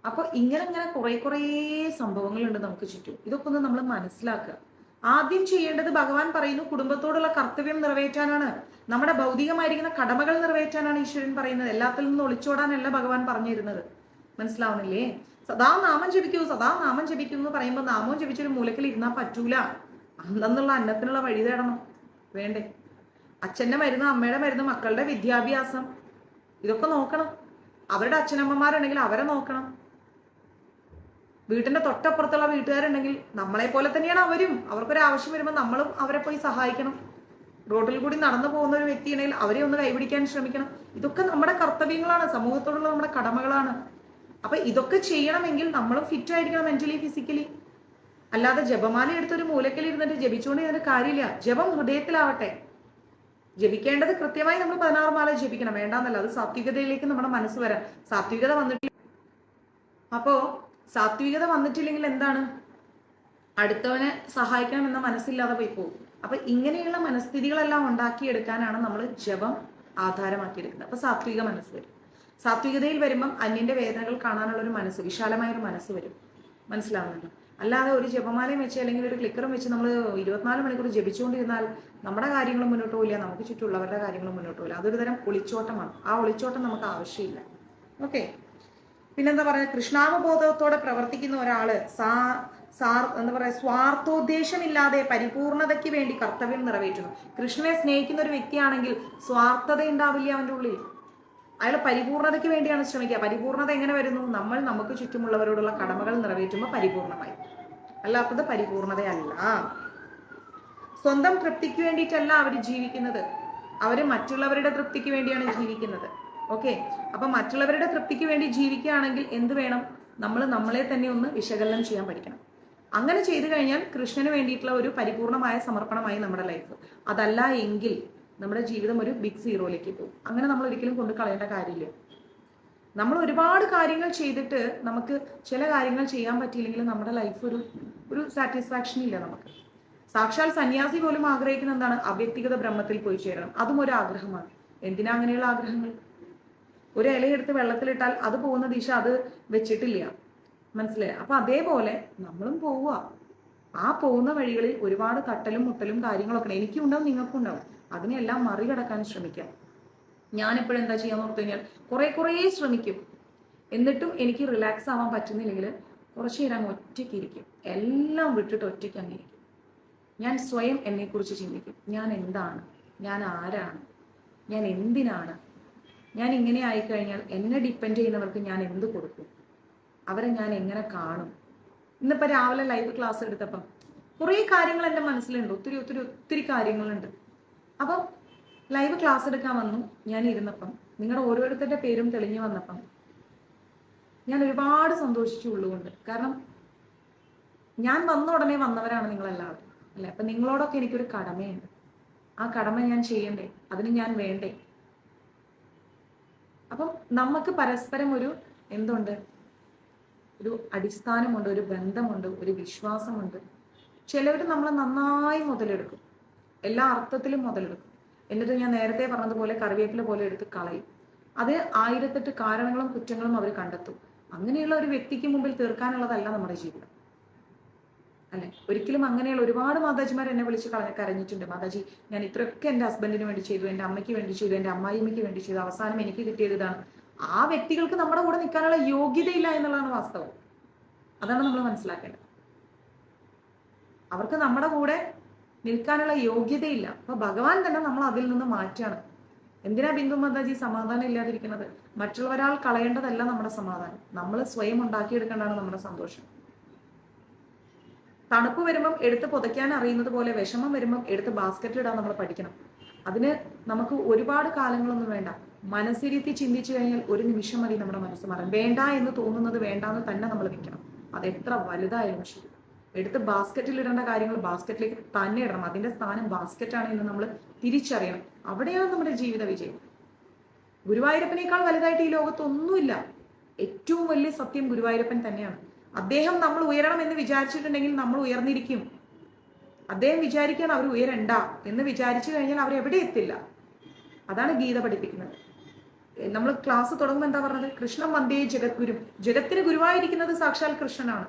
അപ്പൊ ഇങ്ങനെ കുറെ സംഭവങ്ങളുണ്ട് നമുക്ക് ചുറ്റും. ഇതൊക്കെ ഒന്ന് നമ്മൾ മനസ്സിലാക്കുക. ആദ്യം ചെയ്യേണ്ടത് ഭഗവാൻ പറയുന്നു കുടുംബത്തോടുള്ള കർത്തവ്യം നിറവേറ്റാനാണ്, നമ്മുടെ ഭൗതികമായിരിക്കുന്ന കടമകൾ നിറവേറ്റാനാണ് ഈശ്വരൻ പറയുന്നത്. എല്ലാത്തിൽ നിന്നും ഒളിച്ചോടാനല്ല ഭഗവാൻ പറഞ്ഞിരുന്നത്. മനസ്സിലാവുന്നില്ലേ? സദാ നാമം ജപിക്കൂ, സദാ നാമം ജപിക്കൂ എന്ന് പറയുമ്പോൾ നാമവും ജപിച്ചൊരു മൂലക്കിൽ ഇരുന്നാൽ പറ്റൂല. അന്നുള്ള അന്നത്തിനുള്ള വഴി തേടണം. വേണ്ടേ? അച്ഛന്റെ മരുന്ന്, അമ്മയുടെ മരുന്ന്, മക്കളുടെ വിദ്യാഭ്യാസം, ഇതൊക്കെ നോക്കണം. അവരുടെ അച്ഛനമ്മമാരുണ്ടെങ്കിൽ അവരെ നോക്കണം. വീട്ടിന്റെ തൊട്ടപ്പുറത്തുള്ള വീട്ടുകാരുണ്ടെങ്കിൽ നമ്മളെ പോലെ തന്നെയാണ് അവരും. അവർക്കൊരു ആവശ്യം വരുമ്പോൾ നമ്മളും അവരെ പോയി സഹായിക്കണം. റോഡിൽ കൂടി നടന്നു പോകുന്ന ഒരു വ്യക്തി ഉണ്ടെങ്കിൽ അവരെ ഒന്ന് കൈപിടിക്കാൻ ശ്രമിക്കണം. ഇതൊക്കെ നമ്മുടെ കർത്തവ്യങ്ങളാണ്, സമൂഹത്തോടുള്ള നമ്മുടെ കടമകളാണ്. അപ്പൊ ഇതൊക്കെ ചെയ്യണമെങ്കിൽ നമ്മളും ഫിറ്റ് ആയിരിക്കണം, മെന്റലി ഫിസിക്കലി. അല്ലാതെ ജപമാല എടുത്തൊരു മൂലക്കൽ ഇരുന്നിട്ട് ജപിച്ചുകൊണ്ട് ഇതിന്റെ കാര്യമില്ല. ജപം ഹൃദയത്തിലാവട്ടെ. ജപിക്കേണ്ടത് കൃത്യമായി നമ്മൾ 16 മാല ജപിക്കണം, വേണ്ടാന്നല്ല. അത് സാത്വികതയിലേക്ക് നമ്മുടെ മനസ്സ് വരാൻ. സാത്വികത വന്നിട്ടില്ല. അപ്പോ സാത്വികത വന്നിട്ടില്ലെങ്കിൽ എന്താണ്? അടുത്തവനെ സഹായിക്കണം എന്ന മനസ്സില്ലാതെ പോയി പോകും. അപ്പൊ ഇങ്ങനെയുള്ള മനസ്ഥിതികളെല്ലാം ഉണ്ടാക്കിയെടുക്കാനാണ് നമ്മൾ ജപം ആധാരമാക്കിയെടുക്കുന്നത്. അപ്പൊ സാത്വിക മനസ്സ് വരും. സാത്വികതയിൽ വരുമ്പം അന്യന്റെ വേദനകൾ കാണാനുള്ള ഒരു മനസ്സ്, വിശാലമായ ഒരു മനസ്സ് വരും. മനസ്സിലാവുന്നുണ്ടോ? അല്ലാതെ ഒരു ജപമാലയും വെച്ച് അല്ലെങ്കിൽ ഒരു ക്ലിക്കറും വെച്ച് നമ്മൾ 24 മണിക്കൂർ ജപിച്ചുകൊണ്ടിരുന്നാൽ നമ്മുടെ കാര്യങ്ങളും മുന്നോട്ട് പോയില്ല, നമുക്ക് ചുറ്റുമുള്ളവരുടെ കാര്യങ്ങളും മുന്നോട്ട് പോയില്ല. അതൊരു തരം ഒളിച്ചോട്ടമാണ്. ആ ഒളിച്ചോട്ടം നമുക്ക് ആവശ്യമില്ല. ഓക്കെ. പിന്നെന്താ പറയാ, കൃഷ്ണാവബോധത്തോടെ പ്രവർത്തിക്കുന്ന ഒരാള് എന്താ പറയാ, സ്വാർത്ഥോദ്ദേശമില്ലാതെ പരിപൂർണതയ്ക്ക് വേണ്ടി കർത്തവ്യം നിറവേറ്റുന്നു. കൃഷ്ണനെ സ്നേഹിക്കുന്ന ഒരു വ്യക്തിയാണെങ്കിൽ സ്വാർത്ഥത ഉണ്ടാവില്ല അവന്റെ ഉള്ളിൽ. അയാൾ പരിപൂർണതയ്ക്ക് വേണ്ടിയാണ് ശ്രമിക്കുക. പരിപൂർണത എങ്ങനെ വരുന്നു? നമ്മൾ നമുക്ക് ചുറ്റുമുള്ളവരോടുള്ള കടമകൾ നിറവേറ്റുമ്പോൾ പരിപൂർണമായി. അല്ലാത്തത് പരിപൂർണതയല്ല. സ്വന്തം തൃപ്തിക്ക് വേണ്ടിയിട്ടല്ല അവർ ജീവിക്കുന്നത്, അവര് മറ്റുള്ളവരുടെ തൃപ്തിക്ക് വേണ്ടിയാണ് ജീവിക്കുന്നത്. ഓക്കെ. അപ്പൊ മറ്റുള്ളവരുടെ തൃപ്തിക്ക് വേണ്ടി ജീവിക്കുകയാണെങ്കിൽ എന്ത് വേണം? നമ്മൾ നമ്മളെ തന്നെ ഒന്ന് വിശകലനം ചെയ്യാൻ പഠിക്കണം. അങ്ങനെ ചെയ്തു കഴിഞ്ഞാൽ കൃഷ്ണന് വേണ്ടിയിട്ടുള്ള ഒരു പരിപൂർണമായ സമർപ്പണമായി നമ്മുടെ ലൈഫ്. അതല്ല എങ്കിൽ നമ്മുടെ ജീവിതം ഒരു ബിഗ് സീറോയിലേക്ക് പോകും. അങ്ങനെ നമ്മൾ ഒരിക്കലും കൊണ്ട് കളയേണ്ട കാര്യമില്ല. നമ്മൾ ഒരുപാട് കാര്യങ്ങൾ ചെയ്തിട്ട് നമുക്ക് ചില കാര്യങ്ങൾ ചെയ്യാൻ പറ്റിയില്ലെങ്കിൽ നമ്മുടെ ലൈഫ് ഒരു സാറ്റിസ്ഫാക്ഷൻ ഇല്ല നമുക്ക്. സാക്ഷാൽ സന്യാസി പോലും ആഗ്രഹിക്കുന്ന എന്താണ്? അവ്യക്തിഗത ബ്രഹ്മത്തിൽ പോയി ചേരണം. അതും ഒരു ആഗ്രഹമാണ്. എന്തിനാ അങ്ങനെയുള്ള ആഗ്രഹങ്ങൾ? ഒരു ഇലയെടുത്ത് വെള്ളത്തിലിട്ടാൽ അത് പോകുന്ന ദിശ അത് വെച്ചിട്ടില്ല. മനസ്സിലായി? അപ്പൊ അതേപോലെ നമ്മളും പോവുക. ആ പോകുന്ന വഴികളിൽ ഒരുപാട് തട്ടലും മുട്ടലും കാര്യങ്ങളൊക്കെ എനിക്കും ഉണ്ടാവും, നിങ്ങൾക്കും ഉണ്ടാവും. അതിനെല്ലാം മറികടക്കാൻ ശ്രമിക്കാം. ഞാൻ എപ്പോഴും എന്താ ചെയ്യാന്ന് ഓർത്തു കഴിഞ്ഞാൽ കുറെ ശ്രമിക്കും. എന്നിട്ടും എനിക്ക് റിലാക്സ് ആവാൻ പറ്റുന്നില്ലെങ്കിൽ കുറച്ചു നേരം ഒറ്റയ്ക്ക് ഇരിക്കും. എല്ലാം വിട്ടിട്ട് ഒറ്റയ്ക്ക് അങ്ങ് ഇരിക്കും. ഞാൻ സ്വയം എന്നെക്കുറിച്ച് ചിന്തിക്കും. ഞാൻ എന്താണ്? ഞാൻ ആരാണ്? ഞാൻ എന്തിനാണ്? ഞാൻ ഇങ്ങനെ ആയിക്കഴിഞ്ഞാൽ എന്നെ ഡിപ്പെൻഡ് ചെയ്യുന്നവർക്ക് ഞാൻ എന്ത് കൊടുക്കും? അവരെ ഞാൻ എങ്ങനെ കാണും? ഇന്നിപ്പോൾ രാവിലെ ലൈവ് ക്ലാസ് എടുത്തപ്പം കുറേ കാര്യങ്ങൾ എൻ്റെ മനസ്സിലുണ്ട്. ഒത്തിരി കാര്യങ്ങളുണ്ട്. അപ്പം ലൈവ് ക്ലാസ് എടുക്കാൻ വന്നു, ഞാൻ ഇരുന്നപ്പം നിങ്ങളുടെ ഓരോരുത്തരുടെ പേരും തെളിഞ്ഞു വന്നപ്പം ഞാൻ ഒരുപാട് സന്തോഷിച്ചു ഉള്ളുകൊണ്ട്. കാരണം ഞാൻ വന്ന ഉടനെ വന്നവരാണ് നിങ്ങളെല്ലാവരും, അല്ലെ? അപ്പം നിങ്ങളോടൊക്കെ എനിക്കൊരു കടമയുണ്ട്. ആ കടമ ഞാൻ ചെയ്യണ്ടേ? അതിന് ഞാൻ വേണ്ടേ? അപ്പം നമുക്ക് പരസ്പരം ഒരു എന്തുണ്ട്? ഒരു അടിസ്ഥാനമുണ്ട്, ഒരു ബന്ധമുണ്ട്, ഒരു വിശ്വാസമുണ്ട്. ചിലവർ നമ്മളെ നന്നായി മുതലെടുക്കും, എല്ലാ അർത്ഥത്തിലും മുതലെടുക്കും. എന്നിട്ട് ഞാൻ നേരത്തെ പറഞ്ഞതുപോലെ കറിവേപ്പില പോലെ എടുത്ത് കളയും. അത് 1008 കാരണങ്ങളും കുറ്റങ്ങളും അവർ കണ്ടെത്തും. അങ്ങനെയുള്ള ഒരു വ്യക്തിക്ക് മുമ്പിൽ തീർക്കാനുള്ളതല്ല നമ്മുടെ ജീവിതം, അല്ലെ? ഒരിക്കലും അങ്ങനെയുള്ള ഒരുപാട് മാതാജിമാർ എന്നെ വിളിച്ച് കരഞ്ഞിട്ടുണ്ട്. മാതാജി, ഞാൻ ഇത്രയൊക്കെ എൻ്റെ ഹസ്ബൻഡിന് വേണ്ടി ചെയ്തു, എൻ്റെ അമ്മയ്ക്ക് വേണ്ടി ചെയ്തു, എൻ്റെ അമ്മായിമ്മയ്ക്ക് വേണ്ടി ചെയ്തു, അവസാനം എനിക്ക് കിട്ടിയത് ഇതാണ്. ആ വ്യക്തികൾക്ക് നമ്മുടെ കൂടെ നിൽക്കാനുള്ള യോഗ്യതയില്ല എന്നുള്ളതാണ് വാസ്തവം. അതാണ് നമ്മൾ മനസ്സിലാക്കേണ്ടത്. അവർക്ക് നമ്മുടെ കൂടെ നിൽക്കാനുള്ള യോഗ്യതയില്ല. അപ്പൊ ഭഗവാൻ തന്നെ നമ്മൾ അതിൽ നിന്ന് മാറ്റാണ്. എന്തിനാ ബിന്ദു മാതാജി സമാധാനം ഇല്ലാതിരിക്കുന്നത്? മറ്റുള്ളവരാൾ കളയേണ്ടതല്ല നമ്മുടെ സമാധാനം, നമ്മൾ സ്വയം ഉണ്ടാക്കിയെടുക്കേണ്ടതാണ് നമ്മുടെ സന്തോഷം. തണുപ്പ് വരുമ്പം എടുത്ത് പുതയ്ക്കാൻ അറിയുന്നത് പോലെ വിഷമം വരുമ്പം എടുത്ത് ബാസ്ക്കറ്റിൽ ഇടാൻ നമ്മൾ പഠിക്കണം. അതിന് നമുക്ക് ഒരുപാട് കാലങ്ങളൊന്നും വേണ്ട. മനസ്സിരുത്തി ചിന്തിച്ചു കഴിഞ്ഞാൽ ഒരു നിമിഷം മതി നമ്മുടെ മനസ്സ് മാറാൻ. വേണ്ട എന്ന് തോന്നുന്നത് വേണ്ടാന്ന് തന്നെ നമ്മൾ വെക്കണം. അത് എത്ര വലുതായാലും ശരി. എടുത്ത് ബാസ്ക്കറ്റിൽ ഇടേണ്ട കാര്യങ്ങൾ ബാസ്ക്കറ്റിലേക്ക് തന്നെ ഇടണം. അതിന്റെ സ്ഥാനം ബാസ്ക്കറ്റാണ് എന്ന് നമ്മൾ തിരിച്ചറിയണം. അവിടെയാണ് നമ്മുടെ ജീവിത വിജയം. ഗുരുവായൂരപ്പനേക്കാൾ വലുതായിട്ട് ഈ ലോകത്ത് ഒന്നുമില്ല. ഏറ്റവും വലിയ സത്യം ഗുരുവായൂരപ്പൻ തന്നെയാണ്. അദ്ദേഹം നമ്മൾ ഉയരണം എന്ന് വിചാരിച്ചിട്ടുണ്ടെങ്കിൽ നമ്മൾ ഉയർന്നിരിക്കും. അദ്ദേഹം വിചാരിക്കാൻ അവർ ഉയരണ്ട എന്ന് വിചാരിച്ചു കഴിഞ്ഞാൽ അവർ എവിടെ എത്തില്ല. അതാണ് ഗീത പഠിപ്പിക്കുന്നത്. നമ്മൾ ക്ലാസ് തുടങ്ങുമ്പോൾ എന്താ പറഞ്ഞത്? കൃഷ്ണൻ വന്ദേ ജഗദ്ഗുരു. ജഗത്തിന് ഗുരുവായിരിക്കുന്നത് സാക്ഷാൽ കൃഷ്ണനാണ്.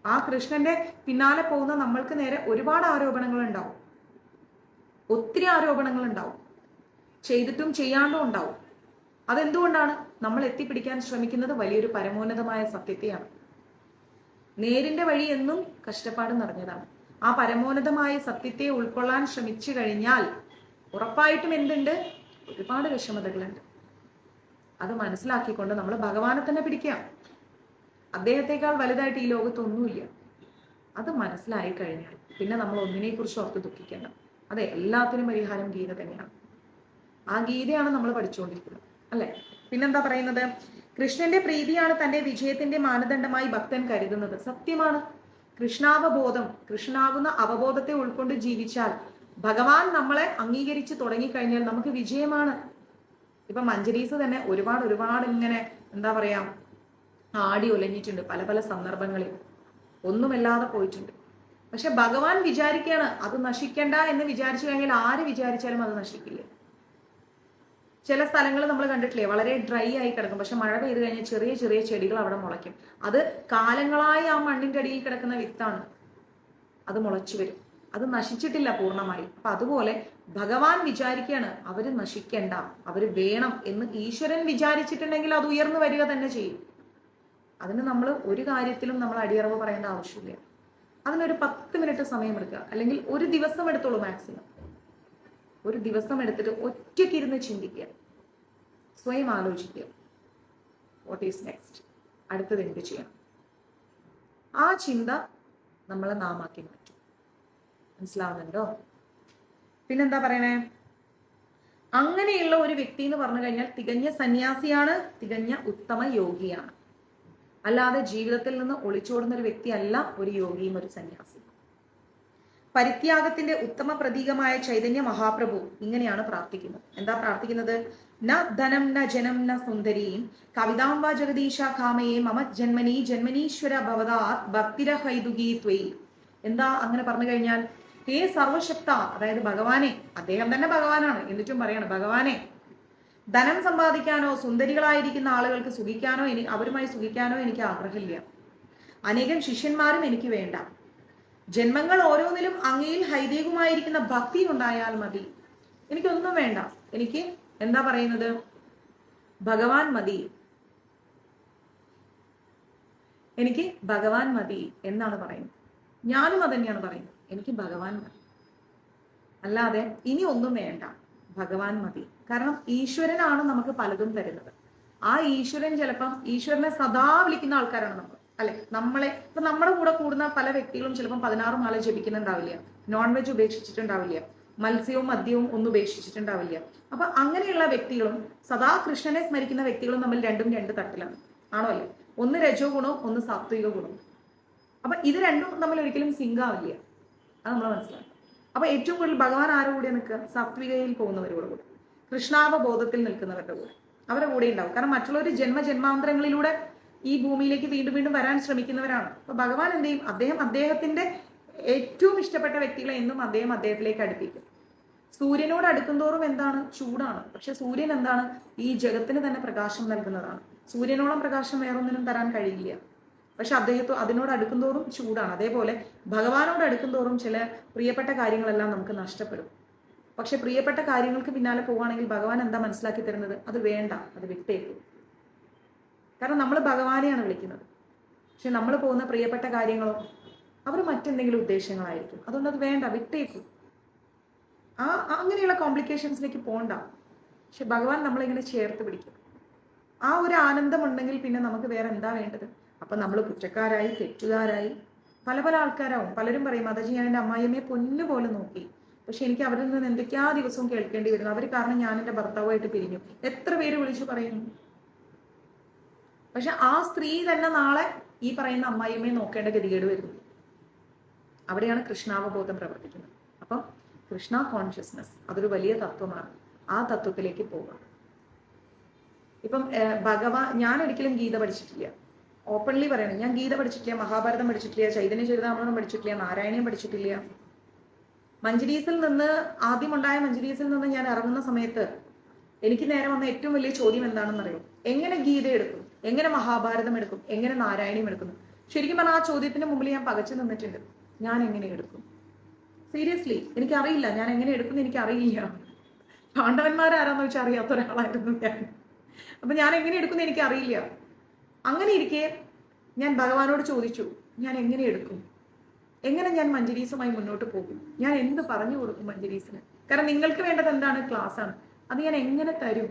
ആ കൃഷ്ണന്റെ പിന്നാലെ പോകുന്ന നമ്മൾക്ക് നേരെ ഒരുപാട് ആരോപണങ്ങൾ ഉണ്ടാവും, ഒത്തിരി ആരോപണങ്ങൾ ഉണ്ടാവും, ചെയ്തിട്ടും ചെയ്യാണ്ടും ഉണ്ടാവും. അതെന്തുകൊണ്ടാണ്? നമ്മൾ എത്തിപ്പിടിക്കാൻ ശ്രമിക്കുന്നത് വലിയൊരു പരമോന്നതമായ സത്യത്തെയാണ്. നേരിന്റെ വഴി എന്നും കഷ്ടപ്പാട് നിറഞ്ഞതാണ്. ആ പരമോന്നതമായ സത്യത്തെ ഉൾക്കൊള്ളാൻ ശ്രമിച്ചു കഴിഞ്ഞാൽ ഉറപ്പായിട്ടും എന്തുണ്ട്? ഒരുപാട് വിഷമതകളുണ്ട്. അത് മനസ്സിലാക്കിക്കൊണ്ട് നമ്മൾ ഭഗവാനെ തന്നെ പിടിക്കാം. അദ്ദേഹത്തെക്കാൾ വലുതായിട്ട് ഈ ലോകത്തൊന്നുമില്ല. അത് മനസ്സിലായി കഴിഞ്ഞാൽ പിന്നെ നമ്മൾ ഒന്നിനെ കുറിച്ച് ഓർത്ത് ദുഃഖിക്കേണ്ട. അതെ, എല്ലാത്തിനും പരിഹാരം ഗീത തന്നെയാണ്. ആ ഗീതയാണ് നമ്മൾ പഠിച്ചുകൊണ്ടിരിക്കുന്നത്, അല്ലെ? പിന്നെന്താ പറയുന്നത്? കൃഷ്ണന്റെ പ്രീതിയാണ് തന്റെ വിജയത്തിന്റെ മാനദണ്ഡമായി ഭക്തൻ കരുതുന്നത്. സത്യമാണ്. കൃഷ്ണാവബോധം, കൃഷ്ണനാകുന്ന അവബോധത്തെ ഉൾക്കൊണ്ട് ജീവിച്ചാൽ ഭഗവാൻ നമ്മളെ അംഗീകരിച്ച് തുടങ്ങിക്കഴിഞ്ഞാൽ നമുക്ക് വിജയമാണ്. ഇപ്പൊ മഞ്ജരീസ് തന്നെ ഒരുപാട് ഇങ്ങനെ എന്താ പറയാ ആടി ഒലഞ്ഞിട്ടുണ്ട് പല പല സന്ദർഭങ്ങളിൽ, ഒന്നുമല്ലാതെ പോയിട്ടുണ്ട്. പക്ഷെ ഭഗവാൻ വിചാരിക്കുകയാണ് അത് നശിക്കണ്ട എന്ന് വിചാരിച്ചു കഴിഞ്ഞാൽ ആര് വിചാരിച്ചാലും അത് നശിക്കില്ല. ചില സ്ഥലങ്ങൾ നമ്മൾ കണ്ടിട്ടില്ലേ, വളരെ ഡ്രൈ ആയി കിടക്കും, പക്ഷെ മഴ പെയ്ത് കഴിഞ്ഞാൽ ചെറിയ ചെറിയ ചെടികൾ അവിടെ മുളയ്ക്കും. അത് കാലങ്ങളായി ആ മണ്ണിന്റെ അടിയിൽ കിടക്കുന്ന വിത്താണ്, അത് മുളച്ചു വരും, അത് നശിച്ചിട്ടില്ല പൂർണ്ണമായി. അപ്പൊ അതുപോലെ ഭഗവാൻ വിചാരിക്കുകയാണ് അവര് നശിക്കണ്ട, അവര് വേണം എന്ന് ഈശ്വരൻ വിചാരിച്ചിട്ടുണ്ടെങ്കിൽ അത് ഉയർന്നു വരിക തന്നെ ചെയ്യും. അതിന് നമ്മൾ ഒരു കാര്യത്തിലും നമ്മൾ അടിയറവ് പറയേണ്ട ആവശ്യമില്ല. അതിനൊരു 10 മിനിറ്റ് സമയം എടുക്കുക, അല്ലെങ്കിൽ ഒരു ദിവസം എടുത്തോളൂ മാക്സിമം. ഒരു ദിവസം എടുത്തിട്ട് ഒറ്റയ്ക്കിരുന്ന് ചിന്തിക്കുക, സ്വയം ആലോചിക്കുക, വാട്ട് ഈസ് നെക്സ്റ്റ്, അടുത്തത് എന്ത് ചെയ്യണം. ആ ചിന്ത നമ്മളെ നാമാക്കി മാറ്റും. മനസ്സിലാവുന്നുണ്ടോ? പിന്നെന്താ പറയണേ, അങ്ങനെയുള്ള ഒരു വ്യക്തി എന്ന് പറഞ്ഞു കഴിഞ്ഞാൽ തികഞ്ഞ സന്യാസിയാണ്, തികഞ്ഞ ഉത്തമ യോഗിയാണ്. അല്ലാതെ ജീവിതത്തിൽ നിന്ന് ഒളിച്ചോടുന്ന ഒരു വ്യക്തിയല്ല ഒരു യോഗിയും ഒരു സന്യാസിയും. പരിത്യാഗത്തിന്റെ ഉത്തമ പ്രതീകമായ ചൈതന്യ മഹാപ്രഭു ഇങ്ങനെയാണ് പ്രാർത്ഥിക്കുന്നത്. എന്താ പ്രാർത്ഥിക്കുന്നത്? ന ധനം ന ജനം ന സുന്ദരീം കവിതാം വാ ജഗദീശ കാമയെ മമ ജന്മനീ ജന്മനീശ്വര ഭവതാത് ഭക്തിരഹൈതുകീ ത്വയി. എന്താ അങ്ങനെ പറഞ്ഞു കഴിഞ്ഞാൽ, ഹേ സർവശക്ത, അതായത് ഭഗവാനെ, അദ്ദേഹം തന്നെ ഭഗവാനാണ്, എന്നിട്ടും പറയാണ് ഭഗവാനെ, ധനം സമ്പാദിക്കാനോ സുന്ദരികളായിരിക്കുന്ന ആളുകൾക്ക് സുഖിക്കാനോ അവരുമായി സുഖിക്കാനോ എനിക്ക് ആഗ്രഹമില്ല. അനേകം ശിഷ്യന്മാരും എനിക്ക് വേണ്ട. ജന്മങ്ങൾ ഓരോന്നിലും അങ്ങയിൽ ഹൈദേകുമായിരിക്കുന്ന ഭക്തി ഉണ്ടായാൽ മതി. എനിക്കൊന്നും വേണ്ട, എനിക്ക് എന്താ പറയുന്നത്, ഭഗവാൻ മതി, എനിക്ക് ഭഗവാൻ മതി എന്നാണ് പറയുന്നത്. ഞാനും അതന്നെയാണ് പറയുന്നത്, എനിക്ക് ഭഗവാൻ മതി, അല്ലാതെ ഇനി ഒന്നും വേണ്ട, ഭഗവാൻ മതി. കാരണം ഈശ്വരനാണ് നമുക്ക് പലതും തരുന്നത്. ആ ഈശ്വരൻ ചിലപ്പം ഈശ്വരനെ സദാ വിളിക്കുന്ന ആൾക്കാരാണ് നമ്മൾ, അല്ലെ? ഇപ്പൊ നമ്മുടെ കൂടെ കൂടുന്ന പല വ്യക്തികളും ചിലപ്പം 16 മാല ജപിക്കുന്നുണ്ടാവില്ല, നോൺ വെജ് ഉപേക്ഷിച്ചിട്ടുണ്ടാവില്ല, മത്സ്യവും മദ്യവും ഒന്നും ഉപേക്ഷിച്ചിട്ടുണ്ടാവില്ല. അപ്പൊ അങ്ങനെയുള്ള വ്യക്തികളും സദാ കൃഷ്ണനെ സ്മരിക്കുന്ന വ്യക്തികളും തമ്മിൽ രണ്ടും രണ്ട് തട്ടിലാണ്, ആണോ അല്ലേ? ഒന്ന് രജോ ഗുണവും ഒന്ന് സാത്വിക ഗുണവും. അപ്പൊ ഇത് രണ്ടും തമ്മിൽ ഒരിക്കലും സിങ്കാവില്ല, അത് നമ്മൾ മനസ്സിലാക്കും. അപ്പൊ ഏറ്റവും കൂടുതൽ ഭഗവാൻ ആരുടെ കൂടെ നിൽക്കുക? സാത്വികയിൽ പോകുന്നവരുടെ കൂടെ, കൃഷ്ണാവബോധത്തിൽ നിൽക്കുന്നവരുടെ കൂടെ, അവരുടെ കൂടെ ഉണ്ടാവും. കാരണം മറ്റുള്ളവർ ജന്മജന്മാന്തരങ്ങളിലൂടെ ഈ ഭൂമിയിലേക്ക് വീണ്ടും വീണ്ടും വരാൻ ശ്രമിക്കുന്നവരാണ്. അപ്പൊ ഭഗവാൻ എന്ത് ചെയ്യും? അദ്ദേഹത്തിന്റെ ഏറ്റവും ഇഷ്ടപ്പെട്ട വ്യക്തികളെ എന്നും അദ്ദേഹത്തിലേക്ക് അടുപ്പിക്കും. സൂര്യനോട് അടുക്കുന്തോറും എന്താണ്? ചൂടാണ്. പക്ഷെ സൂര്യൻ എന്താണ്? ഈ ജഗത്തിന് തന്നെ പ്രകാശം നൽകുന്നതാണ്. സൂര്യനോളം പ്രകാശം വേറൊന്നിനും തരാൻ കഴിയില്ല. പക്ഷെ അതിനോട് അടുക്കുന്തോറും ചൂടാണ്. അതേപോലെ ഭഗവാനോട് അടുക്കുന്തോറും ചില പ്രിയപ്പെട്ട കാര്യങ്ങളെല്ലാം നമുക്ക് നഷ്ടപ്പെടും. പക്ഷെ പ്രിയപ്പെട്ട കാര്യങ്ങൾക്ക് പിന്നാലെ പോവുകയാണെങ്കിൽ ഭഗവാൻ എന്താ മനസ്സിലാക്കി തരുന്നത്? അത് വേണ്ട, അത് വിട്ടേക്കും. കാരണം നമ്മൾ ഭഗവാനെയാണ് വിളിക്കുന്നത്. പക്ഷെ നമ്മൾ പോകുന്ന പ്രിയപ്പെട്ട കാര്യങ്ങളോ അവർ മറ്റെന്തെങ്കിലും ഉദ്ദേശങ്ങളായിരിക്കും. അതുകൊണ്ട് അത് വേണ്ട, വിട്ടേക്കും. അങ്ങനെയുള്ള കോംപ്ലിക്കേഷൻസിലേക്ക് പോകണ്ട. പക്ഷെ ഭഗവാൻ നമ്മളിങ്ങനെ ചേർത്ത് പിടിക്കും. ആ ഒരു ആനന്ദം ഉണ്ടെങ്കിൽ പിന്നെ നമുക്ക് വേറെ എന്താ വേണ്ടത്? അപ്പൊ നമ്മൾ കുറ്റക്കാരായി, തെറ്റുകാരായി, പല പല ആൾക്കാരാവും. പലരും പറയും, മാതാജി ഞാൻ എൻ്റെ അമ്മായിയമ്മയെ പൊന്നുപോലെ നോക്കി, പക്ഷെ എനിക്ക് അവരിൽ നിന്ന് എന്തൊക്കെയാ ദിവസവും കേൾക്കേണ്ടി വരുന്നു, അവർ കാരണം ഞാൻ എൻ്റെ ഭർത്താവുമായിട്ട് പിരിഞ്ഞു. എത്ര പേര് വിളിച്ചു പറയുന്നു. പക്ഷെ ആ സ്ത്രീ തന്നെ നാളെ ഈ പറയുന്ന അമ്മായിയമ്മയെ നോക്കേണ്ട ഗതികേട് വരുന്നു. അവിടെയാണ് കൃഷ്ണാവബോധം പ്രവർത്തിക്കുന്നത്. അപ്പം കൃഷ്ണ കോൺഷ്യസ്നസ് അതൊരു വലിയ തത്വമാണ്. ആ തത്വത്തിലേക്ക് പോവുക. ഇപ്പം ഞാൻ ഒരിക്കലും ഗീത പഠിച്ചിട്ടില്ല, ഓപ്പൺലി പറയണം. ഞാൻ ഗീത പഠിച്ചിട്ടില്ല, മഹാഭാരതം പഠിച്ചിട്ടില്ല, ചൈതന്യ ചരിതാമൃതം പഠിച്ചിട്ടില്ല, നാരായണീയം പഠിച്ചിട്ടില്ല. ആദ്യമുണ്ടായ മഞ്ജരീസിൽ നിന്ന് ഞാൻ ഇറങ്ങുന്ന സമയത്ത് എനിക്ക് നേരെ വന്ന ഏറ്റവും വലിയ ചോദ്യം എന്താണെന്ന് അറിയാം? എങ്ങനെ ഗീത എടുക്കും, എങ്ങനെ മഹാഭാരതം എടുക്കും, എങ്ങനെ നാരായണീയം എടുക്കുന്നു? ശരിക്കും പറഞ്ഞാൽ ആ ചോദ്യത്തിന് മുമ്പിൽ ഞാൻ പകച്ചു നിന്നിട്ടുണ്ട്. ഞാൻ എങ്ങനെ എടുക്കും? സീരിയസ്ലി എനിക്കറിയില്ല, ഞാൻ എങ്ങനെ എടുക്കുന്നു എനിക്കറിയില്ല. പാണ്ഡവന്മാരാരാന്ന് വെച്ചാൽ അറിയാത്ത ഒരാളായിരുന്നു ഞാൻ. അപ്പൊ ഞാൻ എങ്ങനെ എടുക്കുന്നു എനിക്കറിയില്ല. അങ്ങനെ ഇരിക്കെ ഞാൻ ഭഗവാനോട് ചോദിച്ചു, ഞാൻ എങ്ങനെ എടുക്കും? എങ്ങനെ ഞാൻ മഞ്ജരീസുമായി മുന്നോട്ട് പോകും? ഞാൻ എന്ത് പറഞ്ഞു കൊടുക്കും മഞ്ജരീസിന്? കാരണം നിങ്ങൾക്ക് വേണ്ടത് എന്താണ്? ക്ലാസ് ആണ്. അത് ഞാൻ എങ്ങനെ തരും?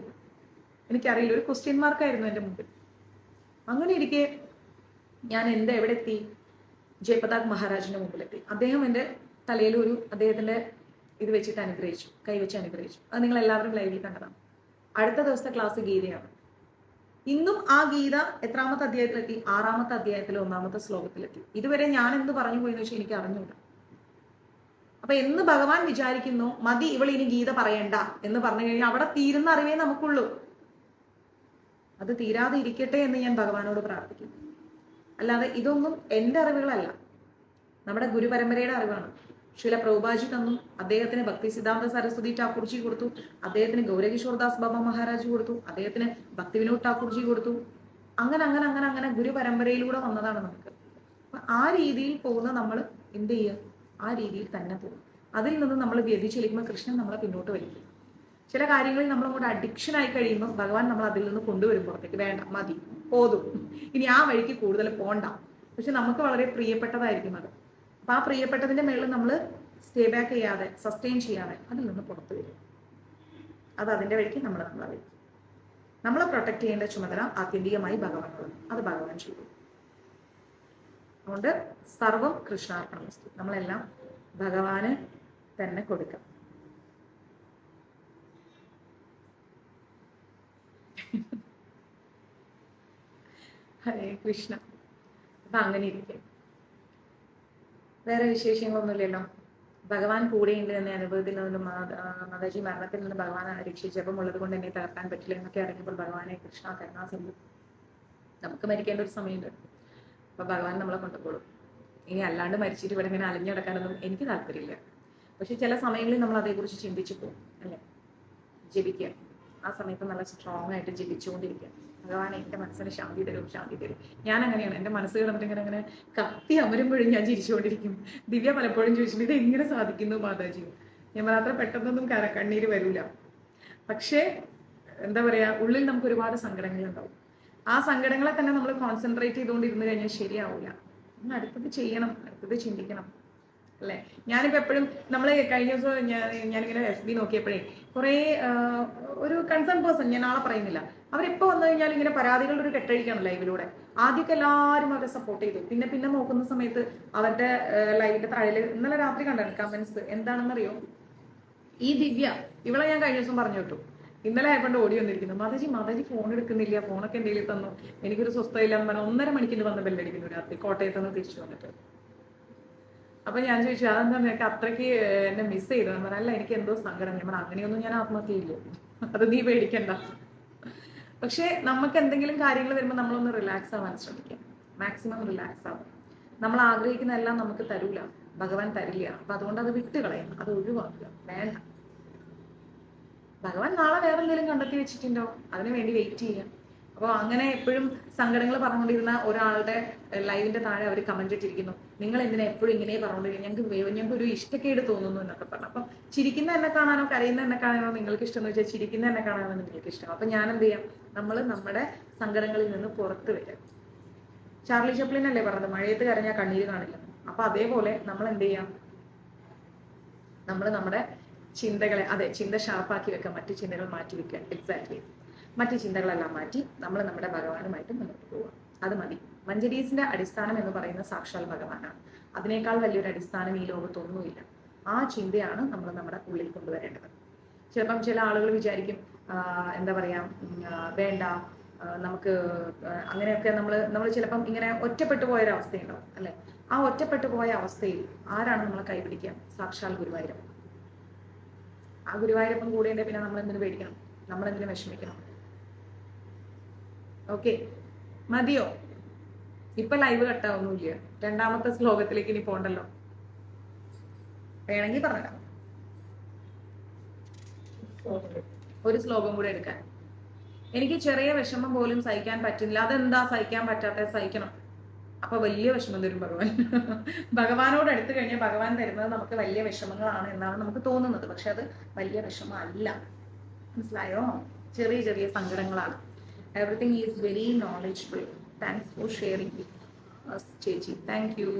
എനിക്കറിയില്ല. ഒരു ക്വസ്റ്റ്യൻ മാർക്കായിരുന്നു എൻ്റെ മുമ്പിൽ. അങ്ങനെ ഇരിക്കെ ഞാൻ എവിടെ എത്തി? ജയപ്രതാക് മഹാരാജിന്റെ മുമ്പിലെത്തി. അദ്ദേഹം എൻ്റെ തലയിൽ അദ്ദേഹത്തിന്റെ ഇത് വെച്ചിട്ട് അനുഗ്രഹിച്ചു, കൈവച്ച് അനുഗ്രഹിച്ചു. അത് നിങ്ങൾ എല്ലാവരും ലൈവിൽ കണ്ടതാണ്. അടുത്ത ദിവസത്തെ ക്ലാസ് ഗീതയാണ്. ഇന്നും ആ ഗീത എത്രാമത്തെ അധ്യായത്തിലെത്തി? 6-ാമത്തെ അധ്യായത്തിലെ 1-ാമത്തെ ശ്ലോകത്തിലെത്തി. ഇതുവരെ ഞാൻ എന്ത് പറഞ്ഞു പോയെന്ന് വെച്ചാൽ എനിക്ക് അറിഞ്ഞൂടാ. അപ്പൊ എന്ന് ഭഗവാൻ വിചാരിക്കുന്നു മതി ഇവൾ ഇനി ഗീത പറയണ്ട എന്ന് പറഞ്ഞു കഴിഞ്ഞാൽ അവിടെ തീരുന്ന അറിവേ നമുക്കുള്ളൂ. അത് തീരാതെ ഇരിക്കട്ടെ എന്ന് ഞാൻ ഭഗവാനോട് പ്രാർത്ഥിക്കുന്നു. അല്ലാതെ ഇതൊന്നും എൻ്റെ അറിവുകളല്ല, നമ്മുടെ ഗുരുപരമ്പരയുടെ അറിവാണ്. ശില പ്രഭുപാജി തന്നു, അദ്ദേഹത്തിന് ഭക്തി സിദ്ധാന്ത സരസ്വതി ഠാക്കൂർജി കൊടുത്തു, അദ്ദേഹത്തിന് ഗൗരകിഷോർദാസ് ബാബ മഹാരാജ് കൊടുത്തു, അദ്ദേഹത്തിന് ഭക്തി വിനോദ് ഠാക്കൂർജി കൊടുത്തു. അങ്ങനെ അങ്ങനെ അങ്ങനെ അങ്ങനെ ഗുരുപരമ്പരയിലൂടെ വന്നതാണ് നമുക്ക്. അപ്പൊ ആ രീതിയിൽ പോകുന്ന നമ്മൾ എന്ത് ചെയ്യുക? ആ രീതിയിൽ തന്നെ പോകും. അതിൽ നിന്ന് നമ്മൾ വ്യതിചലിക്കുമ്പോൾ കൃഷ്ണൻ നമ്മളെ പിന്നോട്ട് വലിക്കും. ചില കാര്യങ്ങളിൽ നമ്മൾ അങ്ങോട്ട് അഡിക്ഷൻ ആയി കഴിയുമ്പോൾ ഭഗവാൻ നമ്മൾ അതിൽ നിന്ന് കൊണ്ടുവരുമ്പോഴത്തേക്ക് വേണ്ട, മതി, പോതും, ഇനി ആ വഴിക്ക് കൂടുതൽ പോണ്ട. പക്ഷെ നമുക്ക് വളരെ പ്രിയപ്പെട്ടതായിരിക്കും അത്. അപ്പൊ ആ പ്രിയപ്പെട്ടതിന്റെ മേളിൽ നമ്മൾ സ്റ്റേ ബാക്ക് ചെയ്യാതെ, സസ്റ്റെയിൻ ചെയ്യാതെ അതിൽ നിന്ന് പുറത്തു വരും. അത് അതിന്റെ വഴിക്ക് നമ്മളെ വരും. നമ്മളെ പ്രൊട്ടക്ട് ചെയ്യേണ്ട ചുമതല ആത്യന്തികമായി ഭഗവാനോട്. അത് ഭഗവാൻ ചെയ്യും. അതുകൊണ്ട് സർവം കൃഷ്ണാർപ്പണ വസ്തു, നമ്മളെല്ലാം ഭഗവാന് തന്നെ കൊടുക്കാം. ഹരേ കൃഷ്ണ. അപ്പൊ അങ്ങനെ ഇരിക്കും. വേറെ വിശേഷങ്ങളൊന്നുമില്ലല്ലോ. ഭഗവാൻ കൂടെയുണ്ട് എന്ന അനുഭവത്തിൽ നിന്നും മാതാജി മരണത്തിൽ നിന്ന് ഭഗവാനാണ് രക്ഷിച്ചപ്പം ഉള്ളത് കൊണ്ട് എന്നെ തകർക്കാൻ പറ്റില്ല എന്നൊക്കെ അറിഞ്ഞപ്പോൾ ഭഗവാനെ കൃഷ്ണ കരുണാസിന്ധു, നമുക്ക് മരിക്കേണ്ട ഒരു സമയമുണ്ട്. അപ്പൊ ഭഗവാൻ നമ്മളെ കൊണ്ടുപോകും. ഇനി അല്ലാണ്ട് മരിച്ചിട്ട് ഇവിടെ ഇങ്ങനെ അലഞ്ഞു കിടക്കാനൊന്നും എനിക്ക് താല്പര്യമില്ല. പക്ഷെ ചില സമയങ്ങളിൽ നമ്മൾ അതേക്കുറിച്ച് ചിന്തിച്ചു പോകും അല്ലെ. ജപിക്കുക, ആ സമയത്ത് നല്ല സ്ട്രോങ് ആയിട്ട് ജപിച്ചുകൊണ്ടിരിക്കുക. ഭഗവാൻ എൻ്റെ മനസ്സിന് ശാന്തി തരും, ശാന്തി തരും. ഞാൻ അങ്ങനെയാണ്, എൻ്റെ മനസ്സ് കിടന്നിട്ട് ഇങ്ങനെ അങ്ങനെ കത്തി അമരുമ്പോഴും ഞാൻ ചിരിച്ചുകൊണ്ടിരിക്കും. ദിവ്യ പലപ്പോഴും ചോദിച്ചിട്ട് ഇത് എങ്ങനെ സാധിക്കുന്നു മാതാജി? ഞാൻ മാത്രം പെട്ടെന്നൊന്നും കണ്ണീര് വരൂല. പക്ഷേ എന്താ പറയാ, ഉള്ളിൽ നമുക്ക് ഒരുപാട് സങ്കടങ്ങൾ ഉണ്ടാവും. ആ സങ്കടങ്ങളെ തന്നെ നമ്മൾ കോൺസെൻട്രേറ്റ് ചെയ്തുകൊണ്ടിരുന്ന് കഴിഞ്ഞാൽ ശരിയാവില്ല. നമ്മൾ അടുത്തത് ചെയ്യണം, അടുത്തത് ചിന്തിക്കണം അല്ലെ. ഞാനിപ്പോ എപ്പോഴും നമ്മൾ കഴിഞ്ഞ ദിവസം ഞാനിങ്ങനെ FB നോക്കിയപ്പോഴേ കുറെ ഒരു കൺസേൺ പേഴ്സൺ, ഞാൻ ആളെ പറയുന്നില്ല, അവരെപ്പോ വന്നു കഴിഞ്ഞാൽ ഇങ്ങനെ പരാതികളുടെ ഒരു കെട്ടഴിക്കാണ് ലൈവിലൂടെ. ആദ്യമൊക്കെ എല്ലാവരും അവരെ സപ്പോർട്ട് ചെയ്തു. പിന്നെ പിന്നെ നോക്കുന്ന സമയത്ത് അവരുടെ ലൈവിന്റെ താഴെ ഇന്നലെ രാത്രി കണ്ടാണ് കമന്റ്സ്. എന്താണെന്നറിയോ? ഈ ദിവ്യ, ഇവളെ ഞാൻ കഴിഞ്ഞ ദിവസം പറഞ്ഞു കേട്ടു. ഇന്നലെ ആയപ്പോണ്ട് ഓടി വന്നിരിക്കുന്നു, മാതാജി ഫോൺ എടുക്കുന്നില്ല, ഫോണൊക്കെ എന്തെങ്കിലും തന്നു, എനിക്കൊരു സ്വസ്ഥയില്ല എന്ന് പറഞ്ഞാൽ 1:30 മണിക്ക് വന്ന് ബെല്ലടിക്കുന്നു രാത്രി, കോട്ടയത്ത് നിന്ന് തിരിച്ചു വന്നിട്ട്. അപ്പൊ ഞാൻ ചോദിച്ചു അതെന്താ നിനക്ക് അത്രയ്ക്ക് എന്നെ മിസ് ചെയ്തു എന്ന് പറഞ്ഞാൽ, എനിക്ക് എന്തോ സങ്കടം. നമ്മൾ അങ്ങനെയൊന്നും ഞാൻ ആത്മഹത്യയില്ല, അത് നീ പേടിക്കണ്ട. പക്ഷെ നമുക്ക് എന്തെങ്കിലും കാര്യങ്ങൾ വരുമ്പോൾ നമ്മളൊന്ന് റിലാക്സ് ആവാൻ ശ്രമിക്കാം. മാക്സിമം റിലാക്സ് ആവും. നമ്മൾ ആഗ്രഹിക്കുന്ന എല്ലാം നമുക്ക് തരൂല, ഭഗവാൻ തരില്ല. അപ്പൊ അതുകൊണ്ട് അത് വിട്ടുകളയാം, അത് ഒഴിവാക്കുക, വേണ്ട. ഭഗവാൻ നാളെ വേറെ എന്തെങ്കിലും കണ്ടെത്തി വെച്ചിട്ടുണ്ടോ, അതിനു വേണ്ടി വെയിറ്റ് ചെയ്യാം. അപ്പോൾ അങ്ങനെ എപ്പോഴും സങ്കടങ്ങൾ പറഞ്ഞുകൊണ്ടിരുന്ന ഒരാളുടെ ലൈവിന്റെ താഴെ അവർ കമന്റ് ഇട്ടിരിക്കുന്നു, നിങ്ങൾ എന്തിനാ എപ്പോഴും ഇങ്ങനെ പറഞ്ഞുകൊണ്ടിരിക്കും, ഞങ്ങൾക്ക് ഒരു ഇഷ്ടക്കേട് തോന്നുന്നു എന്നൊക്കെ പറഞ്ഞു. അപ്പം ചിരിക്കുന്ന എന്നെ കാണാനോ കരയുന്ന എന്നെ കാണാനോ നിങ്ങൾക്ക് ഇഷ്ടം എന്ന് വെച്ചാൽ ചിരിക്കുന്ന എന്നെ കാണാനോ നിങ്ങൾക്ക് ഇഷ്ടം. അപ്പൊ ഞാൻ എന്ത് ചെയ്യാം, നമ്മൾ നമ്മുടെ സങ്കടങ്ങളിൽ നിന്ന് പുറത്തു വരാം. ചാർലി ചപ്ലിൻ അല്ലേ പറഞ്ഞത്, മഴയത്ത് കരഞ്ഞാൽ കണ്ണീര് കാണില്ല. അപ്പൊ അതേപോലെ നമ്മൾ എന്ത് ചെയ്യാം, നമ്മൾ നമ്മുടെ ചിന്തകളെ, അതെ, ചിന്ത ഷാർപ്പാക്കി വെക്കാം, മറ്റു ചിന്തകൾ മാറ്റി വെക്കുക. എക്സാക്ട്ലി, മറ്റു ചിന്തകളെല്ലാം മാറ്റി നമ്മൾ നമ്മുടെ ഭഗവാനുമായിട്ട് മുന്നോട്ട് പോവുക. അത് മതി. മഞ്ജരീസിന്റെ അടിസ്ഥാനം എന്ന് പറയുന്ന സാക്ഷാൽ ഭഗവാനാണ്. അതിനേക്കാൾ വലിയൊരു അടിസ്ഥാനം ഈ ലോകത്തൊന്നുമില്ല. ആ ചിന്തയാണ് നമ്മൾ നമ്മുടെ ഉള്ളിൽ കൊണ്ടുവരേണ്ടത്. ചിലപ്പം ചില ആളുകൾ വിചാരിക്കും എന്താ പറയാ, വേണ്ട, നമുക്ക് അങ്ങനെയൊക്കെ നമ്മൾ ചിലപ്പം ഇങ്ങനെ ഒറ്റപ്പെട്ടു പോയൊരവസ്ഥയുണ്ടാവും അല്ലെ. ആ ഒറ്റപ്പെട്ടു പോയ അവസ്ഥയിൽ ആരാണ് നമ്മളെ കൈപിടിക്കുക? സാക്ഷാൽ ഗുരുവായൂരപ്പൻ. ആ ഗുരുവായൂരപ്പൻ കൂടെ ഉണ്ടെങ്കിൽ പിന്നെ നമ്മൾ എന്തിനു പേടിക്കണം, നമ്മൾ എന്തിനു വിഷമിക്കണം? ഓക്കെ, മതിയോ? ഇപ്പൊ ലൈവ് കട്ടാവുന്നില്ല. 2-ാമത്തെ ശ്ലോകത്തിലേക്ക് ഇനി പോണ്ടല്ലോ. വേണമെങ്കിൽ പറഞ്ഞിടാം, ഒരു ശ്ലോകം കൂടെ എടുക്കാൻ. എനിക്ക് ചെറിയ വിഷമം പോലും സഹിക്കാൻ പറ്റുന്നില്ല. അതെന്താ സഹിക്കാൻ പറ്റാത്ത? സഹിക്കണം. അപ്പൊ വലിയ വിഷമം തരും ഭഗവാൻ. ഭഗവാനോട് അടുത്ത് കഴിഞ്ഞാൽ ഭഗവാൻ തരുന്നത് നമുക്ക് വലിയ വിഷമങ്ങളാണ് എന്നാണ് നമുക്ക് തോന്നുന്നത്. പക്ഷെ അത് വലിയ വിഷമമല്ല, മനസ്സിലായോ? ചെറിയ ചെറിയ സങ്കടങ്ങളാണ്. Everything is very knowledgeable. Thanks for sharing ചേച്ചി, താങ്ക് യു.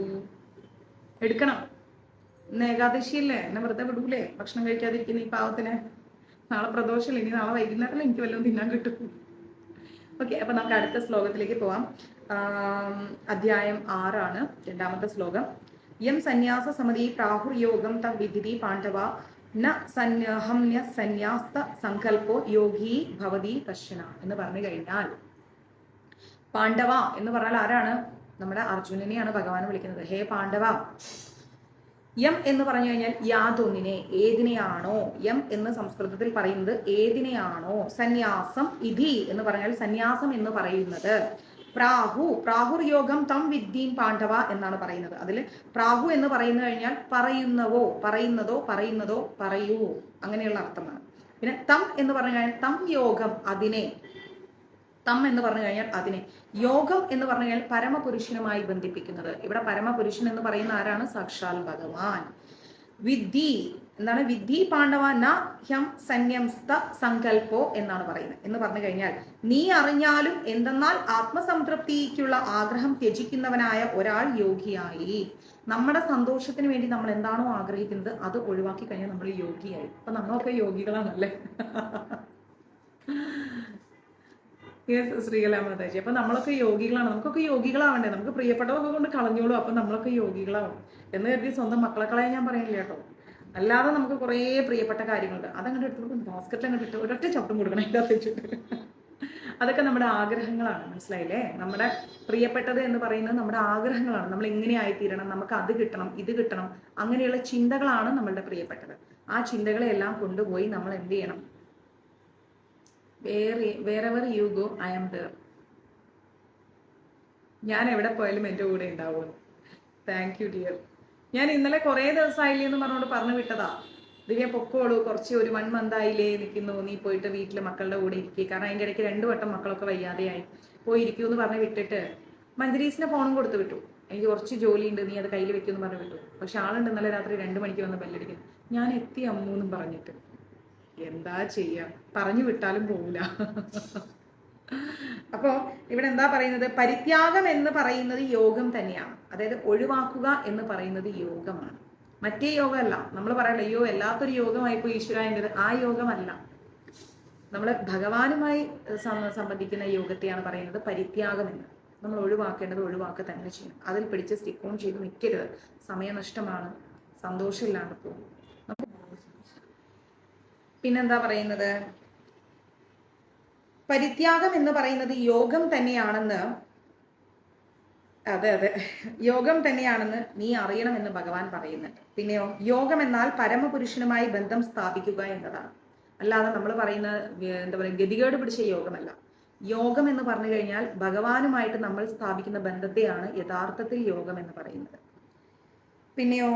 എടുക്കണം. ഇന്ന് ഏകാദശിയല്ലേ, എന്നെ വെറുതെ വിടൂലേ ഭക്ഷണം കഴിക്കാതിരിക്കുന്ന ഈ പാവത്തിന്? നാളെ പ്രദോഷമില്ല, ഇനി നാളെ വൈകുന്നേരമല്ലേ എനിക്ക് വല്ലതും തിന്നാൻ കിട്ടും. ഓക്കെ, അപ്പൊ നമുക്ക് അടുത്ത ശ്ലോകത്തിലേക്ക് പോവാം. അധ്യായം 6 2-ാമത്തെ ശ്ലോകം. യം സന്യാസ സമിതി പ്രാഹുർയോഗം തം വിദിതി പാണ്ഡവ ന സന്യാസ്ത സങ്കല്പോ യോഗി ഭവതി കശ്ചന എന്ന് പറഞ്ഞു കഴിഞ്ഞാൽ, പാണ്ഡവ എന്ന് പറഞ്ഞാൽ ആരാണ്? നമ്മുടെ അർജുനനെയാണ് ഭഗവാൻ വിളിക്കുന്നത്. ഹേ പാണ്ഡവ. യം എന്ന് പറഞ്ഞു കഴിഞ്ഞാൽ യാതൊന്നിനെ, ഏതിനെയാണോ. യം എന്ന് സംസ്കൃതത്തിൽ പറയുന്നത് ഏതിനെയാണോ. സന്യാസം ഇതി എന്ന് പറഞ്ഞാൽ സന്യാസം എന്ന് പറയുന്നത്. പ്രാഹുർ യോഗം തം വിദ്യീൻ പാണ്ഡവ എന്നാണ് പറയുന്നത്. അതിൽ പ്രാഹു എന്ന് പറയുന്നു കഴിഞ്ഞാൽ പറയുന്നതോ പറയൂ, അങ്ങനെയുള്ള അർത്ഥമാണ്. പിന്നെ തം എന്ന് പറഞ്ഞു കഴിഞ്ഞാൽ തം യോഗം, അതിനെ. തം എന്ന് പറഞ്ഞു കഴിഞ്ഞാൽ അതിനെ. യോഗം എന്ന് പറഞ്ഞു കഴിഞ്ഞാൽ പരമപുരുഷനുമായി ബന്ധിപ്പിക്കുന്നത്. ഇവിടെ പരമപുരുഷൻ എന്ന് പറയുന്ന ആരാണ്? സാക്ഷാൽ ഭഗവാൻ. വിദ്ധി എന്താണ്? വിദ്ധി പാണ്ഡവ ന ഹ്യം സന്യംസ്ത സങ്കല്പോ എന്നാണ് പറയുന്നത്. എന്ന് പറഞ്ഞു കഴിഞ്ഞാൽ നീ അറിഞ്ഞാലും എന്തെന്നാൽ ആത്മസംതൃപ്തിക്കുള്ള ആഗ്രഹം ത്യജിക്കുന്നവനായ ഒരാൾ യോഗിയായി. നമ്മുടെ സന്തോഷത്തിന് വേണ്ടി നമ്മൾ എന്താണോ ആഗ്രഹിക്കുന്നത് അത് ഒഴിവാക്കി കഴിഞ്ഞാൽ നമ്മൾ യോഗിയായി. അപ്പൊ നമ്മളൊക്കെ യോഗികളാണല്ലേ? ശ്രീകലാമാതാജി. അപ്പൊ നമ്മളൊക്കെ യോഗികളാണ്. നമുക്കൊക്കെ യോഗികളാവണ്ടേ? നമുക്ക് പ്രിയപ്പെട്ടതൊക്കെ കൊണ്ട് കളഞ്ഞോളൂ, അപ്പൊ നമ്മളൊക്കെ യോഗികളാവും എന്ന് കരുതി സ്വന്തം മക്കളെ കളയാൻ ഞാൻ പറയുന്നില്ല കേട്ടോ. അല്ലാതെ നമുക്ക് കുറേ പ്രിയപ്പെട്ട കാര്യങ്ങളുണ്ട്, അതങ്ങോട്ട് എടുത്ത് ബാസ്ക്കറ്റിൽ അങ്ങോട്ട് ഇട്ട് ഒരൊറ്റ ചവിട്ടും കൊടുക്കണം അതിൻ്റെ അകത്ത് വെച്ചിട്ട്. അതൊക്കെ നമ്മുടെ ആഗ്രഹങ്ങളാണ്, മനസ്സിലായില്ലേ? നമ്മുടെ പ്രിയപ്പെട്ടത് എന്ന് പറയുന്നത് നമ്മുടെ ആഗ്രഹങ്ങളാണ്. നമ്മൾ എങ്ങനെ ആയിത്തീരണം, നമുക്ക് അത് കിട്ടണം, ഇത് കിട്ടണം, അങ്ങനെയുള്ള ചിന്തകളാണ് നമ്മളുടെ പ്രിയപ്പെട്ടത്. ആ ചിന്തകളെല്ലാം കൊണ്ടുപോയി നമ്മൾ എന്ത് ചെയ്യണം? wherever you go, I am there. ഞാൻ എവിടെ പോയാലും എൻ്റെ കൂടെ ഉണ്ടാവുമല്ലോ. Thank you dear. ഞാൻ ഇന്നലെ കുറേ ദിവസമായില്ലേ എന്ന് പറഞ്ഞുകൊണ്ട് പറഞ്ഞു വിട്ടതാ. ദിവ്യ പൊക്കോളൂ, കുറച്ച് ഒരു 1 month ആയില്ലേ നിൽക്കുന്നു, നീ പോയിട്ട് വീട്ടിൽ മക്കളുടെ കൂടെ ഇരിക്കുക. കാരണം അതിൻ്റെ ഇടയ്ക്ക് 2 വട്ടം മക്കളൊക്കെ വയ്യാതെയായി. പോയി ഇരിക്കൂ എന്ന് പറഞ്ഞ് വിട്ടിട്ട് മഞ്ജരീസിനെ ഫോണും കൊടുത്ത് വിട്ടു. എനിക്ക് കുറച്ച് ജോലിയുണ്ട്, നീ അത് കയ്യിൽ വെക്കുമെന്ന് പറഞ്ഞ് വിട്ടു. പക്ഷെ ആളുണ്ട് ഇന്നലെ രാത്രി 2 മണിക്ക് വന്ന് ബെല്ലടിക്കുന്നു. ഞാൻ എത്തി അമ്മൂ എന്നും പറഞ്ഞിട്ട്. എന്താ ചെയ്യാ, പറഞ്ഞു വിട്ടാലും പോവില്ല. അപ്പോ ഇവിടെ എന്താ പറയുന്നത്? പരിത്യാഗം എന്ന് പറയുന്നത് യോഗം തന്നെയാണ്. അതായത് ഒഴിവാക്കുക എന്ന് പറയുന്നത് യോഗമാണ്, മറ്റേ യോഗമല്ല. നമ്മൾ പറയണ്ട അയ്യോ എല്ലാത്തൊരു യോഗമായിപ്പോ ഈശ്വരൻ്റെത്, ആ യോഗമല്ല. നമ്മൾ ഭഗവാനുമായി സംബന്ധിക്കുന്ന യോഗത്തെയാണ് പറയുന്നത് പരിത്യാഗം എന്ന്. നമ്മൾ ഒഴിവാക്കേണ്ടത് ഒഴിവാക്കുക തന്നെ ചെയ്യണം. അതിൽ പിടിച്ച് സ്റ്റിക്ക് ഓൺ ചെയ്ത് നിൽക്കരുത്. സമയനഷ്ടമാണ്, സന്തോഷമില്ലാണ്ട് പോകും. പിന്നെന്താ പറയുന്നത്? പരിത്യാഗം എന്ന് പറയുന്നത് യോഗം തന്നെയാണെന്ന്. അതെ, യോഗം തന്നെയാണെന്ന് നീ അറിയണമെന്ന് ഭഗവാൻ പറയുന്നുണ്ട്. പിന്നെയോ, യോഗം എന്നാൽ പരമപുരുഷനുമായി ബന്ധം സ്ഥാപിക്കുക എന്നതാണ്. അല്ലാതെ നമ്മൾ പറയുന്ന എന്താ പറയുക ഗതികേട് പിടിച്ച യോഗമല്ല. യോഗം എന്ന് പറഞ്ഞു കഴിഞ്ഞാൽ ഭഗവാനുമായിട്ട് നമ്മൾ സ്ഥാപിക്കുന്ന ബന്ധത്തെയാണ് യഥാർത്ഥത്തിൽ യോഗം എന്ന് പറയുന്നത്. പിന്നെയോ,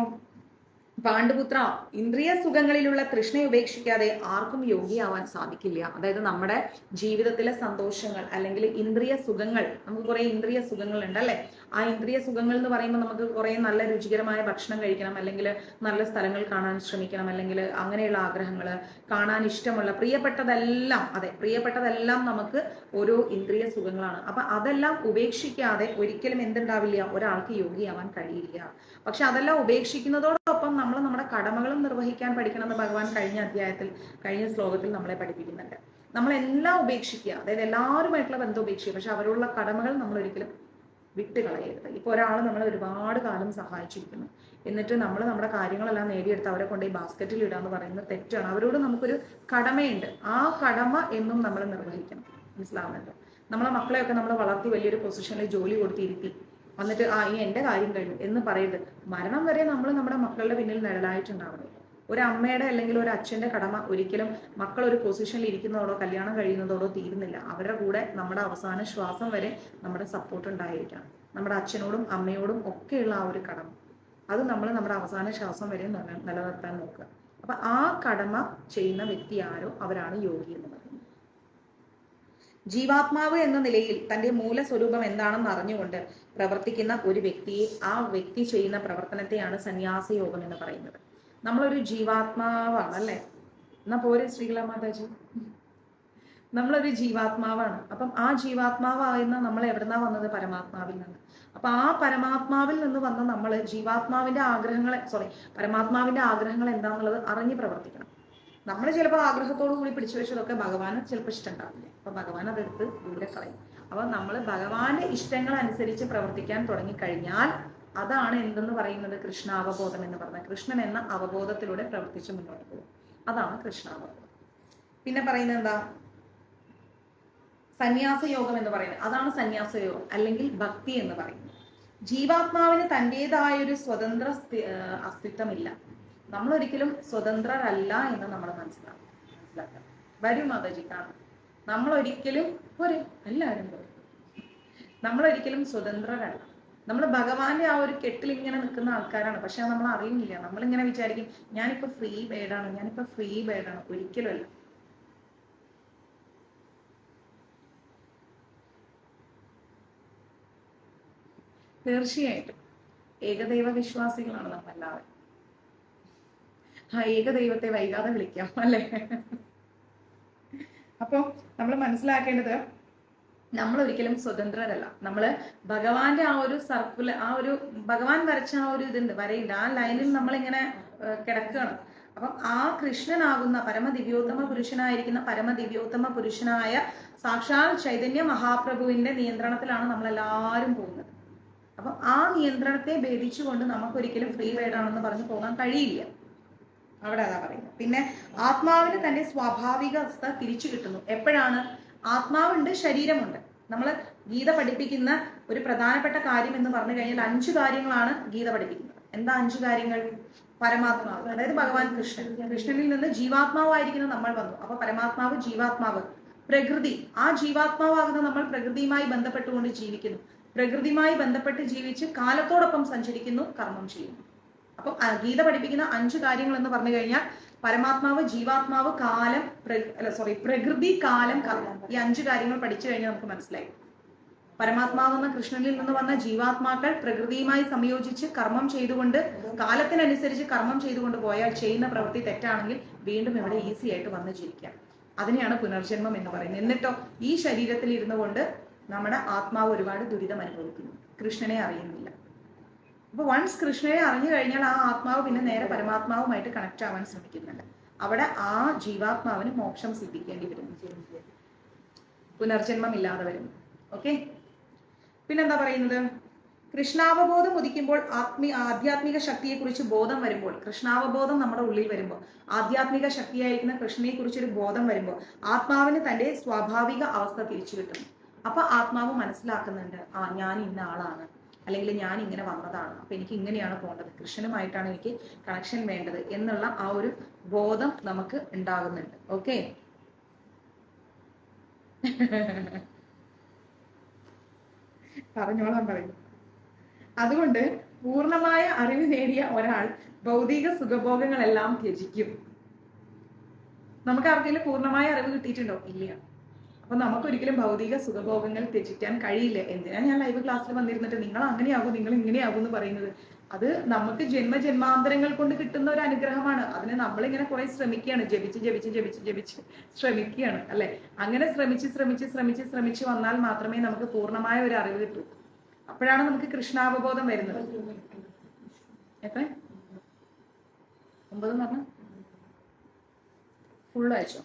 പാണ്ഡുപുത്ര, ഇന്ദ്രിയ സുഖങ്ങളിലുള്ള തൃഷ്ണയെ ഉപേക്ഷിക്കാതെ ആർക്കും യോഗിയാവാൻ സാധിക്കില്ല. അതായത് നമ്മുടെ ജീവിതത്തിലെ സന്തോഷങ്ങൾ അല്ലെങ്കിൽ ഇന്ദ്രിയ സുഖങ്ങൾ, നമുക്ക് കുറെ ഇന്ദ്രിയ സുഖങ്ങൾ ഉണ്ടല്ലേ. ആ ഇന്ദ്രിയ സുഖങ്ങൾ എന്ന് പറയുമ്പോൾ നമുക്ക് കുറെ നല്ല രുചികരമായ ഭക്ഷണം കഴിക്കണം, അല്ലെങ്കിൽ നല്ല സ്ഥലങ്ങൾ കാണാൻ ശ്രമിക്കണം, അല്ലെങ്കിൽ അങ്ങനെയുള്ള ആഗ്രഹങ്ങൾ കാണാൻ ഇഷ്ടമുള്ള പ്രിയപ്പെട്ടതെല്ലാം, അതെ പ്രിയപ്പെട്ടതെല്ലാം നമുക്ക് ഓരോ ഇന്ദ്രിയ സുഖങ്ങളാണ്. അപ്പൊ അതെല്ലാം ഉപേക്ഷിക്കാതെ ഒരിക്കലും എന്തുണ്ടാവില്ല, ഒരാൾക്ക് യോഗിയാവാൻ കഴിയില്ല. പക്ഷെ അതെല്ലാം ഉപേക്ഷിക്കുന്നതോടൊപ്പം നമ്മൾ നമ്മുടെ കടമകളും നിർവഹിക്കാൻ പഠിക്കണമെന്ന് ഭഗവാൻ കഴിഞ്ഞ ശ്ലോകത്തിൽ നമ്മളെ പഠിപ്പിക്കുന്നുണ്ട്. നമ്മളെല്ലാം ഉപേക്ഷിക്കുക, അതായത് എല്ലാവരുമായിട്ടുള്ള ബന്ധം ഉപേക്ഷിക്കുക, പക്ഷെ അവരുള്ള കടമകൾ നമ്മൾ ഒരിക്കലും വിട്ടുകളയരുത്. ഇപ്പൊ ഒരാൾ നമ്മളെ ഒരുപാട് കാലം സഹായിച്ചിരിക്കുന്നു, എന്നിട്ട് നമ്മൾ നമ്മുടെ കാര്യങ്ങളെല്ലാം നേടിയെടുത്ത് അവരെ കൊണ്ട് ഈ ബാസ്ക്കറ്റിൽ ഇടാന്ന് പറയുന്നത് തെറ്റാണ്. അവരോട് നമുക്കൊരു കടമയുണ്ട്, ആ കടമ എന്നും നമ്മൾ നിർവഹിക്കണം. മനസ്സിലാവുന്നുണ്ടോ? നമ്മളെ മക്കളെയൊക്കെ നമ്മൾ വളർത്തി വലിയൊരു പൊസിഷനിൽ ജോലി കൊടുത്തിരുത്തി എന്നിട്ട് ഇനി എൻ്റെ കാര്യം കഴിഞ്ഞു എന്ന് പറയരുത്. മരണം വരെ നമ്മൾ നമ്മുടെ മക്കളുടെ പിന്നിൽ നിഴലായിട്ടുണ്ടാവണം. ഒരു അമ്മയുടെ അല്ലെങ്കിൽ ഒരു അച്ഛൻ്റെ കടമ ഒരിക്കലും മക്കൾ ഒരു പൊസിഷനിൽ ഇരിക്കുന്നതോടോ കല്യാണം കഴിയുന്നതോടോ തീരുന്നില്ല. അവരുടെ കൂടെ നമ്മുടെ അവസാന ശ്വാസം വരെ നമ്മുടെ സപ്പോർട്ട് ഉണ്ടായിരിക്കണം. നമ്മുടെ അച്ഛനോടും അമ്മയോടും ഒക്കെയുള്ള ആ ഒരു കടമ അത് നമ്മൾ നമ്മുടെ അവസാന ശ്വാസം വരെ നിലനിർത്താൻ നോക്കുക. അപ്പൊ ആ കടമ ചെയ്യുന്ന വ്യക്തി ആരോ അവരാണ് യോഗി എന്ന് പറയുന്നത്. ജീവാത്മാവ് എന്ന നിലയിൽ തൻ്റെ മൂലസ്വരൂപം എന്താണെന്ന് അറിഞ്ഞുകൊണ്ട് പ്രവർത്തിക്കുന്ന ഒരു വ്യക്തിയെ, ആ വ്യക്തി ചെയ്യുന്ന പ്രവർത്തനത്തെയാണ് സന്യാസയോഗം എന്ന് പറയുന്നത്. നമ്മളൊരു ജീവാത്മാവാണ് അല്ലേ? എന്നാ പോരെ ശ്രീകലാമാതാജി, നമ്മളൊരു ജീവാത്മാവാണ്. അപ്പം ആ ജീവാത്മാവായിരുന്ന നമ്മൾ എവിടുന്നാ വന്നത്? പരമാത്മാവിൽ നിന്ന്. അപ്പൊ ആ പരമാത്മാവിൽ നിന്ന് വന്ന നമ്മൾ പരമാത്മാവിന്റെ ആഗ്രഹങ്ങൾ എന്താണെന്നുള്ളത് അറിഞ്ഞ് പ്രവർത്തിക്കണം. നമ്മൾ ചിലപ്പോൾ ആഗ്രഹത്തോടു കൂടി പിടിച്ചു വെച്ചതൊക്കെ ഭഗവാന് ചിലപ്പോൾ ഇഷ്ടമുണ്ടാവില്ല. അപ്പൊ ഭഗവാൻ അതെടുത്ത് ദൂരെ കളയും. അപ്പൊ നമ്മൾ ഭഗവാന്റെ ഇഷ്ടങ്ങൾ അനുസരിച്ച് പ്രവർത്തിക്കാൻ തുടങ്ങിക്കഴിഞ്ഞാൽ അതാണ് എന്തെന്ന് പറയുന്നത്? കൃഷ്ണാവബോധം എന്ന് പറഞ്ഞാൽ കൃഷ്ണൻ എന്ന അവബോധത്തിലൂടെ പ്രവർത്തിച്ച് മുന്നോട്ട് പോകും. അതാണ് കൃഷ്ണാവബോധം. പിന്നെ പറയുന്നത് എന്താ? സന്യാസ യോഗം എന്ന് പറയുന്നത് അതാണ് സന്യാസ യോഗം അല്ലെങ്കിൽ ഭക്തി എന്ന് പറയുന്നത്. ജീവാത്മാവിന് തൻ്റെതായ ഒരു സ്വതന്ത്ര അസ്തിത്വമില്ല. നമ്മൾ ഒരിക്കലും സ്വതന്ത്രരല്ല എന്ന് നമ്മൾ മനസ്സിലാക്കാം. വരും മാതാജി കാണാം. നമ്മൾ ഒരിക്കലും എല്ലാവരും പറയും നമ്മളൊരിക്കലും സ്വതന്ത്രരല്ല. നമ്മൾ ഭഗവാന്റെ ആ ഒരു കെട്ടിൽ ഇങ്ങനെ നിൽക്കുന്ന ആൾക്കാരാണ്. പക്ഷെ നമ്മൾ അറിയുന്നില്ല. നമ്മളിങ്ങനെ വിചാരിക്കും ഞാനിപ്പോ ഫ്രീ ബേഡാണ്. ഒരിക്കലുമല്ല. തീർച്ചയായിട്ടും ഏകദൈവ വിശ്വാസികളാണ് നമ്മളെല്ലാവരും. ആ ഏകദൈവത്തെ വൈകാതെ വിളിക്കാം അല്ലേ? അപ്പോൾ നമ്മൾ മനസ്സിലാക്കേണ്ടത് നമ്മൾ ഒരിക്കലും സ്വതന്ത്രരല്ല. നമ്മൾ ഭഗവാന്റെ ആ ഒരു സർക്കിൾ, ആ ഒരു ഭഗവാൻ വരച്ച ആ ഒരു ഇതുണ്ട്, വരയുണ്ട്, ആ ലൈനിൽ നമ്മളിങ്ങനെ കിടക്കുകയാണ്. അപ്പം ആ കൃഷ്ണനാകുന്ന പരമദിവ്യോത്തമ പുരുഷനായ സാക്ഷാൽ ചൈതന്യ മഹാപ്രഭുവിന്റെ നിയന്ത്രണത്തിലാണ് നമ്മളെല്ലാവരും പോകുന്നത്. അപ്പം ആ നിയന്ത്രണത്തെ ഭേദിച്ചുകൊണ്ട് നമുക്കൊരിക്കലും ഫ്രീ ബേഡാണെന്ന് പറഞ്ഞു പോകാൻ കഴിയില്ല. അവിടെ അതാ പറയുന്നത്. പിന്നെ ആത്മാവിന് തന്റെ സ്വാഭാവിക അവസ്ഥ തിരിച്ചു കിട്ടുന്നു. എപ്പോഴാണ്? ആത്മാവുണ്ട്, ശരീരമുണ്ട്. നമ്മൾ ഗീത പഠിപ്പിക്കുന്ന ഒരു പ്രധാനപ്പെട്ട കാര്യം എന്ന് പറഞ്ഞു കഴിഞ്ഞാൽ 5 കാര്യങ്ങളാണ് ഗീത പഠിപ്പിക്കുന്നത്. എന്താ 5 കാര്യങ്ങൾ? പരമാത്മാവ്, അതായത് ഭഗവാൻ കൃഷ്ണനിൽ നിന്ന് ജീവാത്മാവായിരിക്കുന്ന നമ്മൾ വന്നു. അപ്പൊ പരമാത്മാവ്, ജീവാത്മാവ്, പ്രകൃതി. ആ ജീവാത്മാവാകുന്ന നമ്മൾ പ്രകൃതിയുമായി ബന്ധപ്പെട്ടുകൊണ്ട് ജീവിക്കുന്നു. പ്രകൃതിയുമായി ബന്ധപ്പെട്ട് ജീവിച്ച് കാലത്തോടൊപ്പം സഞ്ചരിക്കുന്നു, കർമ്മം ചെയ്യുന്നു. അപ്പൊ ഗീത പഠിപ്പിക്കുന്ന 5 കാര്യങ്ങൾ എന്ന് പറഞ്ഞു കഴിഞ്ഞാൽ പരമാത്മാവ്, ജീവാത്മാവ്, പ്രകൃതി, കാലം, കർമ്മം. ഈ 5 കാര്യങ്ങൾ പഠിച്ചു കഴിഞ്ഞാൽ നമുക്ക് മനസ്സിലായി. പരമാത്മാവെന്ന കൃഷ്ണനിൽ നിന്ന് വന്ന ജീവാത്മാക്കൾ പ്രകൃതിയുമായി സംയോജിച്ച് കർമ്മം ചെയ്തുകൊണ്ട് കാലത്തിനനുസരിച്ച് കർമ്മം ചെയ്തുകൊണ്ട് പോയാൽ ചെയ്യുന്ന പ്രവൃത്തി തെറ്റാണെങ്കിൽ വീണ്ടും ഇവിടെ ഈസി ആയിട്ട് വന്ന് ജീവിക്കാം. അതിനെയാണ് പുനർജന്മം എന്ന് പറയുന്നത്. എന്നിട്ടോ ഈ ശരീരത്തിൽ ഇരുന്നു കൊണ്ട് നമ്മുടെ ആത്മാവ് ഒരുപാട് ദുരിതം അനുഭവിക്കുന്നു, കൃഷ്ണനെ അറിയുന്നില്ല. അപ്പൊ വൺസ് കൃഷ്ണനെ അറിഞ്ഞു കഴിഞ്ഞാൽ ആ ആത്മാവ് പിന്നെ നേരെ പരമാത്മാവുമായിട്ട് കണക്ട് ആവാൻ ശ്രമിക്കുന്നുണ്ട്. അവിടെ ആ ജീവാത്മാവിന് മോക്ഷം സിദ്ധിക്കേണ്ടി വരുന്നു, പുനർജന്മം ഇല്ലാതെ വരുന്നു. ഓക്കെ, പിന്നെന്താ പറയുന്നത്? കൃഷ്ണാവബോധം ഉദിക്കുമ്പോൾ ആധ്യാത്മിക ശക്തിയെ കുറിച്ച് ബോധം വരുമ്പോൾ, കൃഷ്ണാവബോധം നമ്മുടെ ഉള്ളിൽ വരുമ്പോൾ, ആധ്യാത്മിക ശക്തിയായിരിക്കുന്ന കൃഷ്ണനെ കുറിച്ചൊരു ബോധം വരുമ്പോൾ ആത്മാവിന് തന്റെ സ്വാഭാവിക അവസ്ഥ തിരിച്ചു കിട്ടുന്നു. അപ്പൊ ആത്മാവ് മനസ്സിലാക്കുന്നുണ്ട്, ഞാൻ ഇന്ന ആളാണ്, അല്ലെങ്കിൽ ഞാൻ ഇങ്ങനെ വന്നതാണ്, അപ്പൊ എനിക്ക് ഇങ്ങനെയാണ് പോകേണ്ടത്, കൃഷ്ണനുമായിട്ടാണ് എനിക്ക് കണക്ഷൻ വേണ്ടത് എന്നുള്ള ആ ഒരു ബോധം നമുക്ക് ഉണ്ടാകുന്നുണ്ട്. ഓക്കെ, പറഞ്ഞോളാൻ പറയും. അതുകൊണ്ട് പൂർണ്ണമായ അറിവ് നേടിയ ഒരാൾ ഭൗതിക സുഖഭോഗങ്ങളെല്ലാം ത്യജിക്കും. നമുക്ക് ആർക്കെങ്കിലും പൂർണ്ണമായ അറിവ് കിട്ടിയിട്ടുണ്ടോ? ഇല്ല. അപ്പൊ നമുക്കൊരിക്കലും ഭൗതിക സുഖഭോഗങ്ങൾ ത്യജിക്കാൻ കഴിയില്ല. എന്തിനാ ഞാൻ ലൈവ് ക്ലാസ്സിൽ വന്നിരുന്നിട്ട് നിങ്ങൾ അങ്ങനെയാകും, നിങ്ങൾ ഇങ്ങനെയാകും എന്ന് പറയുന്നത്? അത് നമുക്ക് ജന്മജന്മാന്തരങ്ങൾ കൊണ്ട് കിട്ടുന്ന ഒരു അനുഗ്രഹമാണ്. അതിന് നമ്മളിങ്ങനെ കുറെ ശ്രമിക്കുകയാണ്, ജപിച്ച് ശ്രമിക്കുകയാണ് അല്ലെ? അങ്ങനെ ശ്രമിച്ച് വന്നാൽ മാത്രമേ നമുക്ക് പൂർണ്ണമായ ഒരു അറിവ് കിട്ടൂ. അപ്പോഴാണ് നമുക്ക് കൃഷ്ണാവബോധം വരുന്നത്. എത്ര 9 പറഞ്ഞ ഫുള്ള് അയച്ചോ?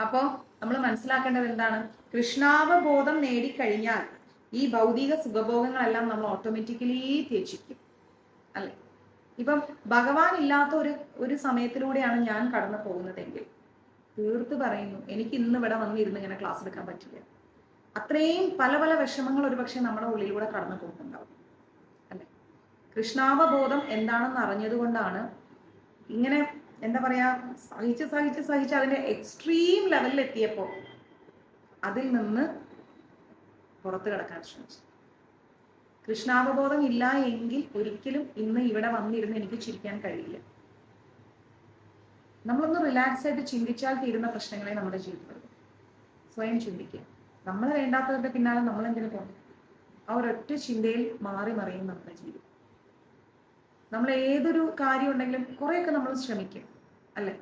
അപ്പോ നമ്മൾ മനസ്സിലാക്കേണ്ടത് എന്താണ്? കൃഷ്ണാവബോധം നേടിക്കഴിഞ്ഞാൽ ഈ ഭൗതിക സുഖഭോഗങ്ങളെല്ലാം നമ്മൾ ഓട്ടോമാറ്റിക്കലി ത്യജിക്കും അല്ലെ? ഇപ്പം ഭഗവാൻ ഇല്ലാത്ത ഒരു സമയത്തിലൂടെയാണ് ഞാൻ കടന്നു പോകുന്നതെങ്കിൽ തീർത്ത് പറയുന്നു, എനിക്ക് ഇന്ന് ഇവിടെ വന്നിരുന്ന് ഇങ്ങനെ ക്ലാസ് എടുക്കാൻ പറ്റില്ല. അത്രയും പല വിഷമങ്ങൾ ഒരുപക്ഷെ നമ്മുടെ ഉള്ളിലൂടെ കടന്നു പോകുന്നുണ്ടാവും അല്ലെ? കൃഷ്ണാവബോധം എന്താണെന്ന് അറിഞ്ഞതുകൊണ്ടാണ് ഇങ്ങനെ എന്താ പറയാ, സഹിച്ച് അതിന്റെ എക്സ്ട്രീം ലെവലിൽ എത്തിയപ്പോൾ അതിൽ നിന്ന് പുറത്തു കിടക്കാൻ ശ്രമിച്ചു. കൃഷ്ണാവബോധം ഇല്ല എങ്കിൽ ഒരിക്കലും ഇന്ന് ഇവിടെ വന്നിരുന്ന് എനിക്ക് ചിരിക്കാൻ കഴിയില്ല. നമ്മളൊന്ന് റിലാക്സ് ആയിട്ട് ചിന്തിച്ചാൽ തീരുന്ന പ്രശ്നങ്ങളെ നമ്മുടെ ജീവിതത്തിൽ സ്വയം ചിന്തിക്കുക. നമ്മൾ വേണ്ടാത്തവരുടെ പിന്നാലെ നമ്മൾ എന്തിനു പോകും? ആ ഒരൊറ്റ ചിന്തയിൽ മാറി മറിയും നമ്മുടെ ജീവിതം. നമ്മൾ ഏതൊരു കാര്യം ഉണ്ടെങ്കിലും കുറെയൊക്കെ നമ്മൾ ശ്രമിക്കും അല്ലെ?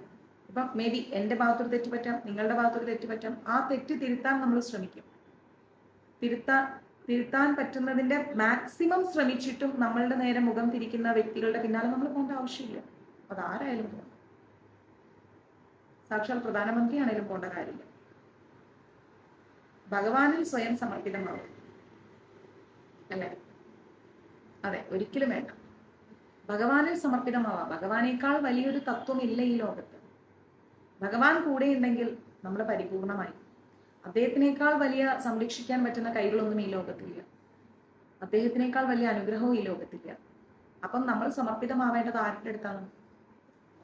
ഇപ്പം മേ ബി എൻ്റെ ഭാഗത്തൊരു തെറ്റ് പറ്റാം, നിങ്ങളുടെ ഭാഗത്തൊരു തെറ്റ് പറ്റാം. ആ തെറ്റ് തിരുത്താൻ നമ്മൾ ശ്രമിക്കും. തിരുത്താൻ പറ്റുന്നതിന്റെ മാക്സിമം ശ്രമിച്ചിട്ടും നമ്മളുടെ നേരെ മുഖം തിരിക്കുന്ന വ്യക്തികളുടെ പിന്നാലെ നമ്മൾ പോകേണ്ട ആവശ്യമില്ല. അതാരായാലും പോകണം. സാക്ഷാൽ പ്രധാനമന്ത്രി ആണെങ്കിലും പോകേണ്ട കാര്യമില്ല. ഭഗവാനിൽ സ്വയം സമർപ്പിതമാവും അല്ലെ? അതെ, ഒരിക്കലും വേണ്ട. ഭഗവാനിൽ സമർപ്പിതമാവാം. ഭഗവാനേക്കാൾ വലിയൊരു തത്വം ഇല്ല ഈ ലോകത്ത്. ഭഗവാൻ കൂടെ ഉണ്ടെങ്കിൽ നമ്മൾ പരിപൂർണമായി. അദ്ദേഹത്തിനേക്കാൾ വലിയ സംരക്ഷിക്കാൻ പറ്റുന്ന കൈകളൊന്നും ഈ ലോകത്തില്ല. അദ്ദേഹത്തിനേക്കാൾ വലിയ അനുഗ്രഹവും ഈ ലോകത്തില്ല. അപ്പം നമ്മൾ സമർപ്പിതമാവേണ്ടത് ആരുടെ അടുത്താണ്?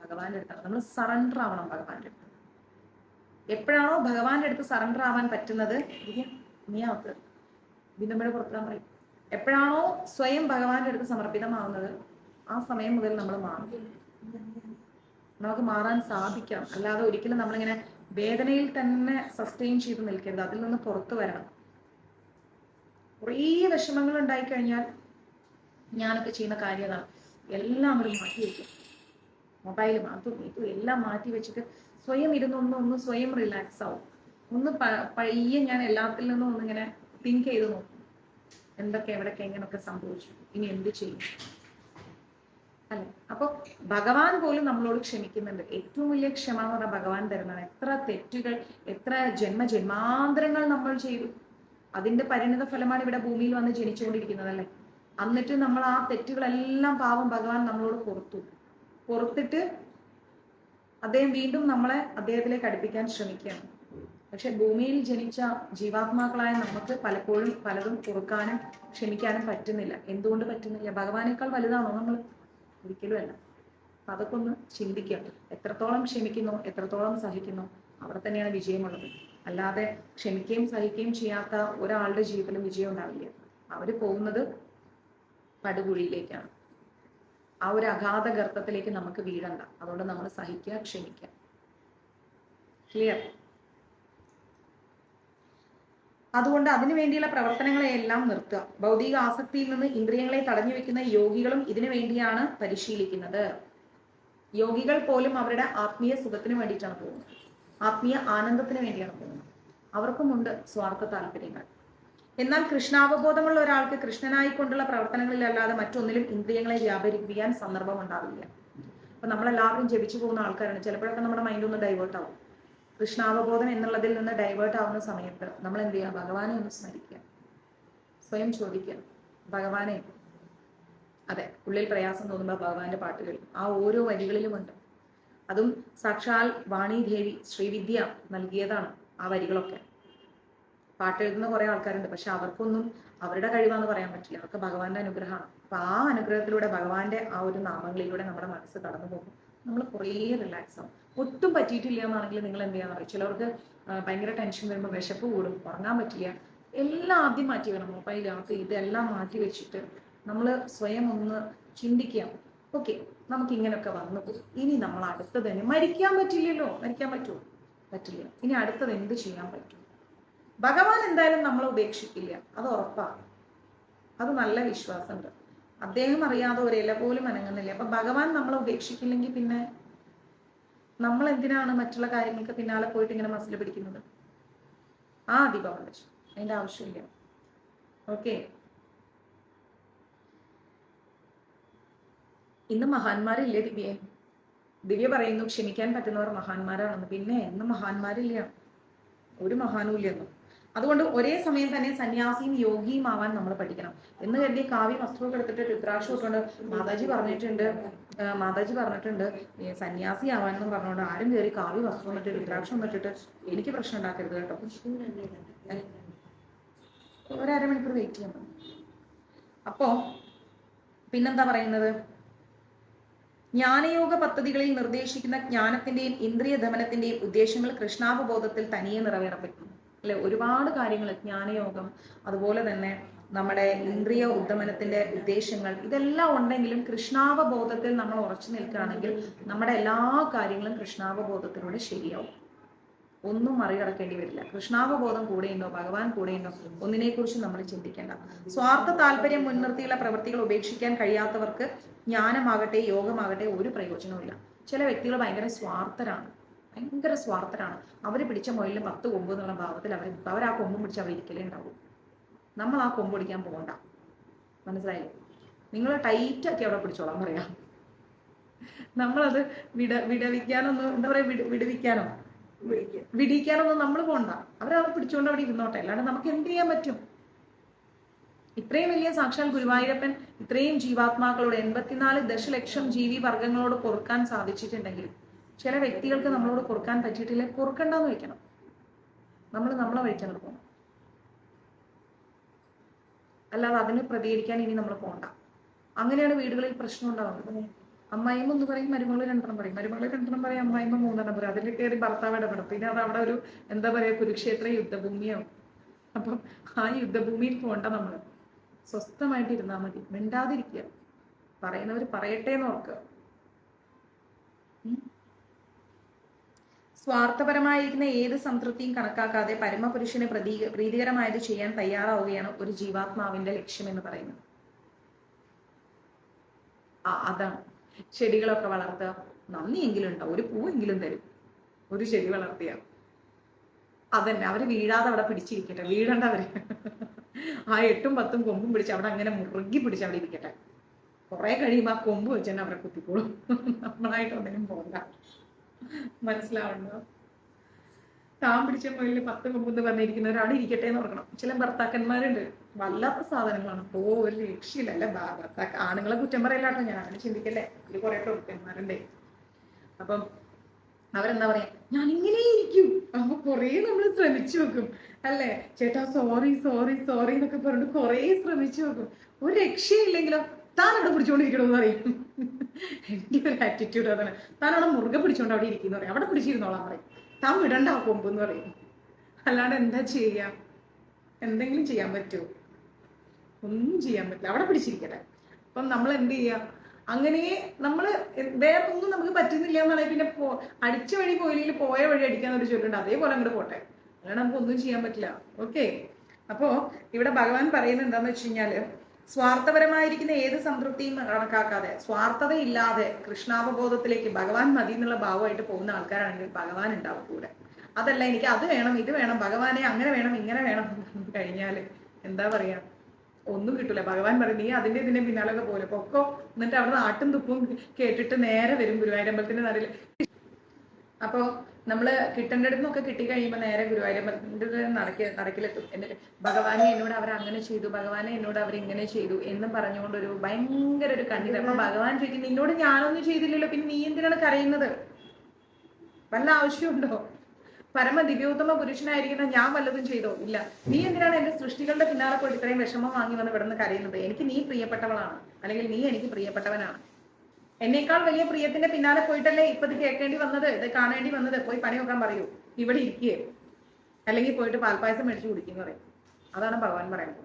ഭഗവാന്റെ അടുത്താണ്. നമ്മൾ സറണ്ടർ ആവണം ഭഗവാന്റെ അടുത്ത്. എപ്പോഴാണോ ഭഗവാന്റെ അടുത്ത് സറണ്ടർ ആവാൻ പറ്റുന്നത്, നീ അവർക്ക് ബിന്ദുമ്മയുടെ പുറത്താൻ പറയും, എപ്പോഴാണോ സ്വയം ഭഗവാന്റെ അടുത്ത് സമർപ്പിതമാവുന്നത്, ആ സമയം മുതൽ നമ്മൾ മാറും. നമുക്ക് മാറാൻ സാധിക്കാം. അല്ലാതെ ഒരിക്കലും നമ്മളിങ്ങനെ വേദനയിൽ തന്നെ സസ്റ്റെയിൻ ചെയ്ത് നിൽക്കരുത്. അതിൽ നിന്ന് പുറത്തു വരണം. കുറേ വിഷമങ്ങൾ ഉണ്ടായിക്കഴിഞ്ഞാൽ ഞാനൊക്കെ ചെയ്യുന്ന കാര്യം അതാണ്, എല്ലാം ഒരു മാറ്റി വയ്ക്കും. മൊബൈലും അതും ഇതും എല്ലാം മാറ്റി വെച്ചിട്ട് സ്വയം ഇരുന്നൊന്ന് സ്വയം റിലാക്സ് ആവും. ഒന്ന് പയ്യെ ഞാൻ എല്ലാത്തിൽ നിന്നും ഒന്നിങ്ങനെ തിങ്ക് ചെയ്ത് നോക്കും, എന്തൊക്കെ എവിടെയൊക്കെ എങ്ങനെയൊക്കെ സംഭവിച്ചു, ഇനി എന്ത് ചെയ്യും അല്ലെ. അപ്പൊ ഭഗവാൻ പോലും നമ്മളോട് ക്ഷമിക്കുന്നുണ്ട്. ഏറ്റവും വലിയ ക്ഷമ എന്ന് പറഞ്ഞാൽ ഭഗവാൻ തരുന്നതാണ്. എത്ര തെറ്റുകൾ, എത്ര ജന്മജന്മാന്തരങ്ങൾ നമ്മൾ ചെയ്തു, അതിന്റെ പരിണിത ഫലമാണ് ഇവിടെ ഭൂമിയിൽ വന്ന് ജനിച്ചുകൊണ്ടിരിക്കുന്നത് അല്ലെ. എന്നിട്ട് നമ്മൾ ആ തെറ്റുകളെല്ലാം പാവം ഭഗവാൻ നമ്മളോട് പുറത്തിട്ട് അദ്ദേഹം വീണ്ടും നമ്മളെ അദ്ദേഹത്തിലേക്ക് അടുപ്പിക്കാൻ ശ്രമിക്കുകയാണ്. പക്ഷെ ഭൂമിയിൽ ജനിച്ച ജീവാത്മാക്കളായ നമുക്ക് പലപ്പോഴും പലതും പൊറുക്കാനും ക്ഷമിക്കാനും പറ്റുന്നില്ല. എന്തുകൊണ്ട് പറ്റുന്നില്ല? ഭഗവാനേക്കാൾ വലുതാണോ നമ്മൾ? ഒരിക്കലും അല്ല. അപ്പൊ അതൊക്കെ ഒന്ന് ചിന്തിക്കുക. എത്രത്തോളം ക്ഷമിക്കുന്നോ, എത്രത്തോളം സഹിക്കുന്നോ, അവിടെ തന്നെയാണ് വിജയമുള്ളത്. അല്ലാതെ ക്ഷമിക്കുകയും സഹിക്കുകയും ചെയ്യാത്ത ഒരാളുടെ ജീവിതത്തിലും വിജയം ഉണ്ടാവില്ല. അവര് പോകുന്നത് പടുകുഴിയിലേക്കാണ്. ആ ഒരു അഗാധ ഗർത്തത്തിലേക്ക് നമുക്ക് വീഴണ്ട. അതുകൊണ്ട് നമ്മൾ സഹിക്കുക, ക്ഷമിക്കുക. ക്ലിയർ? അതുകൊണ്ട് അതിനു വേണ്ടിയുള്ള പ്രവർത്തനങ്ങളെയെല്ലാം നിർത്തുക. ഭൗതിക ആസക്തിയിൽ നിന്ന് ഇന്ദ്രിയങ്ങളെ തടഞ്ഞു വെക്കുന്ന യോഗികളും ഇതിനു വേണ്ടിയാണ് പരിശീലിക്കുന്നത്. യോഗികൾ പോലും അവരുടെ ആത്മീയ സുഖത്തിന് വേണ്ടിയിട്ടാണ് പോകുന്നത്, ആത്മീയ ആനന്ദത്തിന് വേണ്ടിയാണ് പോകുന്നത്. അവർക്കുമുണ്ട് സ്വാർത്ഥ താല്പര്യങ്ങൾ. എന്നാൽ കൃഷ്ണാവബോധമുള്ള ഒരാൾക്ക് കൃഷ്ണനായിക്കൊണ്ടുള്ള പ്രവർത്തനങ്ങളിലല്ലാതെ മറ്റൊന്നിലും ഇന്ദ്രിയങ്ങളെ വ്യാപരിപ്പിക്കാൻ സന്ദർഭം ഉണ്ടാവില്ല. അപ്പൊ നമ്മളെല്ലാവരും ജപിച്ചു പോകുന്ന ആൾക്കാരാണ്. ചിലപ്പോഴൊക്കെ നമ്മുടെ മൈൻഡ് ഒന്ന് ഡൈവേർട്ട് ആവും. കൃഷ്ണാവബോധം എന്നുള്ളതിൽ നിന്ന് ഡൈവേർട്ട് ആവുന്ന സമയത്ത് നമ്മൾ എന്ത് ചെയ്യുക? ഭഗവാനെ ഒന്ന് സ്മരിക്കുക, സ്വയം ചോദിക്കുക, ഭഗവാനെ, അതെ, ഉള്ളിൽ പ്രയാസം തോന്നുമ്പോൾ ഭഗവാന്റെ പാട്ടുകൾ ആ ഓരോ വരികളിലുമുണ്ട്. അതും സാക്ഷാൽ വാണിദേവി ശ്രീവിദ്യ നൽകിയതാണ് ആ വരികളൊക്കെ. പാട്ടെഴുതുന്ന കുറെ ആൾക്കാരുണ്ട്, പക്ഷെ അവർക്കൊന്നും അവരുടെ കഴിവാന്ന് പറയാൻ പറ്റില്ല. അവർക്ക് ഭഗവാന്റെ അനുഗ്രഹമാണ്. അപ്പൊ ആ അനുഗ്രഹത്തിലൂടെ ഭഗവാന്റെ ആ ഒരു നാമങ്ങളിലൂടെ നമ്മുടെ മനസ്സ് കടന്നു പോകും. നമ്മൾ കുറേ റിലാക്സ് ആവും. ഒട്ടും പറ്റിയിട്ടില്ല എന്നാണെങ്കിൽ നിങ്ങൾ എന്ത് ചെയ്യാന്ന് പറയും. ചിലവർക്ക് ഭയങ്കര ടെൻഷൻ വരുമ്പോൾ വിശപ്പ് കൂടും, ഉറങ്ങാൻ പറ്റില്ല. എല്ലാം ആദ്യം മാറ്റി വേണം. മൊബൈലകത്ത് ഇതെല്ലാം മാറ്റി വെച്ചിട്ട് നമ്മൾ സ്വയം ഒന്ന് ചിന്തിക്കാം. ഓക്കെ, നമുക്ക് ഇങ്ങനെയൊക്കെ വന്നു പോകും. ഇനി നമ്മൾ അടുത്തത് തന്നെ, മരിക്കാൻ പറ്റില്ലല്ലോ, മരിക്കാൻ പറ്റുമോ? പറ്റില്ല. ഇനി അടുത്തത് എന്ത് ചെയ്യാൻ പറ്റും? ഭഗവാൻ എന്തായാലും നമ്മളെ ഉപേക്ഷിക്കില്ല, അത് ഉറപ്പാണ്. അത് നല്ല വിശ്വാസമുണ്ട്. അദ്ദേഹം അറിയാതെ ഒരു ഇല പോലും അനങ്ങുന്നില്ല. അപ്പൊ ഭഗവാൻ നമ്മളെ ഉപേക്ഷിക്കില്ലെങ്കിൽ പിന്നെ നമ്മൾ എന്തിനാണ് മറ്റുള്ള കാര്യങ്ങൾക്ക് പിന്നാലെ പോയിട്ട് ഇങ്ങനെ മസിൽ പിടിക്കുന്നത്? ആ ദീപാവലി അതിന്റെ ആവശ്യമില്ല. ഓക്കെ, ഇന്ന് മഹാന്മാരില്ലേ ദിവ്യ പറയുന്നു ക്ഷമിക്കാൻ പറ്റുന്നവർ മഹാന്മാരാണെന്ന്. പിന്നെ ഇന്ന് മഹാന്മാരില്ല, ഒരു മഹാനും ഇല്ലെന്നും. അതുകൊണ്ട് ഒരേ സമയം തന്നെ സന്യാസിയും യോഗിയും ആവാൻ നമ്മൾ പഠിക്കണം. എന്ന് കരുതി കാവ്യ വസ്ത്രമൊക്കെ എടുത്തിട്ട് രുദ്രാക്ഷം ഇട്ടുകൊണ്ട് മാതാജി പറഞ്ഞിട്ടുണ്ട് സന്യാസി ആവാനെന്ന് പറഞ്ഞുകൊണ്ട് ആരും കയറി കാവ്യ വസ്ത്രം ഇട്ടിട്ട് രുദ്രാക്ഷം ഇട്ടിട്ട് എനിക്ക് പ്രശ്നം ഉണ്ടാക്കരുത് കേട്ടോ. ഒരു അരമണിക്കൂർ വെയിറ്റ് ചെയ്യാൻ പറഞ്ഞു. അപ്പോ പിന്നെന്താ പറയുന്നത്? ജ്ഞാനയോഗ പദ്ധതികളിൽ നിർദ്ദേശിക്കുന്ന ജ്ഞാനത്തിന്റെയും ഇന്ദ്രിയ ദമനത്തിന്റെയും ഉദ്ദേശങ്ങൾ കൃഷ്ണാവബോധത്തിൽ തനിയെ നിറവേറപ്പെടുന്നു അല്ലെ. ഒരുപാട് കാര്യങ്ങൾ, ജ്ഞാനയോഗം, അതുപോലെ തന്നെ നമ്മുടെ ഇന്ദ്രിയ ഉദ്ദമനത്തിന്റെ ഉദ്ദേശങ്ങൾ, ഇതെല്ലാം ഉണ്ടെങ്കിലും കൃഷ്ണാവബോധത്തിൽ നമ്മൾ ഉറച്ചു നിൽക്കുകയാണെങ്കിൽ നമ്മുടെ എല്ലാ കാര്യങ്ങളും കൃഷ്ണാവബോധത്തിലൂടെ ശരിയാവും. ഒന്നും മറികടക്കേണ്ടി വരില്ല. കൃഷ്ണാവബോധം കൂടെയുണ്ടോ, ഭഗവാൻ കൂടെയുണ്ടോ, ഒന്നിനെക്കുറിച്ച് നമ്മൾ ചിന്തിക്കേണ്ട. സ്വാർത്ഥ താല്പര്യം മുൻനിർത്തിയുള്ള പ്രവൃത്തികൾ ഉപേക്ഷിക്കാൻ കഴിയാത്തവർക്ക് ജ്ഞാനമാകട്ടെ യോഗമാകട്ടെ ഒരു പ്രയോജനവുമില്ല. ചില വ്യക്തികൾ ഭയങ്കര സ്വാർത്ഥരാണ്. അവർ പിടിച്ച മുയലിന് 10 കൊമ്പ് എന്നുള്ള ഭാവത്തിൽ അവർ ആ കൊമ്പും പിടിച്ച് അവർ ഇരിക്കലേ ഉണ്ടാവും. നമ്മൾ ആ കൊമ്പ് പിടിക്കാൻ പോകണ്ട, മനസ്സിലായില്ലേ? നിങ്ങൾ ടൈറ്റാക്കി അവിടെ പിടിച്ചോളാം പറയാം. നമ്മളത് വിടവിക്കാനൊന്നും എന്താ പറയാ, വിടിക്കാനൊന്നും നമ്മൾ പോകണ്ട. അവരത് പിടിച്ചുകൊണ്ട് അവിടെ ഇരുന്നോട്ടെ. അല്ലാണ്ട് നമുക്ക് എന്ത് ചെയ്യാൻ പറ്റും? ഇത്രയും വലിയ സാക്ഷാൽ ഗുരുവായൂരപ്പൻ ഇത്രയും ജീവാത്മാക്കളോട് 84 ദശലക്ഷം ജീവി വർഗങ്ങളോട് പൊറുക്കാൻ സാധിച്ചിട്ടുണ്ടെങ്കിൽ ചില വ്യക്തികൾക്ക് നമ്മളോട് പൊറുക്കാൻ പറ്റിയിട്ടില്ല, പൊറുക്കണ്ടെന്ന് വെക്കണം. നമ്മൾ നമ്മളെ വഴിക്കാൻ പോകണം, അല്ലാതെ അതിന് പ്രതികരിക്കാൻ ഇനി നമ്മൾ പോകണ്ട. അങ്ങനെയാണ് വീടുകളിൽ പ്രശ്നം ഉണ്ടാവുന്നത്. അമ്മായിമ്മ ഒന്ന് പറയും, മരുമകൾ രണ്ടെണ്ണം പറയും, മരുമകൾ രണ്ടെണ്ണം പറയും, അമ്മായിമ്മ മൂന്നെണ്ണം പറയും. അതിൽ കയറി ഭർത്താവ് ഇടപെടും. പിന്നെ അത് അവിടെ ഒരു എന്താ പറയാ, കുരുക്ഷേത്ര യുദ്ധഭൂമിയാവും. അപ്പം ആ യുദ്ധഭൂമിയിൽ പോകണ്ട. നമ്മൾ സ്വസ്ഥമായിട്ട് ഇരുന്നാൽ മതി, മിണ്ടാതിരിക്കുക, പറയുന്നവർ പറയട്ടെ എന്ന് ഓർക്കുക. സ്വാർത്ഥപരമായിരിക്കുന്ന ഏത് സംതൃപ്തിയും കണക്കാക്കാതെ പരമപുരുഷന് പ്രീതികരമായത് ചെയ്യാൻ തയ്യാറാവുകയാണ് ഒരു ജീവാത്മാവിന്റെ ലക്ഷ്യം എന്ന് പറയുന്നത്. അതാണ്. ചെടികളൊക്കെ വളർത്തുക, നന്ദിയെങ്കിലും ഉണ്ടാവും, ഒരു പൂവെങ്കിലും തരും. ഒരു ചെടി വളർത്തിയ അതന്നെ, അവര് വീഴാതെ അവിടെ പിടിച്ചിരിക്കട്ടെ, വീഴണ്ടവര് ആ 8ഉം 10ഉം കൊമ്പും പിടിച്ച് അവിടെ അങ്ങനെ മുറുകി പിടിച്ച് അവിടെ ഇരിക്കട്ടെ. കുറെ കഴിയുമ്പോൾ ആ കൊമ്പ് വെച്ച് തന്നെ അവരെ കുത്തിക്കോളും. നമ്മളായിട്ട് ഒന്നിനും പോകണ്ട. മനസ്സിലാവുണ്ടോ? താൻ പിടിച്ച മുകളിൽ 10 കൊമ്പെന്ന് പറഞ്ഞിരിക്കുന്നവർ അവിടെ ഇരിക്കട്ടെ എന്ന് ഓർക്കണം. ചില ഭർത്താക്കന്മാരുണ്ട്, വല്ലാത്ത സാധനങ്ങളാണ്. ഒരു രക്ഷയില്ല അല്ലെ. ആണുങ്ങളെ കുറ്റം പറയില്ലാട്ടോ, ഞാൻ അങ്ങനെ ചിന്തിക്കല്ലേ. ഇത് കുറെ ഭർത്താക്കന്മാരുണ്ടേ. അപ്പം അവരെന്താ പറയാ, ഞാൻ ഇങ്ങനെ ഇരിക്കും. അപ്പൊ കൊറേ നമ്മൾ ശ്രമിച്ചു നോക്കും അല്ലേ, ചേട്ടാ സോറി സോറി സോറി എന്നൊക്കെ പറഞ്ഞിട്ട് കൊറേ ശ്രമിച്ചു നോക്കും. ഒരു രക്ഷയില്ലെങ്കിലോ താൻ അവിടെ പിടിച്ചോണ്ടിരിക്കണമെന്ന് പറയും. എന്റെ ഒരു ആറ്റിറ്റ്യൂഡ് അതാണ്. താൻ അവിടെ മുറുകെ പിടിച്ചോണ്ട് അവിടെ ഇരിക്കുന്ന പറയും, അവിടെ പിടിച്ചിരുന്നോളാം പറയും. താൻ വിടണ്ട ആ കൊമ്പ് എന്ന് പറയും. അല്ലാണ്ട് എന്താ ചെയ്യാം? എന്തെങ്കിലും ചെയ്യാൻ പറ്റുമോ? ഒന്നും ചെയ്യാൻ പറ്റില്ല, അവിടെ പിടിച്ചിരിക്കട്ടെ. അപ്പം നമ്മൾ എന്ത് ചെയ്യാം? അങ്ങനെ നമ്മൾ വേറെ ഒന്നും നമുക്ക് പറ്റുന്നില്ല എന്നാണെങ്കിൽ പിന്നെ അടിച്ച വഴി പോയില്ലെങ്കിൽ പോയ വഴി അടിക്കാന്നൊരു ചൊല്ലുണ്ട്. അതേപോലെ അങ്ങോട്ട് പോട്ടെ, അങ്ങനെ നമുക്ക് ഒന്നും ചെയ്യാൻ പറ്റില്ല. ഓക്കെ. അപ്പോ ഇവിടെ ഭഗവാൻ പറയുന്നത് എന്താന്ന് വെച്ച് കഴിഞ്ഞാല്, സ്വാർത്ഥപരമായിരിക്കുന്ന ഏത് സംതൃപ്തിയും കണക്കാക്കാതെ, സ്വാർത്ഥതയില്ലാതെ കൃഷ്ണാവബോധത്തിലേക്ക് ഭഗവാൻ മതി എന്നുള്ള ഭാവമായിട്ട് പോകുന്ന ആൾക്കാരാണെങ്കിൽ ഭഗവാൻ ഉണ്ടാവും കൂടെ. അതല്ല എനിക്ക് അത് വേണം ഇത് വേണം, ഭഗവാനെ അങ്ങനെ വേണം ഇങ്ങനെ വേണം കഴിഞ്ഞാല് എന്താ പറയാ, ഒന്നും കിട്ടൂല. ഭഗവാൻ പറയും, നീ അതിന്റെ ഇതിന്റെ പിന്നാലൊക്കെ പോലെ പൊക്കോ. എന്നിട്ട് അവിടെ നാട്ടും തുപ്പും കേട്ടിട്ട് നേരെ വരും ഗുരുവായൂരമ്പലത്തിന്റെ നടയിൽ. അപ്പോ നമ്മള് കിട്ടേണ്ടടുത്ത് നിന്നൊക്കെ കിട്ടിക്കഴിയുമ്പോൾ നേരെ ഗുരുവായൂരമ്പലത്തിന്റെ നടക്കിലെത്തും. എന്നിട്ട് ഭഗവാനെ എന്നോട് അവരങ്ങനെ ചെയ്തു, ഭഗവാനെ എന്നോട് അവരിങ്ങനെ ചെയ്തു എന്നും പറഞ്ഞുകൊണ്ട് ഒരു ഭയങ്കര ഒരു കണ്ണീര്. അപ്പൊ ഭഗവാൻ ചോദിക്കും, നിന്നോട് ഞാനൊന്നും ചെയ്തില്ലല്ലോ, പിന്നെ നീ എന്തിനാണ് കരയുന്നത്? വല്ല ആവശ്യമുണ്ടോ? പരമ ദിവ്യോത്തമ പുരുഷനായിരിക്കുന്ന ഞാൻ വല്ലതും ചെയ്തോ? ഇല്ല. നീ എന്തിനാണ് എന്റെ സൃഷ്ടികളുടെ പിന്നാലെ പോയിട്ട് ഇത്രയും വിഷമം വാങ്ങി വന്ന് ഇവിടെ നിന്ന് കരയുന്നത്? എനിക്ക് നീ പ്രിയപ്പെട്ടവളാണ്, അല്ലെങ്കിൽ നീ എനിക്ക് പ്രിയപ്പെട്ടവനാണ്. എന്നേക്കാൾ വലിയ പ്രിയത്തിന്റെ പിന്നാലെ പോയിട്ടല്ലേ ഇപ്പൊ ഇത് കേൾക്കേണ്ടി വന്നത്, ഇത് കാണേണ്ടി വന്നത്. പോയി പണി നോക്കാൻ പറയൂ, ഇവിടെ ഇരിക്കേ, അല്ലെങ്കിൽ പോയിട്ട് പാൽപ്പായസം മേടിച്ചു കുടിക്കുന്നു പറയും. അതാണ് ഭഗവാൻ പറയുന്നത്.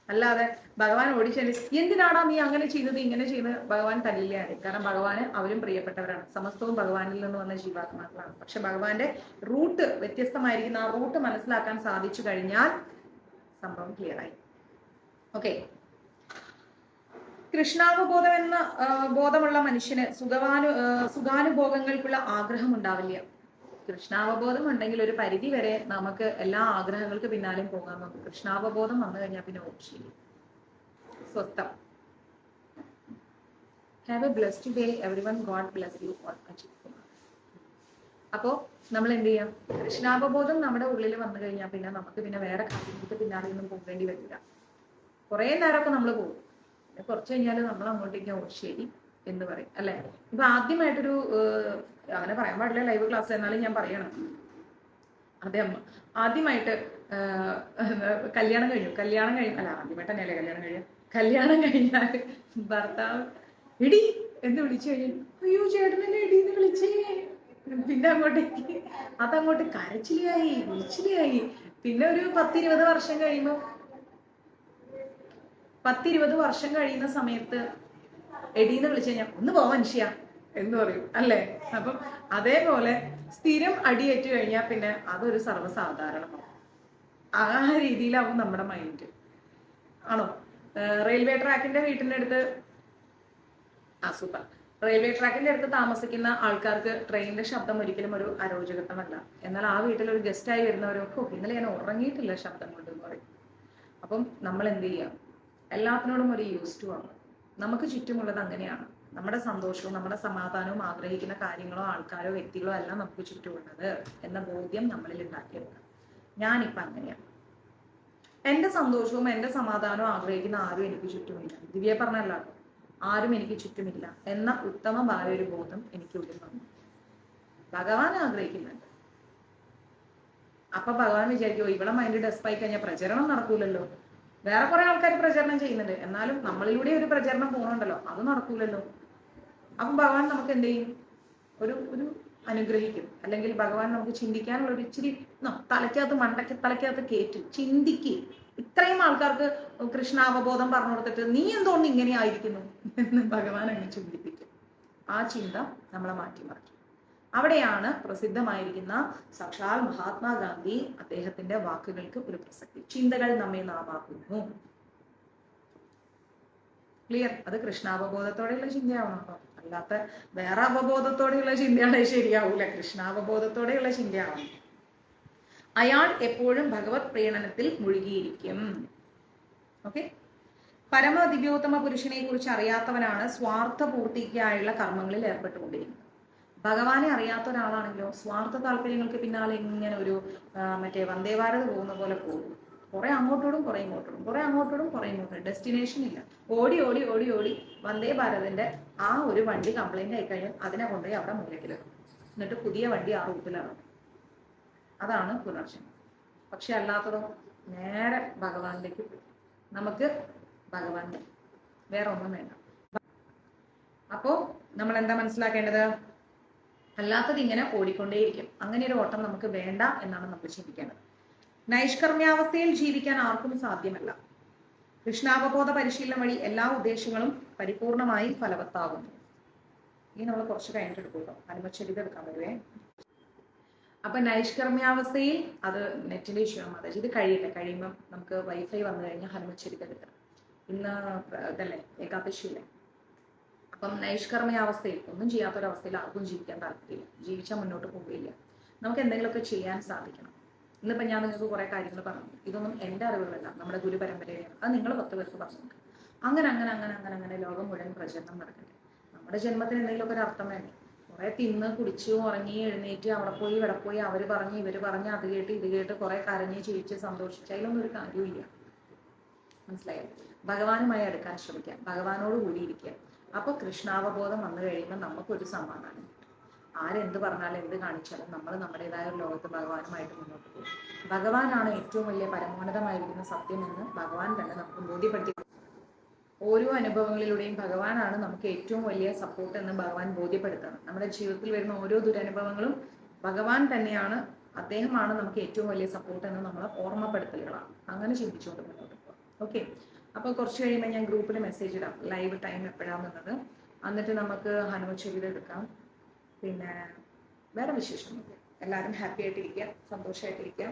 അല്ലാതെ ഭഗവാൻ ഓടിച്ചെല്ലി എന്തിനാടാ നീ അങ്ങനെ ചെയ്യുന്നത് ഇങ്ങനെ ചെയ്യുന്നത് ഭഗവാൻ തല്ലില്ലയാണ്. കാരണം ഭഗവാന് അവരും പ്രിയപ്പെട്ടവരാണ്, സമസ്തവും ഭഗവാനിൽ നിന്ന് വന്ന ജീവാത്മാക്കളാണ്. പക്ഷെ ഭഗവാന്റെ റൂട്ട് വ്യത്യസ്തമായിരിക്കുന്ന ആ റൂട്ട് മനസ്സിലാക്കാൻ സാധിച്ചു കഴിഞ്ഞാൽ സംഭവം ക്ലിയറായി. ഓക്കെ. കൃഷ്ണാവബോധം എന്ന ബോധമുള്ള മനുഷ്യന് സുഖാനുഭോഗങ്ങൾക്കുള്ള ആഗ്രഹം ഉണ്ടാവില്ല. കൃഷ്ണാവബോധം ഉണ്ടെങ്കിൽ ഒരു പരിധി വരെ നമുക്ക് എല്ലാ ആഗ്രഹങ്ങൾക്ക് പിന്നാലെയും പോകാൻ നോക്കും. കൃഷ്ണാവബോധം വന്നു കഴിഞ്ഞാൽ പിന്നെ ശരി, സ്വസ്ഥം. Have a blessed day everyone. God bless you all. അപ്പോ നമ്മൾ എന്ത് ചെയ്യാം? കൃഷ്ണാവബോധം നമ്മുടെ ഉള്ളിൽ വന്നു കഴിഞ്ഞാൽ പിന്നെ നമുക്ക് പിന്നെ വേറെ കാര്യങ്ങൾക്ക് പിന്നാലെ ഒന്നും പോകേണ്ടി വരില്ല. കുറെ നേരമൊക്കെ നമ്മൾ പോകും, കുറച്ച് കഴിഞ്ഞാൽ നമ്മൾ അങ്ങോട്ടേക്ക് ശരി എന്ന് പറയും അല്ലെ. ഇപ്പൊ ആദ്യമായിട്ടൊരു അങ്ങനെ പറയാൻ പാടില്ല ലൈവ് ക്ലാസ്, എന്നാലും ഞാൻ പറയണം. അതെ അമ്മ, ആദ്യമായിട്ട് കല്യാണം അല്ല ആദ്യമായിട്ട് തന്നെയല്ലേ കല്യാണം കഴിഞ്ഞാൽ ഭർത്താവ് എടി എന്ന് വിളിച്ചു കഴിഞ്ഞാൽ അയ്യോ ചേട്ടനല്ലേ എടി എന്ന് വിളിച്ചേ, പിന്നെ അങ്ങോട്ടേക്ക് അതങ്ങോട്ട് കരച്ചിലായി വിളിച്ചിലായി. പിന്നെ ഒരു 10-20 വർഷം കഴിയുമ്പോൾ 10-20 വർഷം കഴിയുന്ന സമയത്ത് എടീന്ന് വിളിച്ചു കഴിഞ്ഞാൽ ഒന്ന് പോ മനുഷ്യ എന്ന് പറയും അല്ലേ. അപ്പം അതേപോലെ സ്ഥിരം അടിയേറ്റ് കഴിഞ്ഞാൽ പിന്നെ അതൊരു സർവ്വസാധാരണമാണ്. ആ രീതിയിലാവും നമ്മുടെ മൈൻഡ്. ആണോ? റെയിൽവേ ട്രാക്കിന്റെ വീട്ടിന്റെ അടുത്ത് സൂപ്പർ. റെയിൽവേ ട്രാക്കിന്റെ അടുത്ത് താമസിക്കുന്ന ആൾക്കാർക്ക് ട്രെയിനിന്റെ ശബ്ദം ഒരിക്കലും ഒരു അരോചകത്വമല്ല. എന്നാൽ ആ വീട്ടിൽ ഒരു ഗസ്റ്റായി വരുന്നവരൊക്കെ ഇന്നലെ ഞാൻ ഉറങ്ങിയിട്ടില്ല ശബ്ദം കൊണ്ട് എന്ന് പറയും. അപ്പം നമ്മൾ എന്ത് ചെയ്യാം? എല്ലാത്തിനോടും ഒരു യൂസ് ടു ആണ്. നമുക്ക് ചുറ്റുമുള്ളത് അങ്ങനെയാണ്. നമ്മുടെ സന്തോഷവും നമ്മുടെ സമാധാനവും ആഗ്രഹിക്കുന്ന കാര്യങ്ങളോ ആൾക്കാരോ വ്യക്തികളോ എല്ലാം നമുക്ക് ചുറ്റുമുള്ളത് എന്ന ബോധ്യം നമ്മളിൽ ഉണ്ടാക്കിയെടുക്കണം. ഞാനിപ്പോൾ അങ്ങനെയാണ്. എൻ്റെ സന്തോഷവും എൻ്റെ സമാധാനവും ആഗ്രഹിക്കുന്ന ആരും എനിക്ക് ചുറ്റുമില്ല. ദിവ്യ പറഞ്ഞല്ലോ, ആരും എനിക്ക് ചുറ്റുമില്ല എന്ന ഉത്തമമായ ഒരു ബോധം എനിക്കുള്ളിൽ വന്നു. ഭഗവാൻ ആഗ്രഹിക്കുന്നുണ്ട്. അപ്പൊ ഭഗവാൻ വിചാരിക്കുമോ ഇവിടെ മൈൻഡ് ഡെസ്പായി കഴിഞ്ഞാൽ പ്രചരണം നടക്കൂലല്ലോ. വേറെ കുറെ ആൾക്കാർ പ്രചരണം ചെയ്യുന്നുണ്ട്, എന്നാലും നമ്മളിലൂടെ ഒരു പ്രചരണം പോകണുണ്ടല്ലോ, അത് നടക്കൂലല്ലോ. അപ്പം ഭഗവാൻ നമുക്ക് എന്ത് ചെയ്യും? ഒരു ഒരു അനുഗ്രഹിക്കും. അല്ലെങ്കിൽ ഭഗവാൻ നമുക്ക് ചിന്തിക്കാനുള്ള ഒരു ഇച്ചിരി തലയ്ക്കകത്ത് തലയ്ക്കകത്ത് കയറ്റും. ചിന്തിക്ക്, ഇത്രയും ആൾക്കാർക്ക് കൃഷ്ണാവബോധം പറഞ്ഞു കൊടുത്തിട്ട് നീ എന്തുകൊണ്ട് ഇങ്ങനെ ആയിരിക്കുന്നു എന്ന് ഭഗവാൻ അങ്ങ് ചിന്തിപ്പിക്കും. ആ ചിന്ത നമ്മളെ മാറ്റിമറിക്കും. അവിടെയാണ് പ്രസിദ്ധമായിരിക്കുന്ന സാക്ഷാൽ മഹാത്മാഗാന്ധി അദ്ദേഹത്തിന്റെ വാക്കുകൾക്ക് ഒരു പ്രസക്തി. ചിന്തകൾ നമ്മെ നാമാക്കുന്നു. ക്ലിയർ? അത് കൃഷ്ണാവബോധത്തോടെയുള്ള ചിന്തയാവണം കേട്ടോ, അല്ലാത്ത വേറെ അവബോധത്തോടെയുള്ള ചിന്തയാണെങ്കിൽ ശരിയാവൂല. കൃഷ്ണാവബോധത്തോടെയുള്ള ചിന്തയാവണം. അയാൾ എപ്പോഴും ഭഗവത് പ്രീണനത്തിൽ മുഴുകിയിരിക്കും. ഓക്കെ. പരമ ദിവ്യോത്തമ പുരുഷനെ കുറിച്ച് അറിയാത്തവനാണ് സ്വാർത്ഥ പൂർത്തിക്കായുള്ള കർമ്മങ്ങളിൽ ഏർപ്പെട്ടുകൊണ്ടിരിക്കുന്നത്. ഭഗവാനെ അറിയാത്ത ഒരാളാണെങ്കിലോ സ്വാർത്ഥ താല്പര്യങ്ങൾക്ക് പിന്നാലെ ഇങ്ങനെ ഒരു മറ്റേ വന്ദേ ഭാരത് പോകുന്ന പോലെ പോകും. കുറെ അങ്ങോട്ടോടും കുറെ ഇങ്ങോട്ടോടും, കുറെ അങ്ങോട്ടോടും കുറെ ഇങ്ങോട്ടും, ഡെസ്റ്റിനേഷൻ ഇല്ല. ഓടി ഓടി ഓടി ഓടി വന്ദേ ഭാരതിന്റെ ആ ഒരു വണ്ടി കംപ്ലൈന്റ് ആയി കഴിഞ്ഞാൽ അതിനെ കൊണ്ടുപോയി അവിടെ മൂലക്കിലിടും. എന്നിട്ട് പുതിയ വണ്ടി ആ റൂട്ടിലാണ്. അതാണ് പുനർജന്മം. പക്ഷെ അല്ലാത്തതോ നേരെ ഭഗവാനിലേക്ക് പോകും. നമുക്ക് ഭഗവാന്റെ വേറെ ഒന്നും വേണ്ട. അപ്പോ നമ്മൾ എന്താ മനസ്സിലാക്കേണ്ടത്? അല്ലാത്തത് ഇങ്ങനെ ഓടിക്കൊണ്ടേയിരിക്കും. അങ്ങനെ ഒരു ഓട്ടം നമുക്ക് വേണ്ട എന്നാണ് നമ്മൾ ചിന്തിക്കേണ്ടത്. നൈഷ്കർമ്മ്യാവസ്ഥയിൽ ജീവിക്കാൻ ആർക്കും സാധ്യമല്ല. കൃഷ്ണാവബോധ പരിശീലനം വഴി എല്ലാ ഉദ്ദേശങ്ങളും പരിപൂർണമായി ഫലവത്താകുന്നു. ഇനി നമ്മൾ കുറച്ച് കഴിഞ്ഞിട്ട് എടുക്കൂട്ടോ, ഹനുമച്ചരിതം എടുക്കാൻ വരുവേ. അപ്പൊ നൈഷ്കർമ്മ്യാവസ്ഥയിൽ അത് നെറ്റിലെ ഇഷ്യൂ ആണ്. ഇത് കഴിയുമ്പോൾ നമുക്ക് വൈഫൈ വന്നു കഴിഞ്ഞാൽ ഹനുമച്ചരിതം എടുക്കണം. ഇന്ന് ഇതല്ലേ ഏകാദശിയില്ലേ. അപ്പം നൈഷ്കർമ്മ്യാവസ്ഥയിൽ ഒന്നും ചെയ്യാത്തൊരവസ്ഥയിൽ ആർക്കും ജീവിക്കാൻ താല്പര്യമില്ല. ജീവിച്ചാൽ മുന്നോട്ട് പോവുകയില്ല. നമുക്ക് എന്തെങ്കിലുമൊക്കെ ചെയ്യാൻ സാധിക്കണം. ഇന്നിപ്പോൾ ഞാൻ നിങ്ങൾക്ക് കുറേ കാര്യങ്ങൾ പറഞ്ഞു. ഇതൊന്നും എൻ്റെ അറിവുകളല്ല, നമ്മുടെ ഗുരുപരമ്പരയാണ്. അത് നിങ്ങൾ 10 പേർക്ക് പറഞ്ഞു. അങ്ങനെ അങ്ങനെ അങ്ങനെ അങ്ങനെ അങ്ങനെ ലോകം മുഴുവൻ പ്രചരണം നടക്കട്ടെ. നമ്മുടെ ജന്മത്തിന് എന്തെങ്കിലുമൊക്കെ ഒരു അർത്ഥം വേണ്ടേ? കുറെ തിന്ന് കുടിച്ചു ഉറങ്ങി എഴുന്നേറ്റ് അവിടെ പോയി ഇവിടെ പോയി അവർ പറഞ്ഞ് ഇവർ പറഞ്ഞ് അത് കേട്ട് ഇത് കേട്ട് കുറെ കരഞ്ഞ് ചിരിച്ച് സന്തോഷിച്ച് അതിലൊന്നും ഒരു കാര്യമില്ല. മനസ്സിലായോ? ഭഗവാനുമായി അടുക്കാൻ ശ്രമിക്കാം, ഭഗവാനോട് കൂടിയിരിക്കുക. അപ്പൊ കൃഷ്ണാവബോധം വന്നു കഴിയുമ്പോൾ നമുക്കൊരു സമാധാനം. ആരെന്ത് പറഞ്ഞാലും എന്ത് കാണിച്ചാലും നമ്മൾ നമ്മുടേതായ ഒരു ലോകത്ത് ഭഗവാനുമായിട്ട് മുന്നോട്ട് പോകും. ഭഗവാനാണ് ഏറ്റവും വലിയ പരമോന്നതമായിരിക്കുന്ന സത്യമെന്ന് ഭഗവാൻ തന്നെ നമുക്ക് ബോധ്യപ്പെടുത്തി. ഓരോ അനുഭവങ്ങളിലൂടെയും ഭഗവാനാണ് നമുക്ക് ഏറ്റവും വലിയ സപ്പോർട്ട് എന്ന് ഭഗവാൻ ബോധ്യപ്പെടുത്തണം. നമ്മുടെ ജീവിതത്തിൽ വരുന്ന ഓരോ ദുരനുഭവങ്ങളും ഭഗവാൻ തന്നെയാണ്, അദ്ദേഹമാണ് നമുക്ക് ഏറ്റവും വലിയ സപ്പോർട്ട് എന്ന് നമ്മളെ ഓർമ്മപ്പെടുത്തലുകളാണ്. അങ്ങനെ ചിന്തിച്ചുകൊണ്ട് മുന്നോട്ട് പോകാം. ഓക്കെ. അപ്പോൾ കുറച്ച് കഴിയുമ്പോൾ ഞാൻ ഗ്രൂപ്പിൽ മെസ്സേജ് ഇടാം, ലൈവ് ടൈം എപ്പോഴാണെന്നുള്ളത്. എന്നിട്ട് നമുക്ക് ഹനുമച്ചരിതം എടുക്കാം. പിന്നെ വേറെ വിശേഷമൊന്നുമില്ല. എല്ലാവരും ഹാപ്പി ആയിട്ടിരിക്കുക, സന്തോഷമായിട്ടിരിക്കുക.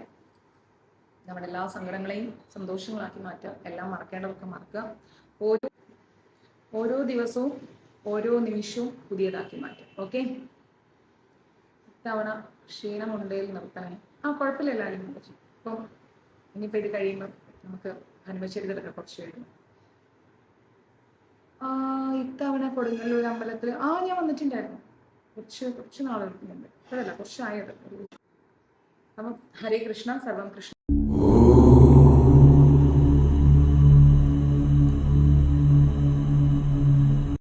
നമ്മുടെ എല്ലാ സങ്കടങ്ങളെയും സന്തോഷങ്ങളാക്കി മാറ്റുക. എല്ലാം മറക്കേണ്ടതൊക്കെ മറക്കുക. ഓരോ ദിവസവും ഓരോ നിമിഷവും പുതിയതാക്കി മാറ്റുക. ഓക്കെ. ഇത്തവണ ക്ഷീണമുണ്ടെങ്കിൽ നിർത്തണേ. കുഴപ്പമില്ല, എല്ലാവരും പറ്റും. അപ്പം ഇനിയിപ്പോൾ ഇത് കഴിയുമ്പോൾ നമുക്ക് ഹനുമച്ചരിതമൊക്കെ കുറച്ച് കഴിയും. ഇത്തവണ കൊടുങ്ങല്ലൂർ അമ്പലത്തിൽ ഞാൻ വന്നിട്ടുണ്ടായിരുന്നു. കുറച്ച് നാളെടുക്കുന്നുണ്ട്. അല്ല, കുറച്ചായത്. അപ്പം ഹരേ കൃഷ്ണ, സർവം കൃഷ്ണ.